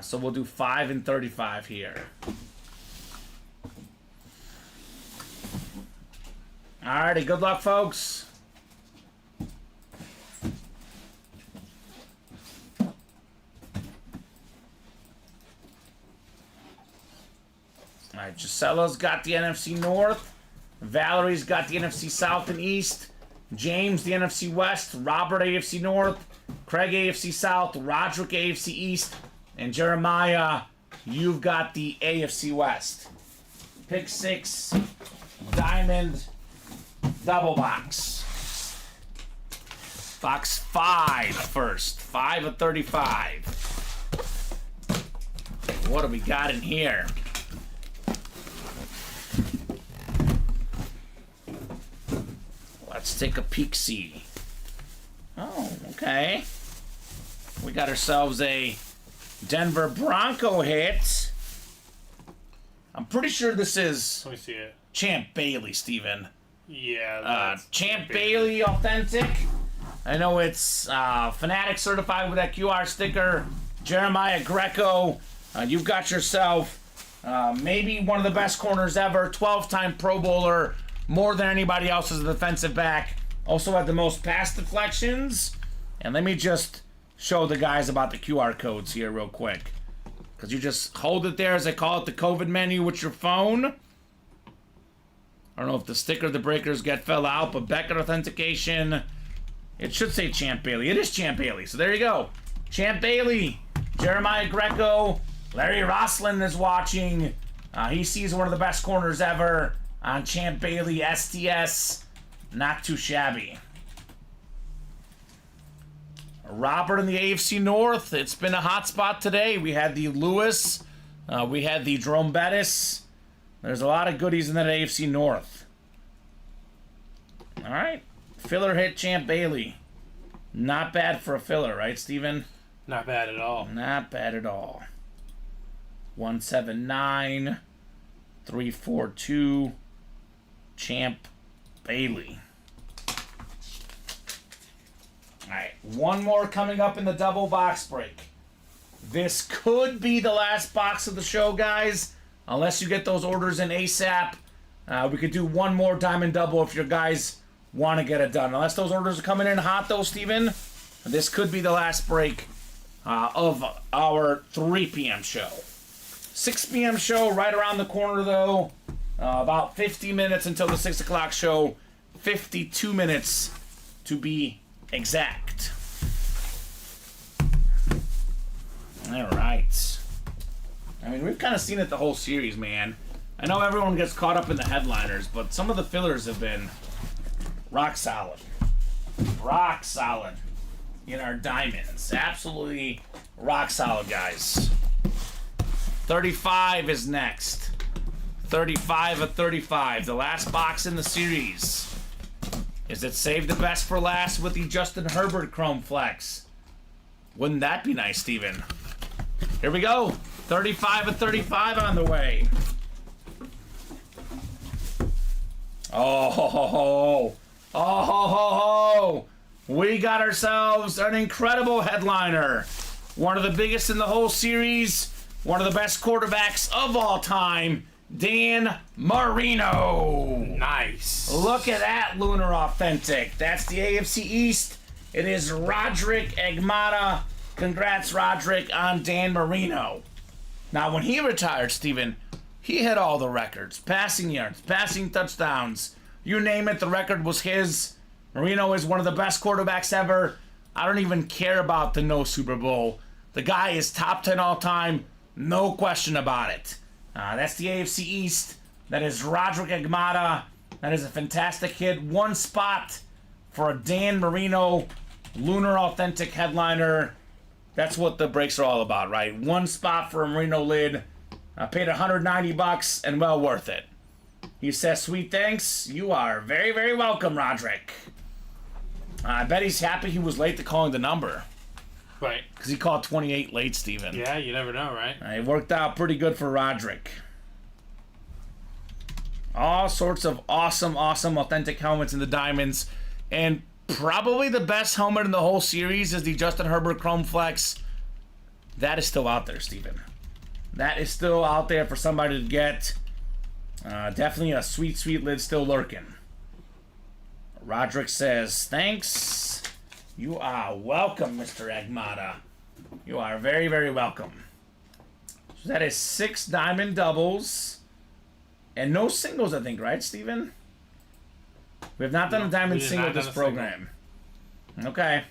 So we'll do 5 and 35 here. Alrighty, good luck, folks. Alright, Gisela's got the NFC North. Valerie's got the NFC South and East. James, the NFC West. Robert, AFC North. Craig, AFC South. Roderick, AFC East. And Jeremiah, you've got the AFC West. Pick 6, diamond, double box. Box 5 first. 5 of 35. What do we got in here? Let's take a peek-see. Oh, okay. We got ourselves a Denver Bronco hit. I'm pretty sure this is Let me see it. Champ Bailey, Steven. Yeah. that's Champ Bailey authentic. I know it's Fanatic certified with that QR sticker. Jeremiah Greco. You've got yourself maybe one of the best corners ever. 12-time Pro Bowler. More than anybody else as a defensive back. Also had the most pass deflections. And let me just show the guys about the QR codes here real quick. Because you just hold it there, as I call it, the COVID menu with your phone. I don't know if the sticker, the breakers get fell out, but Beckett authentication. It should say Champ Bailey. It is Champ Bailey. So there you go. Champ Bailey. Jeremiah Greco. Larry Roslin is watching. He sees one of the best corners ever on Champ Bailey STS. Not too shabby. Robert in the AFC North. It's been a hot spot today. We had the Lewis. We had the Jerome Bettis. There's a lot of goodies in that AFC North. All right. Filler hit Champ Bailey. Not bad for a filler, right, Steven? Not bad at all. Not bad at all. 179. 342. Champ Bailey. Alright, one more coming up in the double box break. This could be the last box of the show, guys. Unless you get those orders in ASAP. We could do one more diamond double if your guys want to get it done. Unless those orders are coming in hot, though, Steven, this could be the last break of our 3 p.m. show. 6 p.m. show right around the corner, though. About 50 minutes until the 6 o'clock show. 52 minutes to be exact. All right. I mean, we've kind of seen it the whole series, man. I know everyone gets caught up in the headliners, but some of the fillers have been rock solid. Rock solid in our diamonds. Absolutely rock solid, guys. 35 is next. 35 of 35. The last box in the series. Is it save the best for last with the Justin Herbert Chrome Flex? Wouldn't that be nice, Steven? Here we go. 35 of 35 on the way. Oh, we got ourselves an incredible headliner. One of the biggest in the whole series. One of the best quarterbacks of all time. Dan Marino. Nice. Look at that Lunar Authentic. That's the AFC East. It is Roderick Agmata. Congrats, Roderick, on Dan Marino. Now, when he retired, Steven, He hit all the records. Passing yards, passing touchdowns. You name it, the record was his. Marino is one of the best quarterbacks ever. I don't even care about the no Super Bowl. The guy is top 10 all time. No question about it. That's the AFC East. That is Roderick Agmada. That is a fantastic hit. One spot for a Dan Marino Lunar Authentic headliner. That's what the breaks are all about, right? One spot for a Marino lid. I paid $190 and well worth it. He says, sweet thanks. You are very, very welcome, Roderick. I bet he's happy he was late to calling the number. Right. Because he called 28 late, Steven. Yeah, you never know, right? It worked out pretty good for Roderick. All sorts of awesome, authentic helmets in the diamonds. And probably the best helmet in the whole series is the Justin Herbert Chrome Flex. That is still out there, Steven. That is still out there for somebody to get. Definitely a sweet, sweet lid still lurking. Roderick says, thanks. You are welcome, Mr. Agmada. You are very, very welcome. So that is 6 diamond doubles. And no singles, I think, right, Steven? We have not done a diamond single this program. Okay.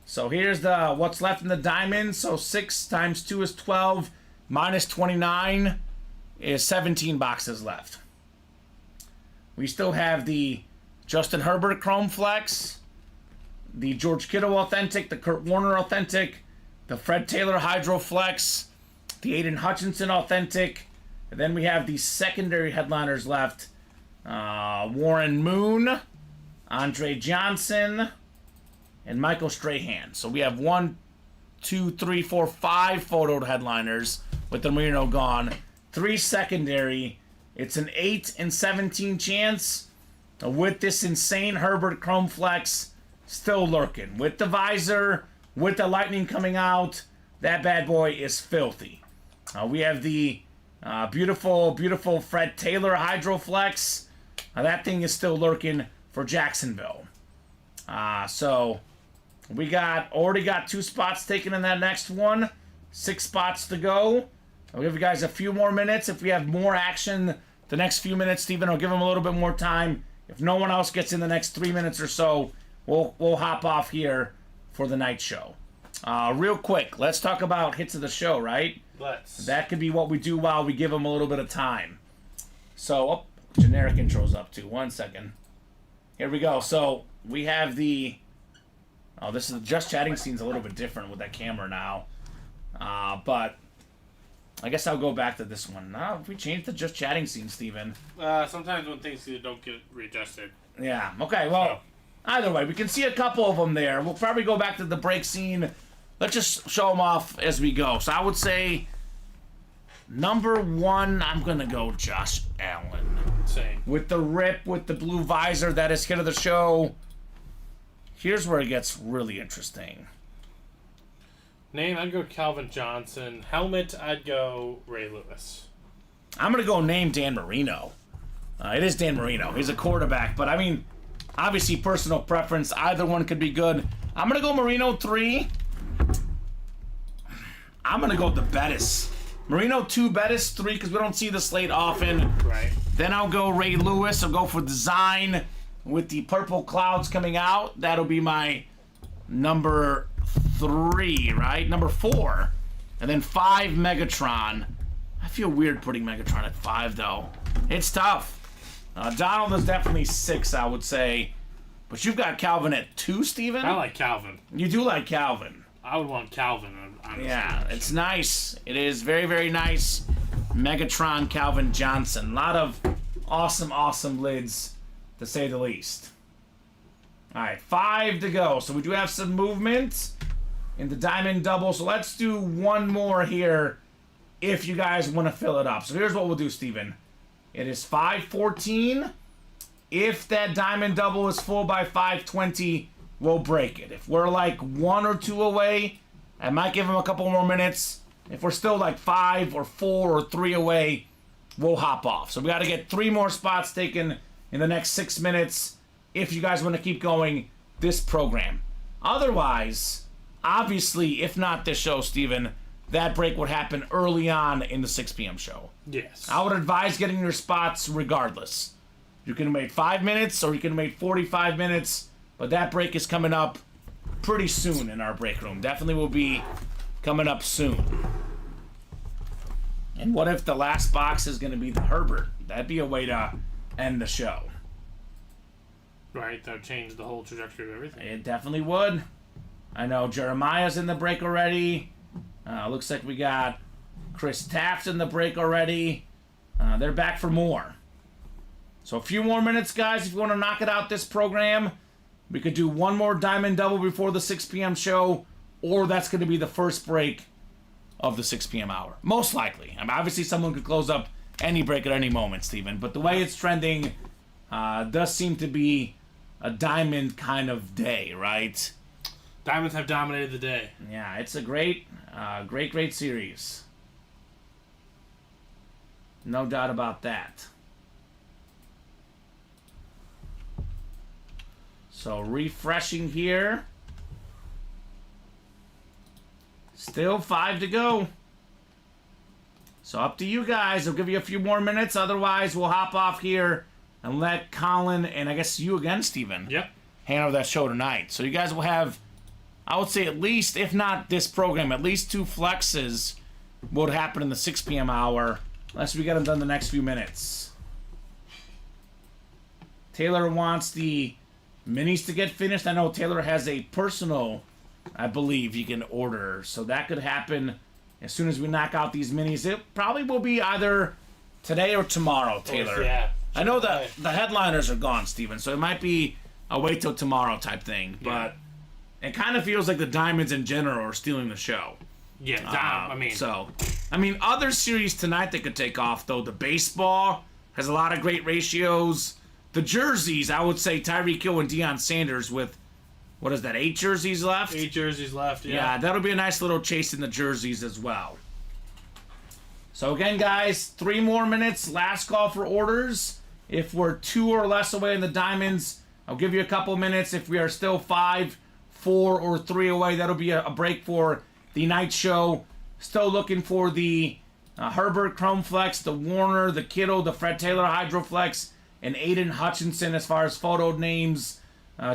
So here's the what's left in the diamond. So 6 times 2 is 12. Minus 29 is 17 boxes left. We still have the Justin Herbert Chrome Flex, the George Kittle Authentic, the Kurt Warner Authentic, the Fred Taylor Hydro Flex, the Aiden Hutchinson Authentic, and then we have the secondary headliners left. Warren Moon, Andre Johnson, and Michael Strahan. So we have 1, 2, 3, 4, 5 photoed headliners with the Marino gone. 3 secondary. It's an 8 in 17 chance with this insane Herbert Chrome Flex still lurking. With the visor, with the lightning coming out, that bad boy is filthy. We have the beautiful, beautiful Fred Taylor Hydro Flex. That thing is still lurking for Jacksonville. So we already got 2 spots taken in that next one. 6 spots to go. I'll give you guys a few more minutes. If we have more action the next few minutes, Steven, I'll give him a little bit more time. If no one else gets in the next 3 minutes or so, we'll hop off here for the night show. Real quick, let's talk about hits of the show, right? Let's. That could be what we do while we give them a little bit of time. So, generic intro's up too. 1 second. Here we go. So, we have the... Oh, this is the Just Chatting scene's a little bit different with that camera now. But I guess I'll go back to this one. No, we changed the Just Chatting scene, Steven. Sometimes when things don't get readjusted. Yeah, okay, well, either way, we can see a couple of them there. We'll probably go back to the break scene. Let's just show them off as we go. So I would say, number 1, I'm going to go Josh Allen. Same. With the rip, with the blue visor, that is hit of the show. Here's where it gets really interesting. Name, I'd go Calvin Johnson. Helmet, I'd go Ray Lewis. I'm going to go name Dan Marino. It is Dan Marino. He's a quarterback. But, I mean, obviously personal preference. Either one could be good. I'm going to go Marino 3. I'm going to go with the Bettis. Marino 2, Bettis 3, because we don't see the slate often. Right. Then I'll go Ray Lewis. I'll go for design with the purple clouds coming out. That'll be my number 3, right? Number 4. And then 5, Megatron. I feel weird putting Megatron at 5, though. It's tough. Donald is definitely 6, I would say. But you've got Calvin at 2, Steven? I like Calvin. You do like Calvin. I would want Calvin. Yeah, it's nice. It is very, very nice. Megatron Calvin Johnson. A lot of awesome lids, to say the least. All right, 5 to go. So we do have some movement in the diamond double. So let's do one more here if you guys want to fill it up. So here's what we'll do, Steven. It is 5:14. If that diamond double is full by 5:20, we'll break it. If we're like 1 or 2 away, I might give him a couple more minutes. If we're still like 5 or 4 or 3 away, we'll hop off. So we got to get 3 more spots taken in the next 6 minutes if you guys want to keep going this program. Otherwise, obviously, if not this show, Steven, that break would happen early on in the 6 p.m. show. Yes. I would advise getting your spots regardless. You can wait 5 minutes or you can wait 45 minutes, but that break is coming up pretty soon in our break room. Definitely will be coming up soon. And what if the last box is going to be the Herbert? That'd be a way to end the show. Right, that would change the whole trajectory of everything. It definitely would. I know Jeremiah's in the break already. Looks like we got Chris Taft's in the break already. They're back for more. So a few more minutes, guys, if you want to knock it out this program. We could do one more Diamond Double before the 6 p.m. show, or that's going to be the first break of the 6 p.m. hour. Most likely. I mean, obviously, someone could close up any break at any moment, Steven. But the way it's trending does seem to be a Diamond kind of day, right? Diamonds have dominated the day. Yeah, it's a great series. No doubt about that. So refreshing here. Still 5 to go. So up to you guys. I'll give you a few more minutes. Otherwise, we'll hop off here and let Colin, and I guess you again, Steven, Yep. handle that show tonight. So you guys will have, I would say at least, if not this program, at least 2 flexes would happen in the 6 p.m. hour, unless we get them done the next few minutes. Taylor wants the minis to get finished. I know Taylor has a personal, I believe, you can order. So that could happen as soon as we knock out these minis. It probably will be either today or tomorrow, Taylor. Yeah. I know that the headliners are gone, Steven, so it might be a wait till tomorrow type thing. Yeah. But it kind of feels like the Diamonds in general are stealing the show. Yeah, other series tonight that could take off, though. The baseball has a lot of great ratios. The jerseys, I would say Tyreek Hill and Deion Sanders with, what is that, 8 jerseys left? 8 jerseys left, Yeah, that'll be a nice little chase in the jerseys as well. So again, guys, 3 more minutes. Last call for orders. If we're 2 or less away in the Diamonds, I'll give you a couple minutes. If we are still 5, 4, or 3 away, that'll be a break for the night show. Still looking for the Herbert Chrome Flex, the Warner, the Kittle, the Fred Taylor Hydroflex, and Aiden Hutchinson as far as photo names.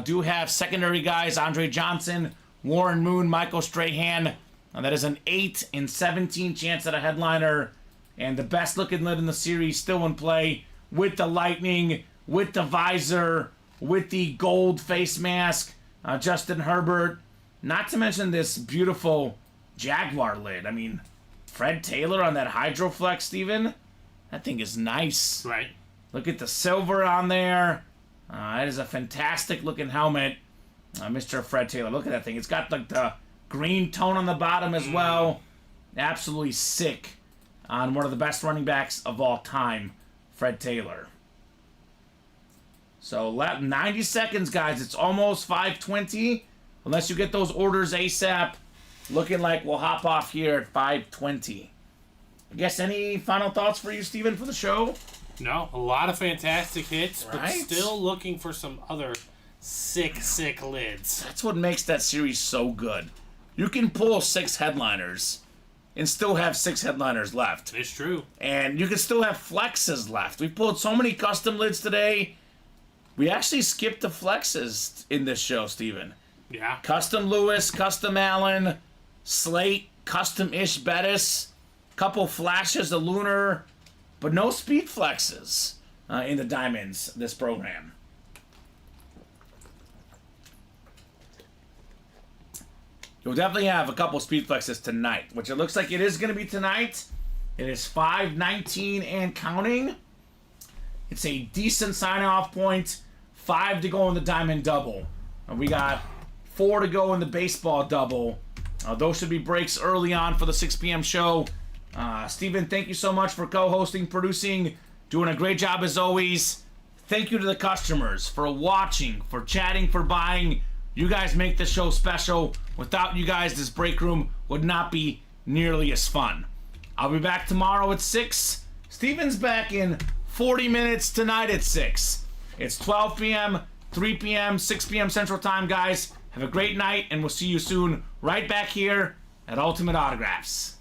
Do have secondary guys, Andre Johnson, Warren Moon, Michael Strahan. That is an 8 in 17 chance at a headliner. And the best looking lid in the series still in play with the Lightning, with the visor, with the gold face mask, Justin Herbert. Not to mention this beautiful Jaguar lid. I mean, Fred Taylor on that Hydroflex, Steven. That thing is nice. Right. Look at the silver on there. It is a fantastic looking helmet. Mr. Fred Taylor. Look at that thing. It's got like the green tone on the bottom as well. Absolutely sick on one of the best running backs of all time, Fred Taylor. So 90 seconds, guys. It's almost 5:20. Unless you get those orders ASAP, looking like we'll hop off here at 5:20. I guess any final thoughts for you, Steven, for the show? No, a lot of fantastic hits, Right? but still looking for some other sick lids. That's what makes that series so good. You can pull 6 headliners and still have 6 headliners left. It's true. And you can still have flexes left. We pulled so many custom lids today. We actually skipped the flexes in this show, Steven. Yeah. Custom Lewis, Custom Allen, Slate, Custom Ish Bettis, couple flashes of Lunar, but no speed flexes in the Diamonds this program. You'll definitely have a couple speed flexes tonight, which it looks like it is going to be tonight. It is 5:19 and counting. It's a decent sign-off point. 5 to go in the Diamond Double. We got 4 to go in the Baseball Double. Those should be breaks early on for the 6 p.m. show. Steven, thank you so much for co-hosting, producing, doing a great job as always. Thank you to the customers for watching, for chatting, for buying. You guys make the show special. Without you guys, this break room would not be nearly as fun. I'll be back tomorrow at 6. Steven's back in 40 minutes tonight at 6. It's 12 p.m., 3 p.m., 6 p.m. Central Time, guys. Have a great night, and we'll see you soon right back here at Ultimate Autographs.